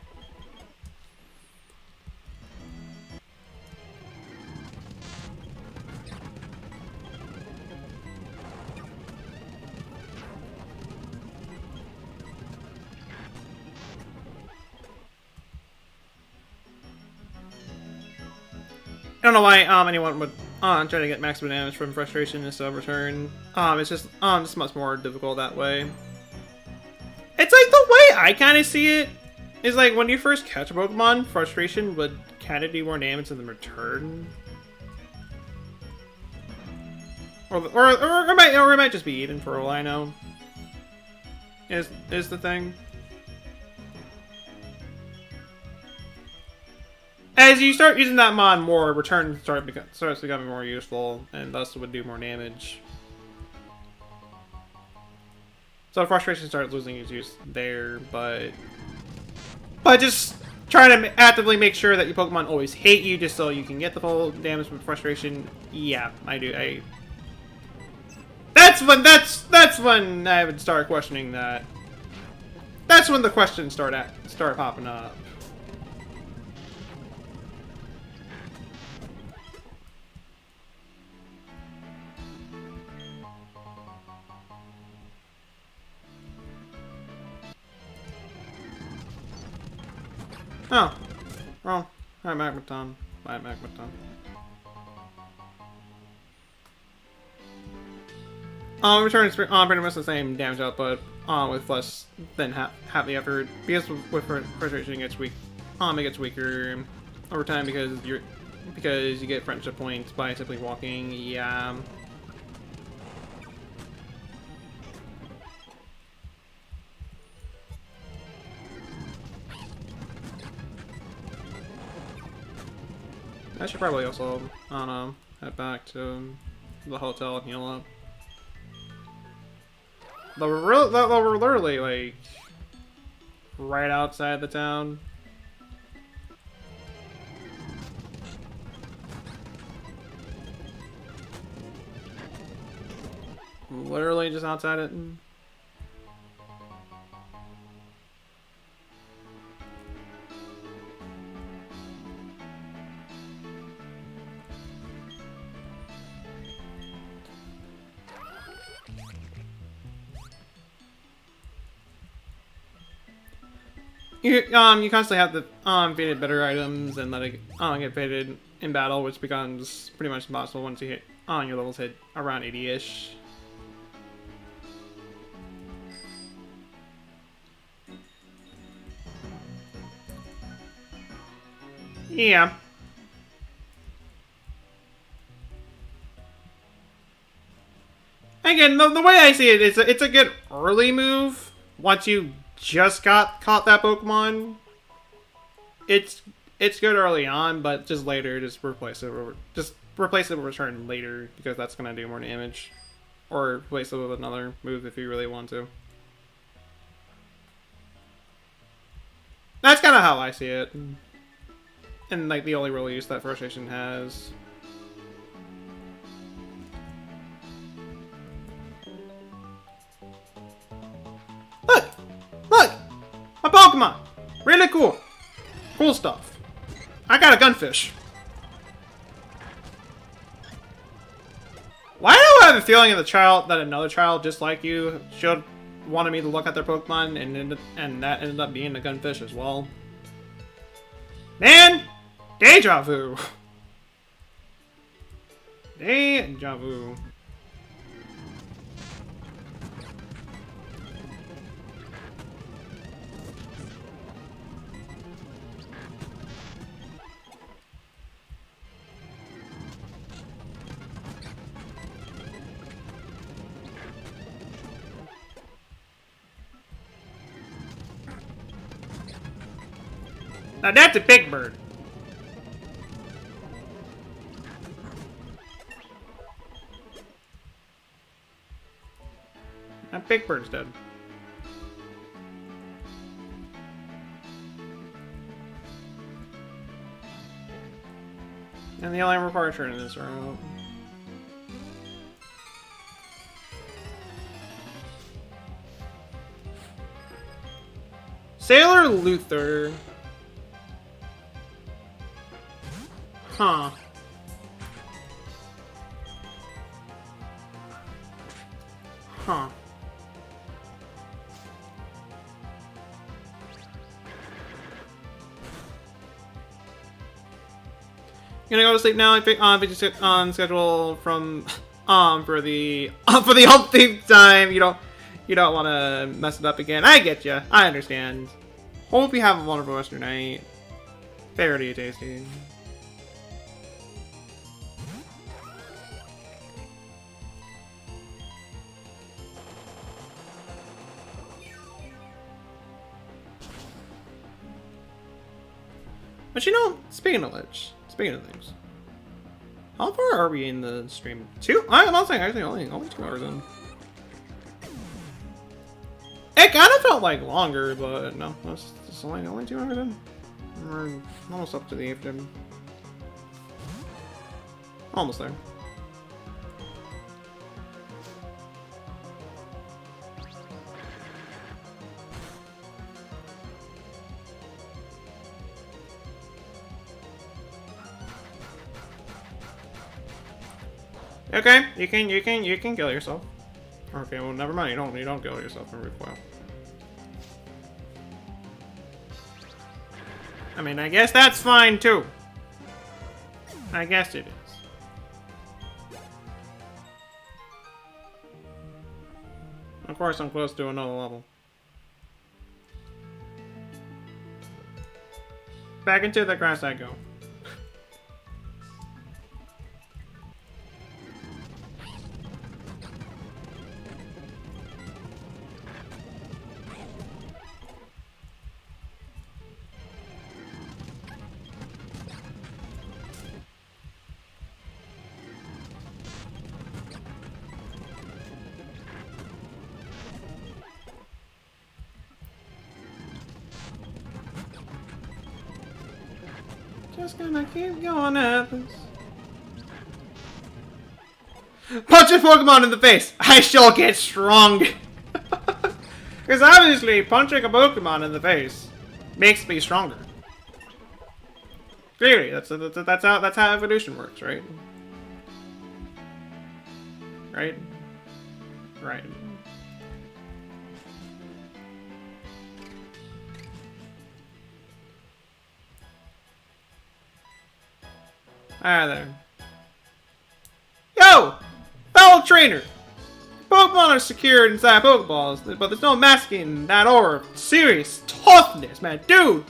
[SPEAKER 1] I don't know why anyone would try to get maximum damage from Frustration instead of Return. It's just much more difficult that way. It's like the way I kind of see it is like when you first catch a Pokemon, Frustration would kind of do more damage than the Return. Or it might just be even for all I know. Is the thing. As you start using that mod more, Return starts becoming more useful, and thus would do more damage. So Frustration starts losing its use there, but just trying to actively make sure that your Pokemon always hate you, just so you can get the full damage from Frustration. Yeah, I do. That's when I would start questioning that. That's when the questions start popping up. Oh. Well, hi Magmaton. Bye Magmaton. Return is pretty much the same damage output, with less than half the effort. Because with Frustration it gets it gets weaker over time because you get friendship points by simply walking. Yeah. I should probably also, I don't know, head back to the hotel and heal up. Though we're literally, like, right outside the town. Literally just outside it. You constantly have to faded better items and let it get faded in battle, which becomes pretty much impossible once you hit your levels hit around 80-ish. Yeah. Again, the way I see it, it's a good early move once you just caught that Pokemon. It's good early on, but just later, just replace it with return later because that's gonna do more damage, or replace it with another move if you really want to. That's kind of how I see it, and like the only real use that frustration has. Look! A Pokemon! Really cool. Cool stuff. I got a gunfish. Why do I have a feeling that another child just like you should wanted me to look at their Pokemon and that ended up being a gunfish as well? Man! Deja vu! Deja vu. Now that's a big bird. That big bird's dead. And the only required turn in this route. Sailor Luther. Huh. Huh. Gonna go to sleep now. If you sit on schedule from for the umpteenth time, you don't want to mess it up again. I get you. I understand. Hope you have a wonderful rest of your night. Very tasty. But you know, speaking of things, how far are we in the stream? I'm not saying actually only 2 hours in. It kind of felt like longer, but no, it's only 2 hours in. We're almost up to the afternoon. Almost there. Okay, you can kill yourself. Okay, well never mind. You don't kill yourself in recoil. I mean, I guess that's fine too. I guess it is. Of course, I'm close to another level. Back into the grass I go. just gonna keep going at this. Punch a Pokemon in the face! I shall get strong! Because obviously, punching a Pokemon in the face makes me stronger. Clearly, that's how evolution works, right? Right? Right. Alright there. Yo! Fellow trainer! Pokemon are secured inside Pokeballs, but there's no masking that aura of serious toughness, man. Dude!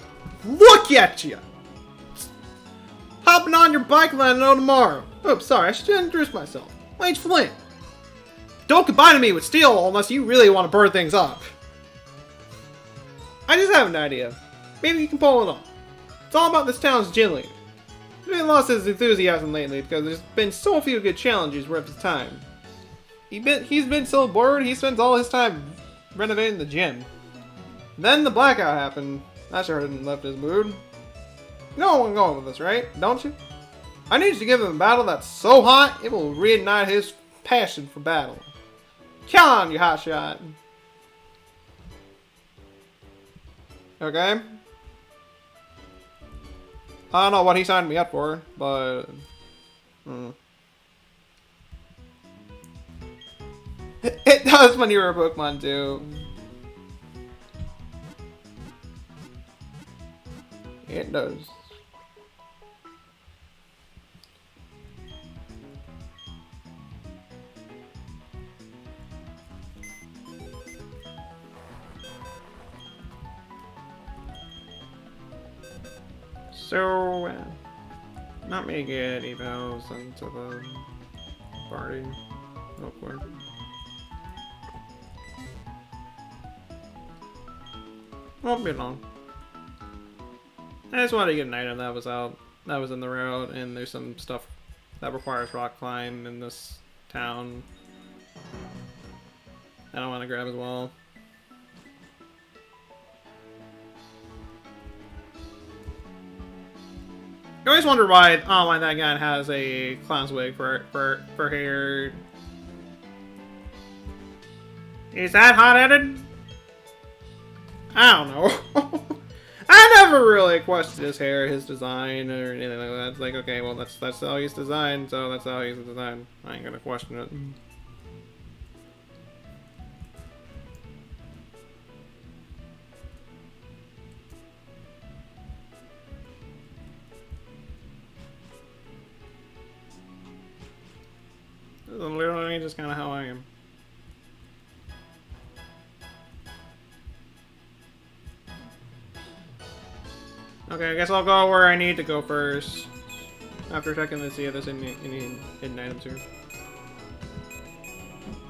[SPEAKER 1] Look at you! Hopping on your bike and letting know tomorrow. Oops, sorry, I should introduce myself. My name's Flint. Don't combine me with Steel unless you really want to burn things up. I just have an idea. Maybe you can pull it off. It's all about this town's gym leader. He's really lost his enthusiasm lately because there's been so few good challenges worth his time. He's been so bored, he spends all his time renovating the gym. Then the blackout happened. That sure didn't lift his mood. You know where I'm going with this, right? Don't you? I need you to give him a battle that's so hot, it will reignite his passion for battle. Come on, you hotshot. Okay. I don't know what he signed me up for, but... It does when you're a Pokemon too. It does. So, not me get evals into the party real quick. Won't be long. I just wanted to get an item that was out, that was in the road, and there's some stuff that requires rock climb in this town that I want to grab as well. I always wonder why that guy has a clown's wig for hair. Is that hot-headed? I don't know. I never really questioned his hair, his design, or anything like that. It's like, okay, well, that's how he's designed, so that's how he's designed. I ain't gonna question it. This is literally just kind of how I am. Okay, I guess I'll go where I need to go first. After checking to see if there's any hidden items here.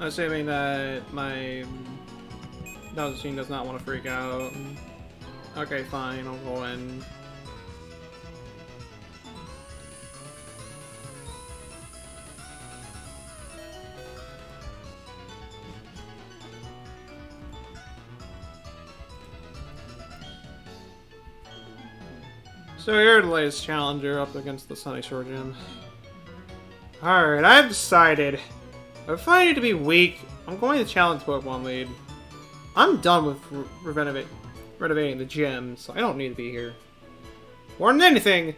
[SPEAKER 1] Assuming that my machine does not want to freak out. Okay, fine, I'll go in. So you're the latest challenger up against the Sunny Shore Gym. Alright, I've decided. If I need to be weak, I'm going to challenge Pokemon Lead. I'm done with renovating the gym, so I don't need to be here. More than anything,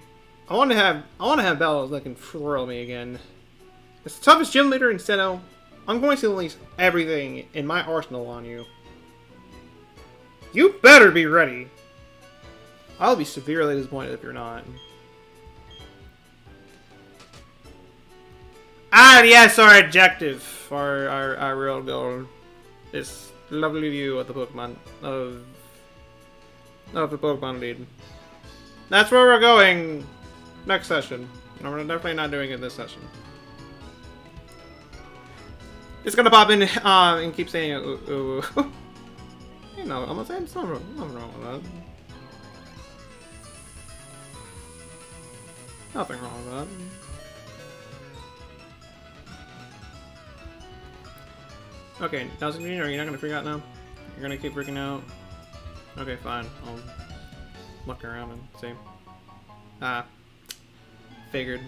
[SPEAKER 1] I want to have battles that can thrill me again. As the toughest gym leader in Sinnoh, I'm going to unleash everything in my arsenal on you. You better be ready. I'll be severely disappointed if you're not. Ah, yes, our objective, our real goal, this lovely view of the Pokemon of the Pokemon Lead. That's where we're going next session. And we're definitely not doing it this session. It's gonna pop in and keep saying ooh. You know, I'm saying something wrong with that. Nothing wrong with that. Okay, now you're not gonna freak out now? You're gonna keep freaking out? Okay, fine. I'll look around and see. Ah, Figured.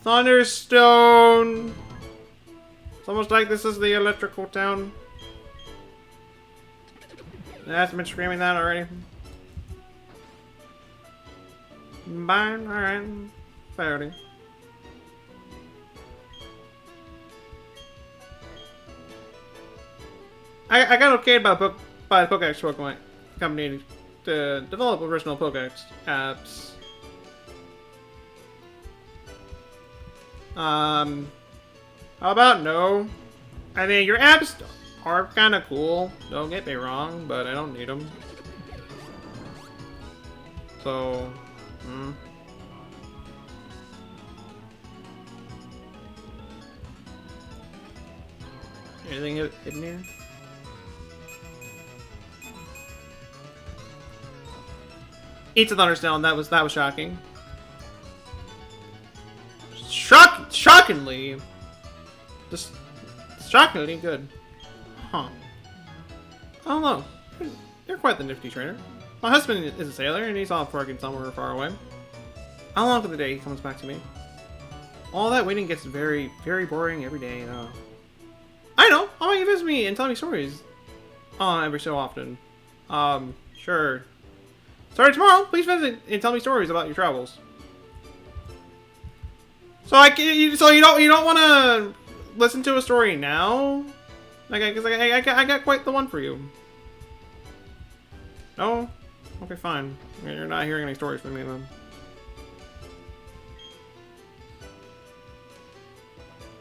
[SPEAKER 1] Thunderstone! It's almost like this is the electrical town. I haven't been screaming that already. Fine, alright. Fairly. I got okayed by the Pokedex Pokemon company to develop original Pokedex apps. How about no? I mean, your apps are kind of cool. Don't get me wrong, but I don't need them. So, anything hidden here? Eats a Thunderstone. That was shocking. Shockingly, just shockingly good. Huh. I don't know. You're quite the nifty trainer. My husband is a sailor, and he's off working somewhere far away. How long of the day he comes back to me? All that waiting gets very, very boring every day, you know. I know! Why don't you visit me and tell me stories? Every so often. Sure. Starting tomorrow, please visit and tell me stories about your travels. So you don't want to listen to a story now? Like, I got quite the one for you. No? Okay, fine. You're not hearing any stories from me then.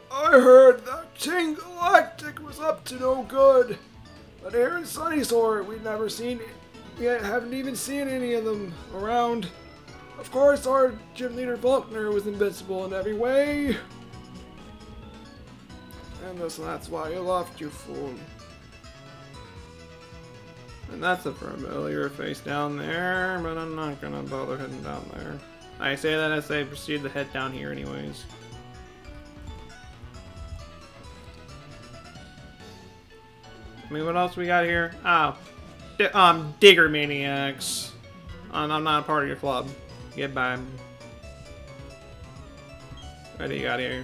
[SPEAKER 2] I heard that Team Galactic was up to no good. But here in Sunnysore, we haven't even seen any of them around. Of course, our gym leader Faulkner was invincible in every way. And that's why he left, you fool. And that's a familiar face down there, but I'm not gonna bother heading down there. I say that as I proceed to head down here anyways. I mean, what else we got here? Oh, Digger Maniacs. I'm not a part of your club. Goodbye. What do you got here?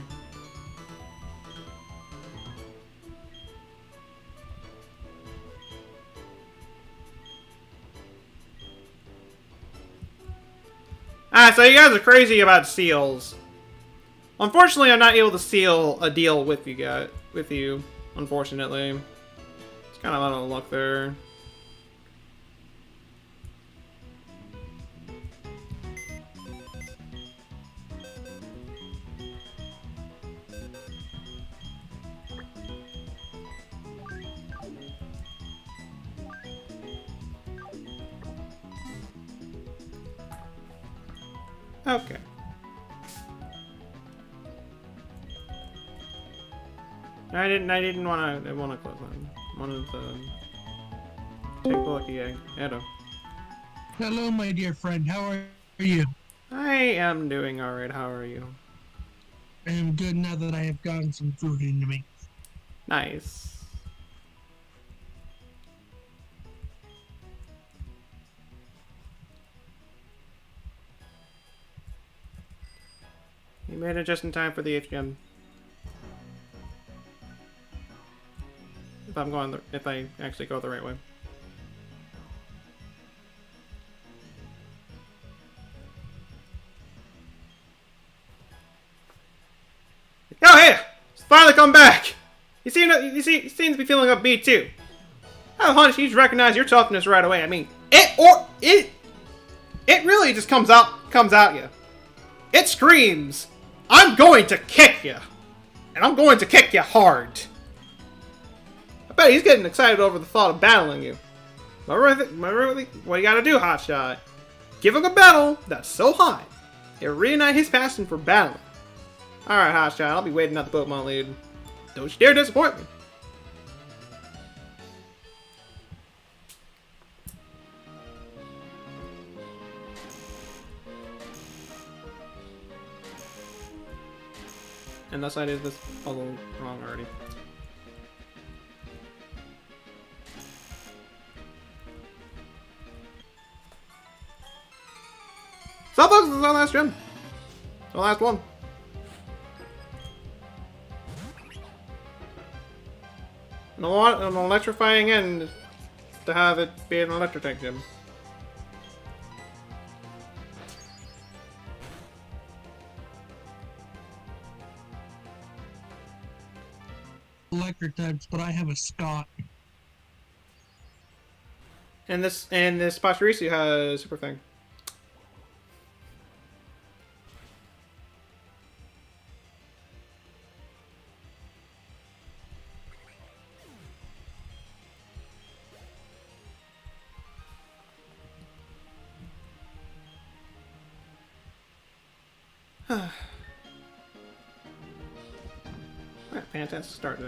[SPEAKER 2] So you guys are crazy about seals. Unfortunately, I'm not able to seal a deal with you, unfortunately. It's kind of out of luck there. Okay. I didn't want to close them. I wanted to take a lucky egg. Hello.
[SPEAKER 3] Hello, my dear friend. How are you?
[SPEAKER 1] I am doing alright. How are you?
[SPEAKER 3] I am good now that I have gotten some food into me.
[SPEAKER 1] Nice. You made it just in time for the HM. If I actually go the right way. Oh, hey! It's finally come back! You seem to be feeling upbeat too. Oh, honey, you recognize your toughness right away. I mean, it really just comes out you. It screams, I'm going to kick you! And I'm going to kick you hard! I bet he's getting excited over the thought of battling you. Remember what you gotta do, Hotshot. Give him a battle that's so hot, it'll reignite his passion for battling. Alright, Hotshot, I'll be waiting at the Pokemon lead. Don't you dare disappoint me. And unless I did this puzzle wrong already. So folks, this is our last gym. The last one. And I want an electrifying end to have it be an electric gym.
[SPEAKER 3] Electric types, but I have a Scott.
[SPEAKER 1] And this Pachirisu has super thing. Alright, fantastic start.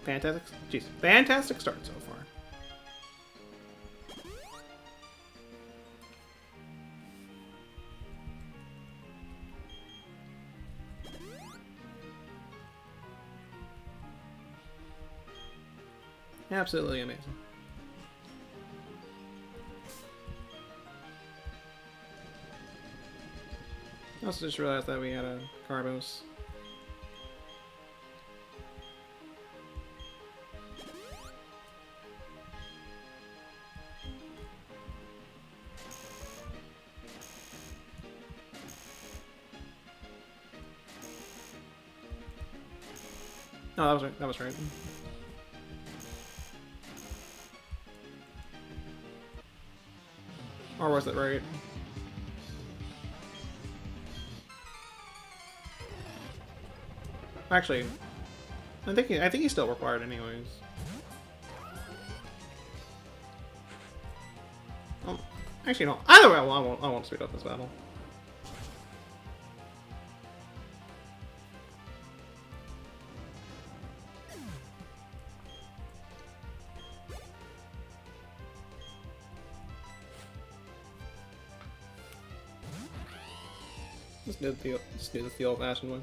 [SPEAKER 1] Fantastic, jeez, fantastic start so far. Absolutely amazing. I also just realized that we had a Carbos. Oh, that was right. That was right. Or was it right? Actually, I think he's still required anyways. Actually, no. Either way, I won't speed up this battle. Just do the old-fashioned one.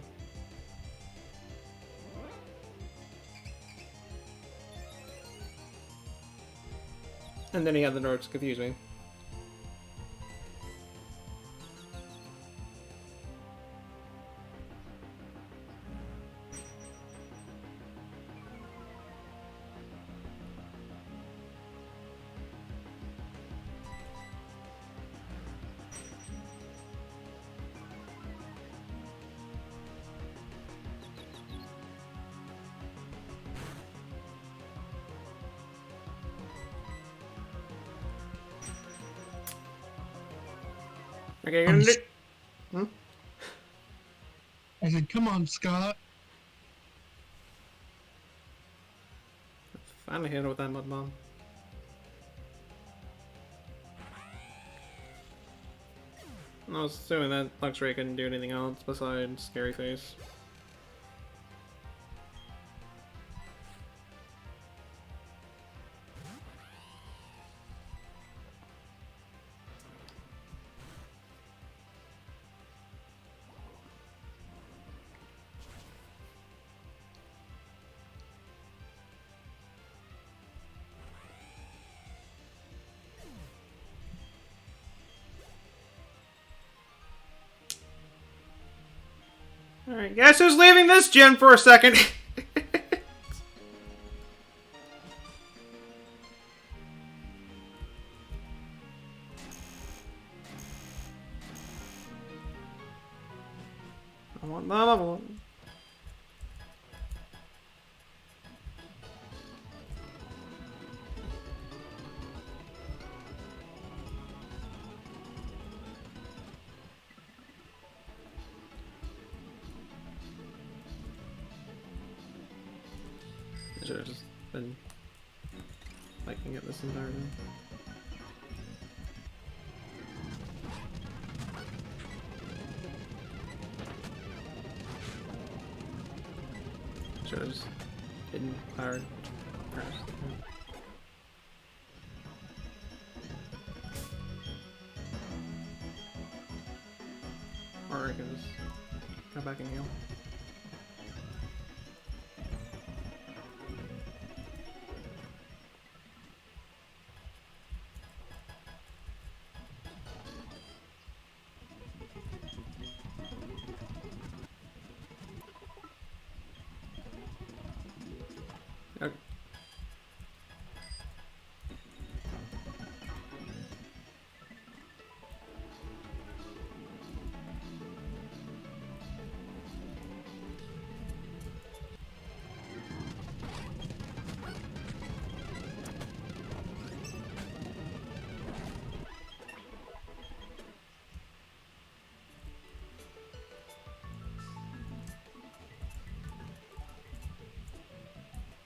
[SPEAKER 1] And then he had the nerve to confuse me. Okay, you're gonna do... Hmm?
[SPEAKER 3] I said, come on, Scott.
[SPEAKER 1] Finally hit it with that mud bomb. I was assuming that Luxray couldn't do anything else besides Scary Face. Alright, guess who's leaving this gym for a second? I want the level. I should have just been liking it this entire time. Should have just hidden power first. Or I can just go back and heal. Okay.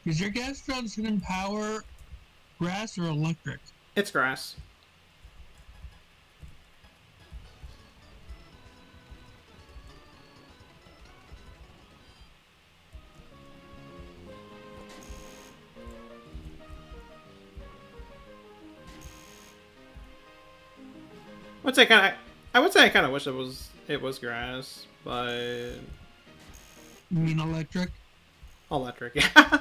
[SPEAKER 3] Is your gas Johnson power grass or electric?
[SPEAKER 1] It's grass. I would say I kind of wish it was grass, but
[SPEAKER 3] You mean electric?
[SPEAKER 1] electric. Yeah.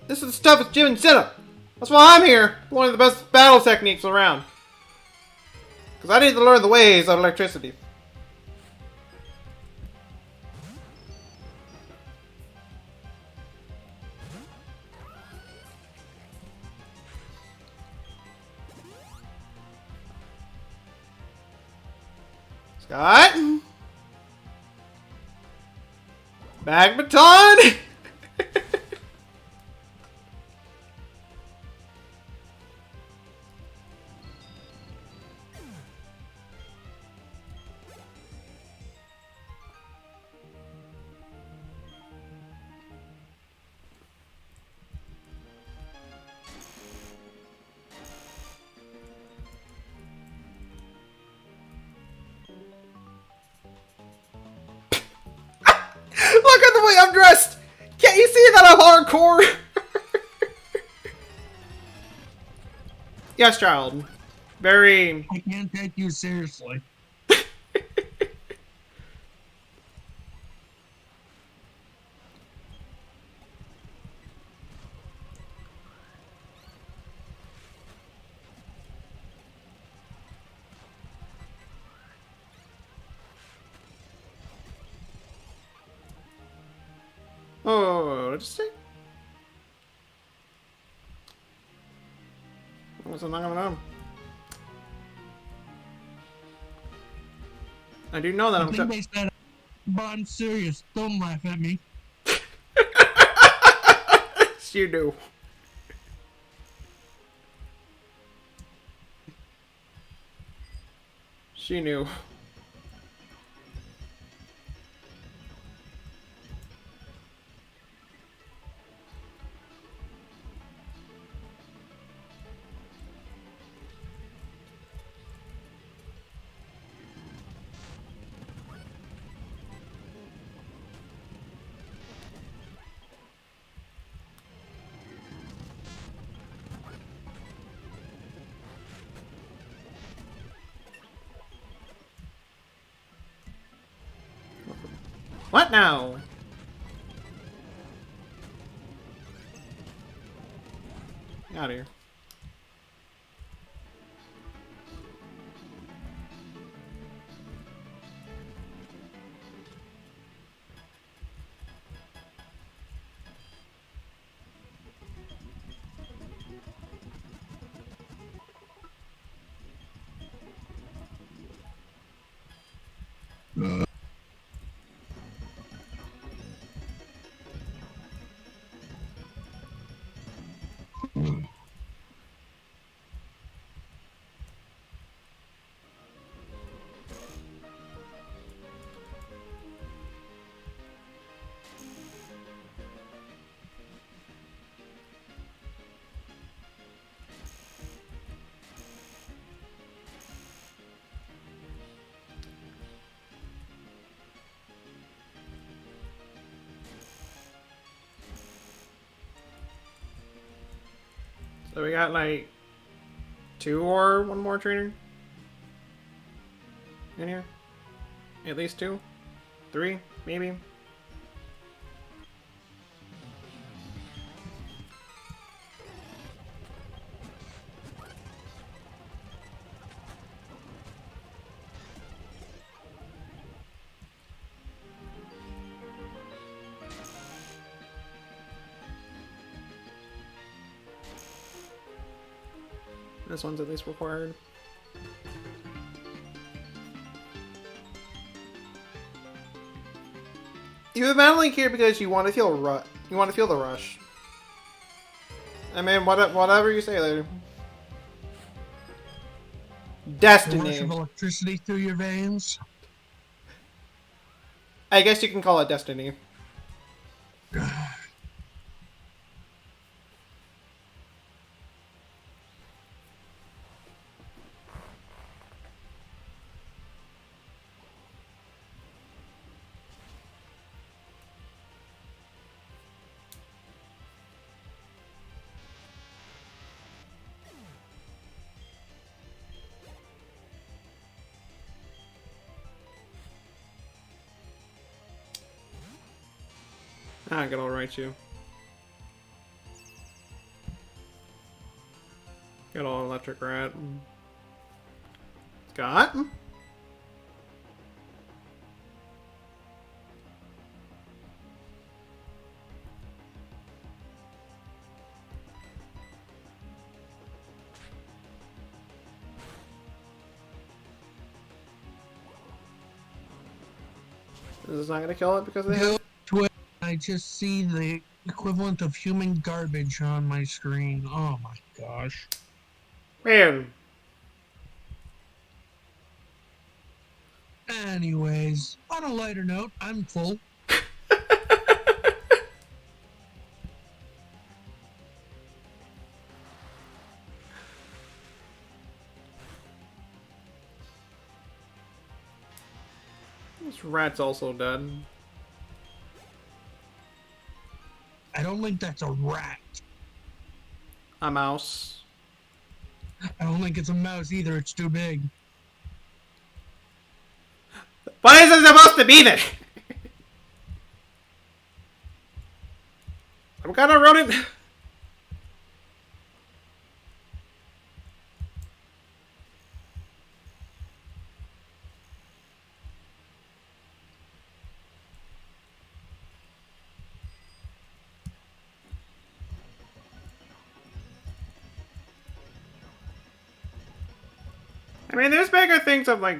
[SPEAKER 1] This is the stuff with Jim and Cinna. That's why I'm here. One of the best battle techniques around. Because I need to learn the ways of electricity. Scott? Bag baton? Look at the way I'm dressed! Can't you see that I'm hardcore? Yes, child. Very...
[SPEAKER 3] I can't take you seriously.
[SPEAKER 1] Oh, what did you say? What's not going on? I do know that
[SPEAKER 3] I
[SPEAKER 1] I'm
[SPEAKER 3] think they said, but I'm serious. Don't laugh at me.
[SPEAKER 1] You do. She knew. What now? Get out of here. So we got like 2 or 1 more trainer in here? At least 2? 3, maybe? This one's at least required. You have Mad Link here because you want to feel you want to feel the rush. I mean, whatever you say later. Destiny.
[SPEAKER 3] The rush of electricity through your veins.
[SPEAKER 1] I guess you can call it destiny. I can alright you. Good old electric rat. Scott? This is not gonna kill it because they have...
[SPEAKER 3] I just see the equivalent of human garbage on my screen. Oh my gosh.
[SPEAKER 1] Man.
[SPEAKER 3] Anyways, on a lighter note, I'm full.
[SPEAKER 1] This rat's also dead.
[SPEAKER 3] I don't think that's a rat.
[SPEAKER 1] A mouse.
[SPEAKER 3] I don't think it's a mouse either, it's too big.
[SPEAKER 1] What is it supposed to be then? Some kind of rodent? I mean, there's bigger things of like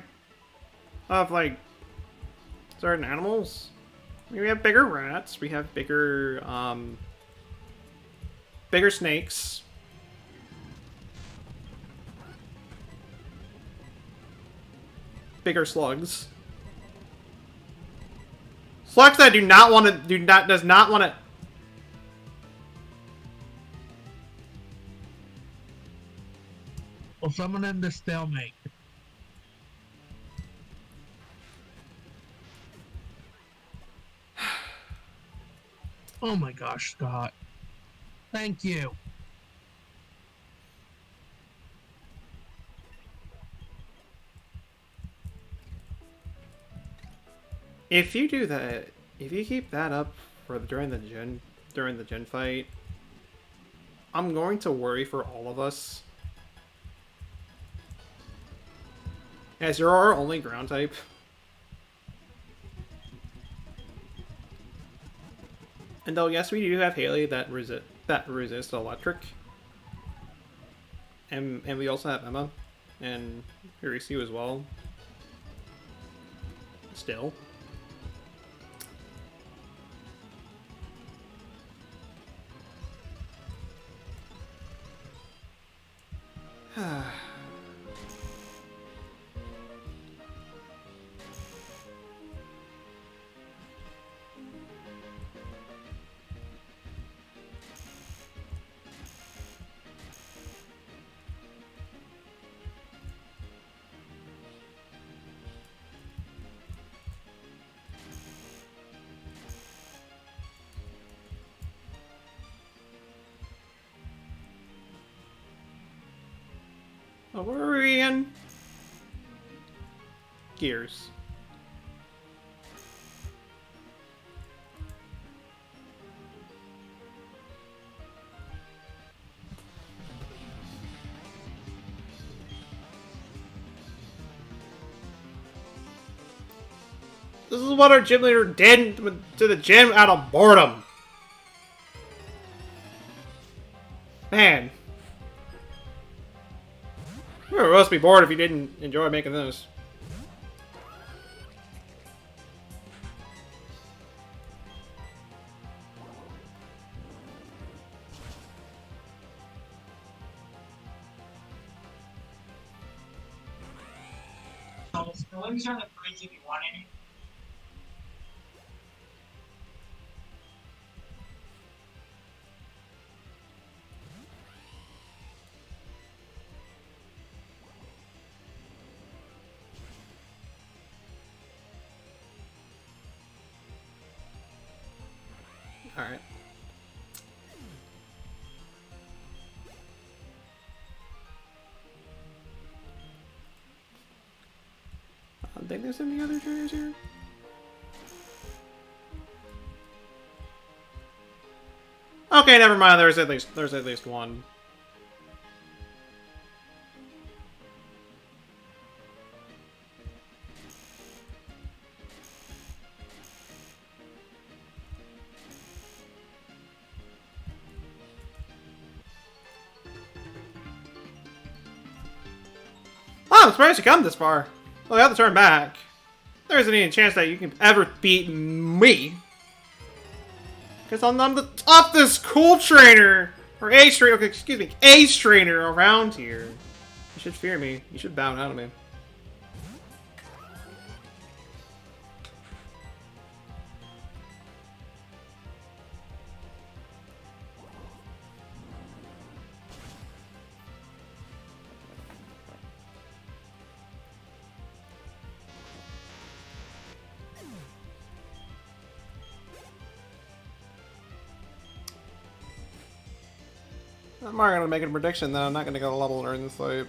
[SPEAKER 1] certain animals. I mean, we have bigger rats. We have bigger snakes. Bigger slugs. Slugs that does not want to.
[SPEAKER 3] Well, someone end the stalemate. Oh my gosh, Scott. Thank you.
[SPEAKER 1] If you do that, if you keep that up for during the gen fight, I'm going to worry for all of us. As you're our only ground type. And though yes, we do have Haley that resists electric. And we also have Emma and Harisu as well. Still. Oh, where are we in? Gears. This is what our gym leader did to the gym out of boredom. Man. You were supposed to be bored if you didn't enjoy making this.
[SPEAKER 3] So, let me turn the fridge if you want any.
[SPEAKER 1] Alright. I don't think there's any other trainers here. Okay, never mind. There's at least one. Oh, I'm surprised you come this far. Well, you have to turn back. There isn't any chance that you can ever beat me. Because I'm the toughest cool trainer, or ace trainer, okay, excuse me, ace trainer around here. You should fear me. You should bow down to me. I'm not gonna make a prediction that I'm not gonna get a level during this fight.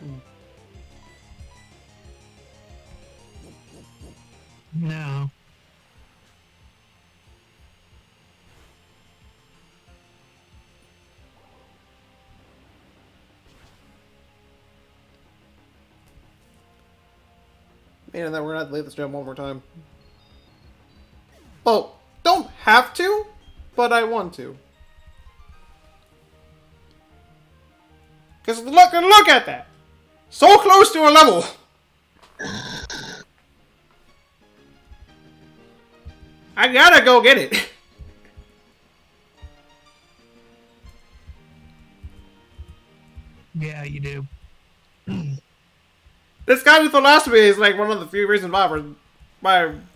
[SPEAKER 3] No.
[SPEAKER 1] Meaning that we're gonna have to leave this gym one more time. Oh, don't have to, but I want to. Because look at that! So close to a level! I gotta go get it.
[SPEAKER 3] Yeah, you do.
[SPEAKER 1] This guy with philosophy is like one of the few reasons why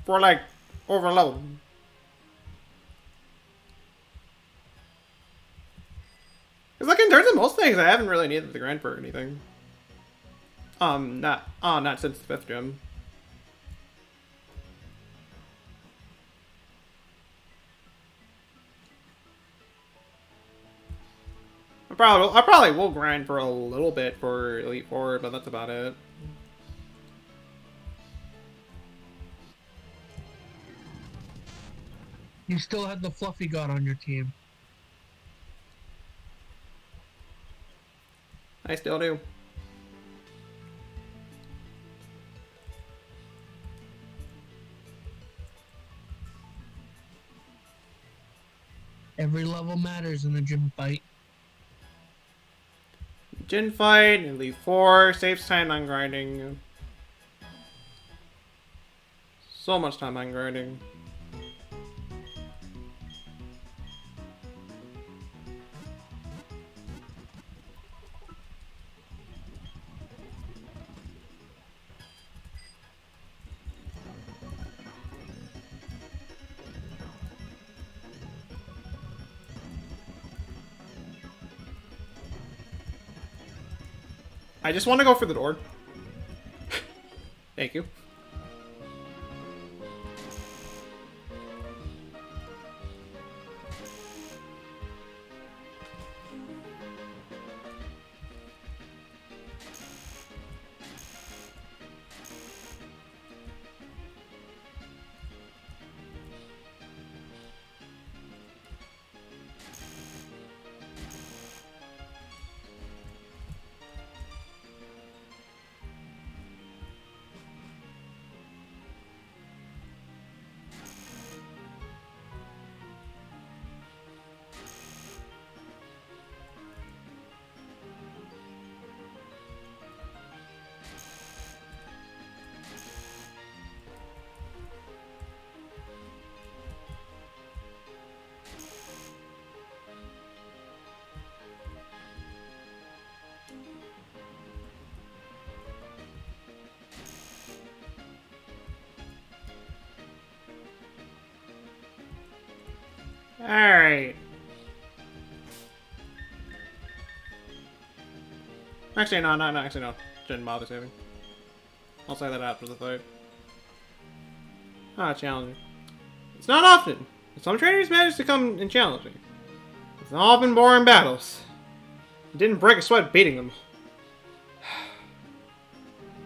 [SPEAKER 1] we're like over level. Because like in terms of most things, I haven't really needed the grind for anything. Not since the 5th gym. I probably will grind for a little bit for Elite Four, but that's about it.
[SPEAKER 3] You still had the fluffy god on your team.
[SPEAKER 1] I still do.
[SPEAKER 3] Every level matters in a gym fight.
[SPEAKER 1] Gym fight, Elite Four, saves time on grinding. So much time on grinding. I just want to go for the door. Thank you. Alright. Actually, no, actually, no. Shouldn't bother saving. I'll say that after the fight. Ah, challenging. It's not often. Some trainers manage to come and challenge me. It's all been boring battles. I didn't break a sweat beating them.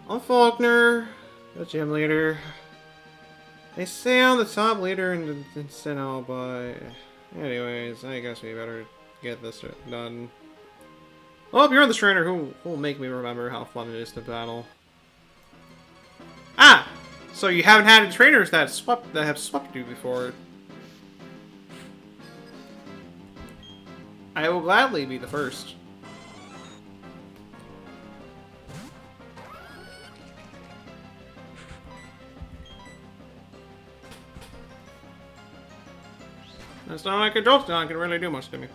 [SPEAKER 1] I'm Faulkner, the gym leader. They say I'm the top leader in Sinnoh, but... Anyways, I guess we better get this done. Oh, you're the trainer who will make me remember how fun it is to battle. Ah! So you haven't had any trainers that have swept you before. I will gladly be the first. That's not like a joke, not can really do much to me.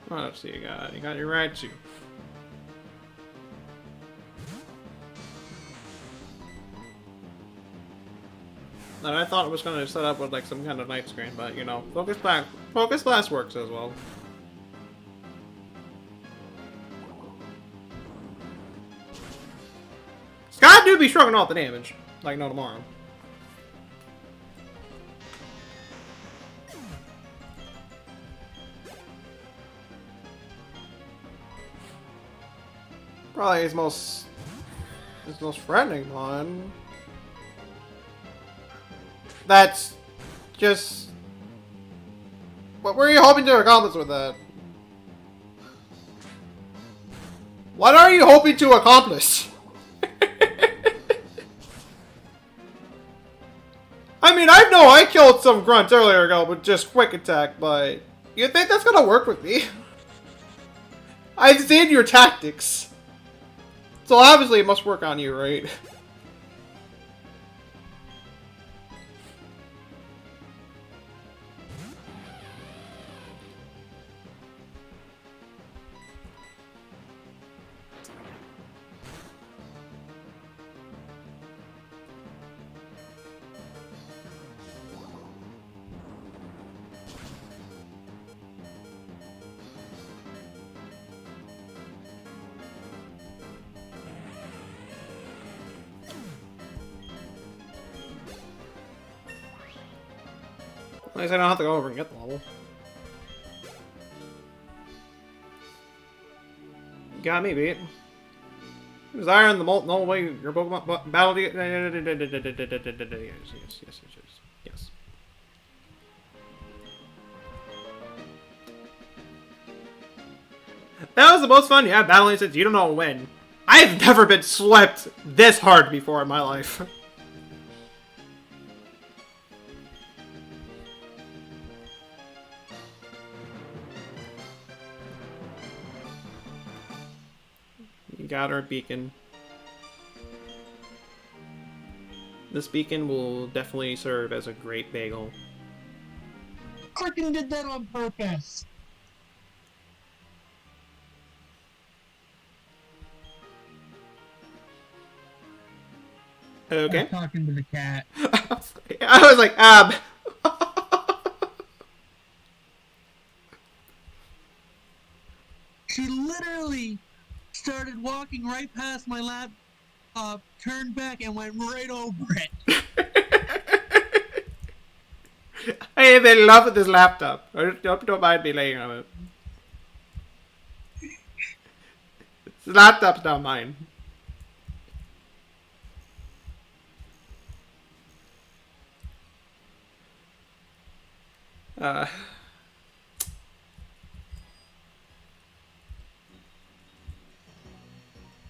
[SPEAKER 1] What else do you got? You got your Raichu. And I thought it was going to set up with like some kind of night screen, but you know, Focus Blast works as well. Scott do be shrugging off the damage, like no tomorrow. Probably his most threatening one. That's just... What were you hoping to accomplish with that? What are you hoping to accomplish? I mean, I know I killed some grunts earlier ago with just quick attack, but you think that's gonna work with me? I've seen your tactics. So obviously it must work on you, right? At least I don't have to go over and get the level. Got me beat. Desire in the no way your Pokemon battle. Yes. That was the most fun you have battling since you don't know when. I've never been swept this hard before in my life. Got our beacon. This beacon will definitely serve as a great bagel.
[SPEAKER 3] Frickin' did that on purpose.
[SPEAKER 1] Okay.
[SPEAKER 3] I'm talking to the cat.
[SPEAKER 1] I was like,
[SPEAKER 3] She literally started walking right past my laptop, turned back, and went right over it.
[SPEAKER 1] I am in love with this laptop. Don't mind me laying on it. This laptop's not mine.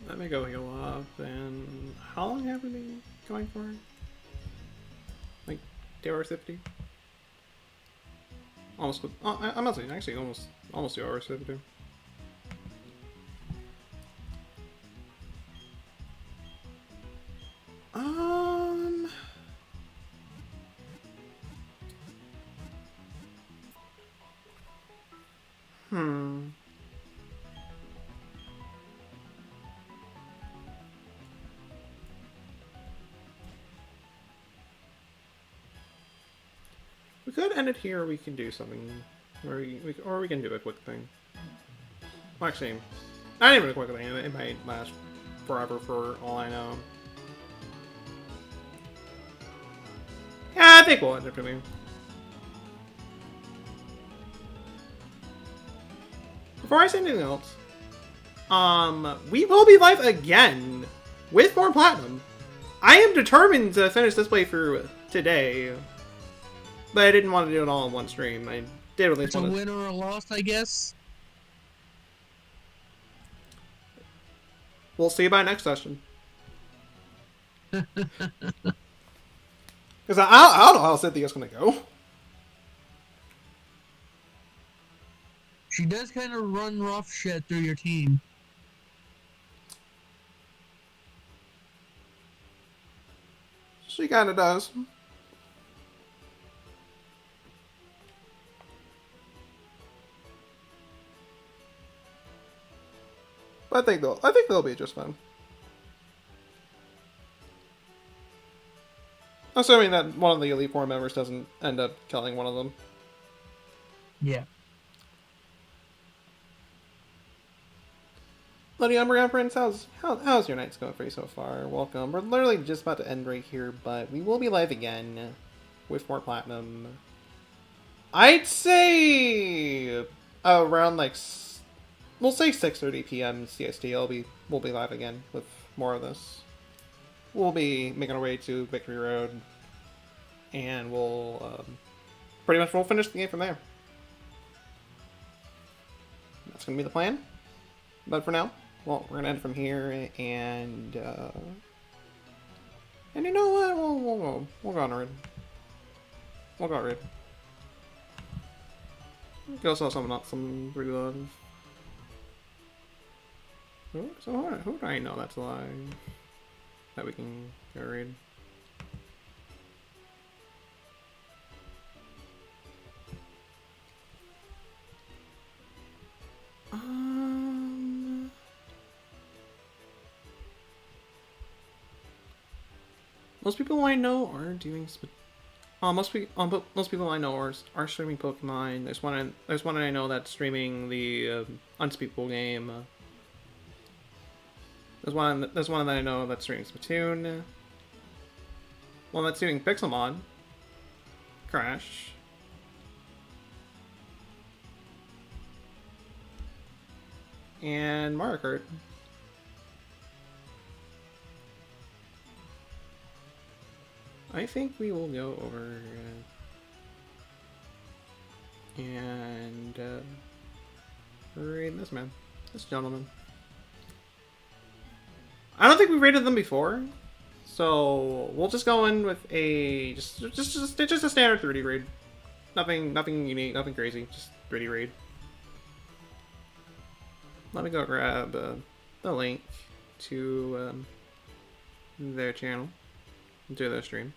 [SPEAKER 1] Let me go heal up, and how long have we been going for? Like 2 hours 50? Almost. Oh, I'm not saying actually almost 2 hours 50. could end it here, or we can do something, or we can do a quick thing. Well, actually, not even a quick thing. It might last forever for all I know. Yeah, I think we'll end it for me. Before I say anything else, we will be live again with more Platinum. I am determined to finish this playthrough today, but I didn't want to do it all in one stream. I did at least
[SPEAKER 3] It's a
[SPEAKER 1] want
[SPEAKER 3] win or a loss, I guess.
[SPEAKER 1] We'll see you by next session. Because I don't know how Cynthia's gonna go.
[SPEAKER 3] She does kind of run rough shit through your team.
[SPEAKER 1] She kind of does. But I think they'll be just fine. Assuming that one of the Elite Four members doesn't end up killing one of them.
[SPEAKER 3] Yeah.
[SPEAKER 1] Bloody Umbreon friends, how's your nights going for you so far? Welcome. We're literally just about to end right here, but we will be live again with more Platinum. I'd say around like, we'll say 6:30 p.m. CST. We'll be live again with more of this. We'll be making our way to Victory Road, and we'll we'll finish the game from there. That's gonna be the plan. But for now, well, we're gonna end from here, and you know what? We'll go on a raid. We'll go on a raid. Go sell some reload. So who do I know that's alive that we can go raid? Most people I know are doing. Most people I know are streaming Pokemon. There's one I know that's streaming the Unspeakable game. There's one that I know that's streaming Splatoon. One that's doing Pixelmon. Crash. And Mario Kart. I think we will go over and raid this man, this gentleman. I don't think we raided them before, so we'll just go in with a just a standard 3D raid. Nothing unique, nothing crazy, just 3D raid. Let me go grab the link to their channel, to their stream.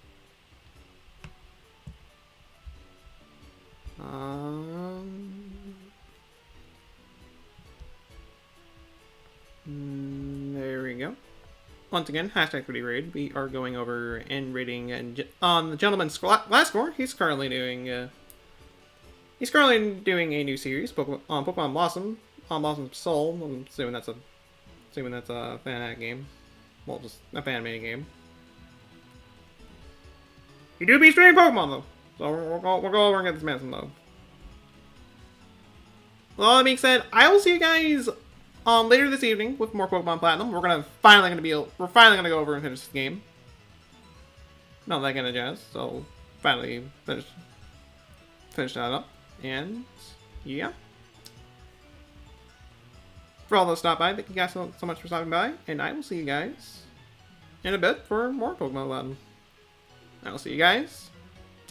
[SPEAKER 1] There we go. Once again, hashtag 3D raid. We are going over and raiding and the gentleman's last score. He's currently doing a new series, Pokemon Blossom, Blossom Soul. I'm assuming that's a fan game. Well, just a fan made game. You do be streaming Pokemon though, so we'll go over and get this man some love. Well, that being said, I will see you guys later this evening with more Pokemon Platinum. We're finally gonna go over and finish this game. Not that kind of jazz. So finally finish that up, and yeah. For all those stop by, thank you guys so much for stopping by, and I will see you guys in a bit for more Pokemon Platinum. I will see you guys